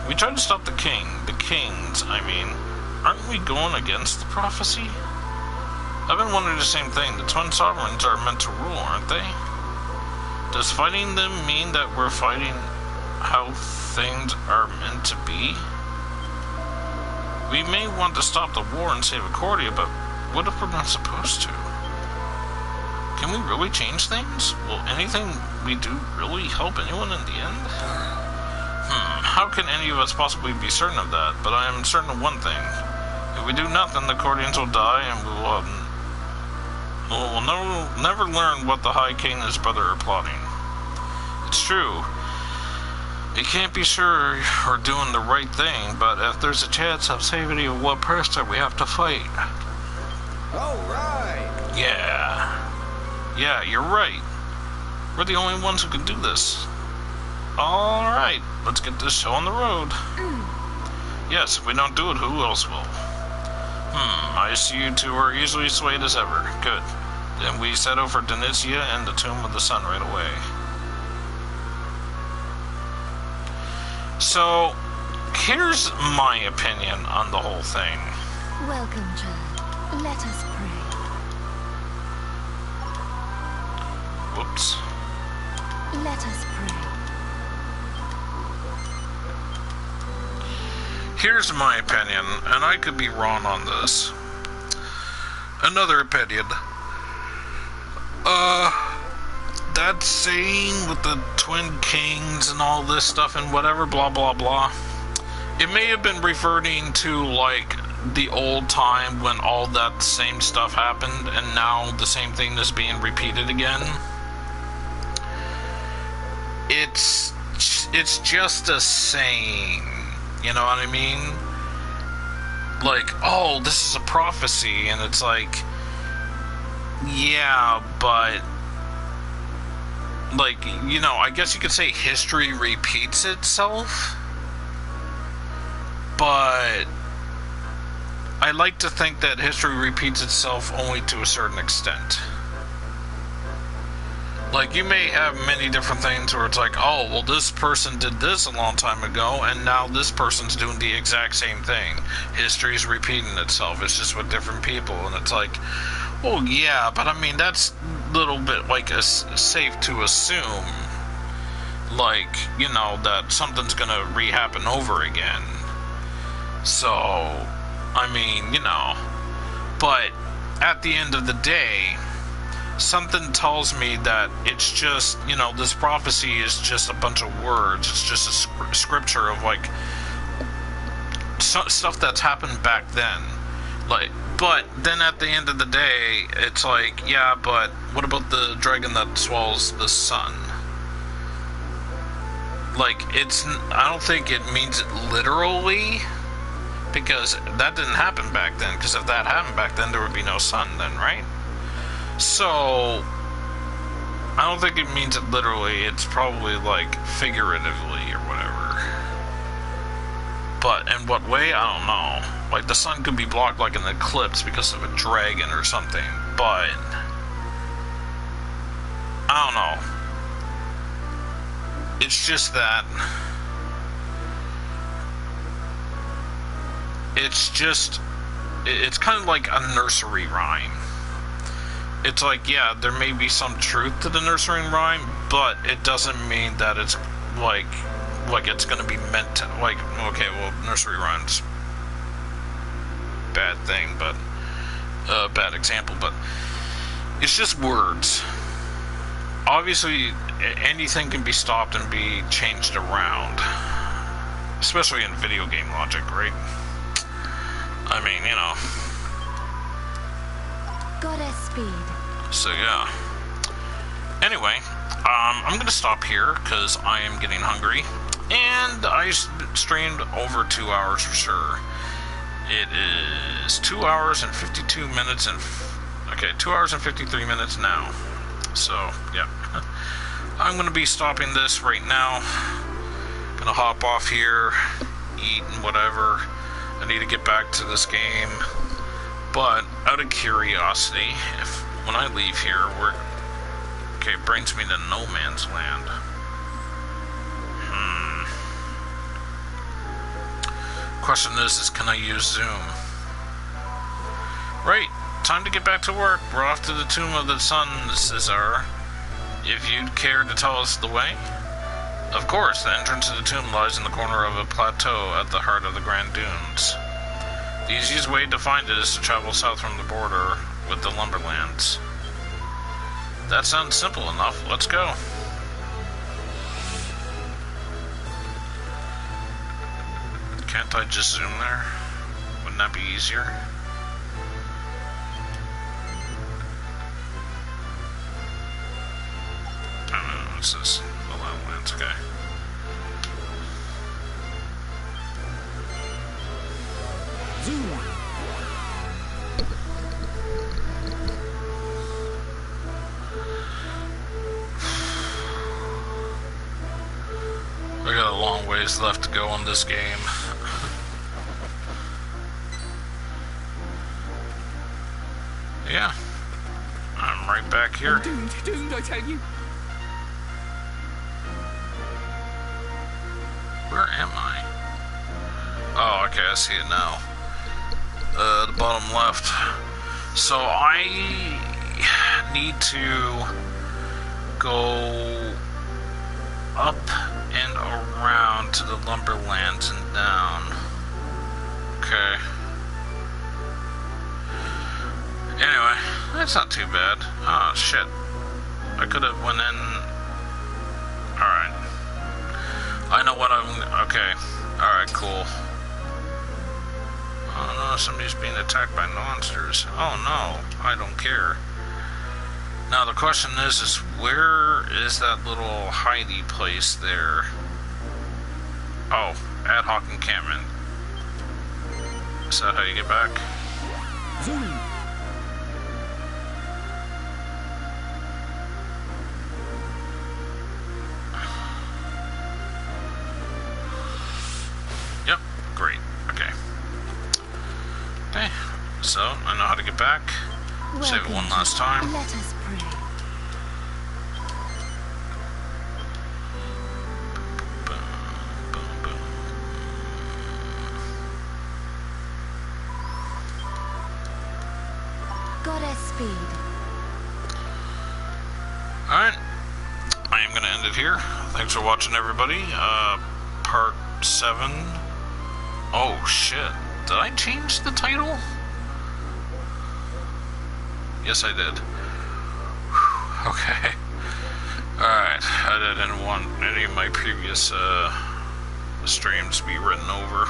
We tried to stop the kings, I mean. Aren't we going against the prophecy? I've been wondering the same thing. The twin sovereigns are meant to rule, aren't they? Does fighting them mean that we're fighting how things are meant to be? We may want to stop the war and save Accordia, but what if we're not supposed to? Can we really change things? Will anything we do really help anyone in the end? How can any of us possibly be certain of that? But I am certain of one thing. If we do nothing, the Cordians will die, and we will never learn what the High King and his brother are plotting. It's true. You can't be sure we're doing the right thing, but if there's a chance of saving you one person, we have to fight. Alright! Yeah, you're right. We're the only ones who can do this. Alright, let's get this show on the road. Yes, if we don't do it, who else will? I see you two are easily swayed as ever. Good. Then we set out for Dunicia and the Tomb of the Sun right away. So, here's my opinion on the whole thing. Welcome, child. Let us pray. Whoops. Let us pray. Here's my opinion, and I could be wrong on this. Another opinion. That saying with the twin kings and all this stuff and whatever, blah blah blah. It may have been referring to like the old time when all that same stuff happened, and now the same thing is being repeated again. it's just a saying, you know what I mean? Like, oh, this is a prophecy, and it's like, yeah, but, like, you know, I guess you could say history repeats itself, but I like to think that history repeats itself only to a certain extent. Like, you may have many different things where it's like, oh, well, this person did this a long time ago, and now this person's doing the exact same thing. History's repeating itself, it's just with different people, and it's like, well, yeah, but I mean, that's a little bit, like, safe to assume, like, you know, that something's gonna re-happen over again. So, I mean, you know, but at the end of the day, something tells me that it's just, you know, this prophecy is just a bunch of words. It's just a scripture of, like, stuff that's happened back then. Like, but then at the end of the day, it's like, yeah, but what about the dragon that swallows the sun? Like, I don't think it means it literally, because that didn't happen back then. Because if that happened back then, there would be no sun then, right? So, I don't think it means it literally. It's probably, like, figuratively or whatever. But in what way? I don't know. Like, the sun could be blocked like an eclipse because of a dragon or something. But I don't know. It's just that it's kind of like a nursery rhyme. It's like, yeah, there may be some truth to the nursery rhyme, but it doesn't mean that it's like it's gonna be meant to, like, okay, well, nursery rhymes, bad thing, but bad example, but it's just words. Obviously, anything can be stopped and be changed around, especially in video game logic, right? I mean, you know. Goddess speed. So yeah. Anyway, I'm gonna stop here because I am getting hungry, and I streamed over 2 hours for sure. It is 2 hours and 52 minutes and 2 hours and 53 minutes now. So yeah, I'm gonna be stopping this right now. Gonna hop off here, eat and whatever. I need to get back to this game. But out of curiosity, if when I leave here, it brings me to No Man's Land. Question is can I use Zoom? Right, time to get back to work. We're off to the Tomb of the Sun, Caesar. If you'd care to tell us the way? Of course, the entrance to the tomb lies in the corner of a plateau at the heart of the Grand Dunes. The easiest way to find it is to travel south from the border with the Lumberlands. That sounds simple enough. Let's go. Can't I just zoom there? Wouldn't that be easier? I don't know, what's this? The Lumberlands, okay. Zoom. We got a long ways left to go on this game. Yeah, I'm right back here. I'm doomed, I tell you. Where am I? Oh, okay, I see it now. The bottom left. So I need to go up and around to the Lumberlands and down. Okay. Anyway, that's not too bad. Oh, shit. I could have went in... Alright. I know what I'm... Okay. Alright, cool. Oh no, somebody's being attacked by monsters. Oh no, I don't care. Now the question is where is that little hidey place there? Oh, ad hoc encampment. Is that how you get back? Zoom. Yep, great. Okay. Okay, so I know how to get back. Save it one last time. Let us pray. Goddess speed. Alright. I am going to end it here. Thanks for watching, everybody. Part 7. Oh, shit. Did I change the title? Yes, I did. Whew, okay. Alright. I didn't want any of my previous streams to be written over.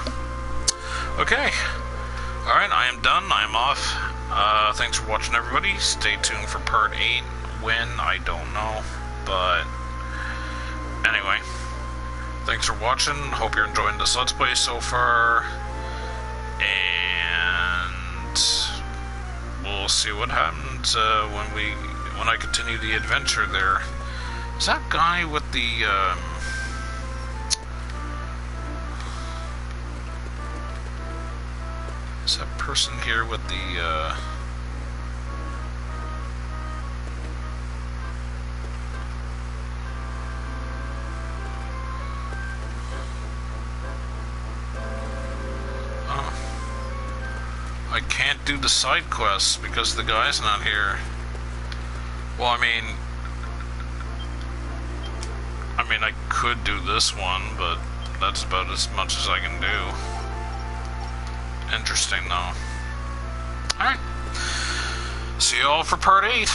Okay. Alright, I am done. I am off. Thanks for watching, everybody. Stay tuned for part 8. When, I don't know. But anyway. Thanks for watching. Hope you're enjoying this Let's Play so far. And we'll see what happens when I continue the adventure there. Is that guy with the is that person here with the I can't do the side quests because the guy's not here. Well, I mean, I could do this one, but that's about as much as I can do. Interesting, though. Alright. See you all for part 8.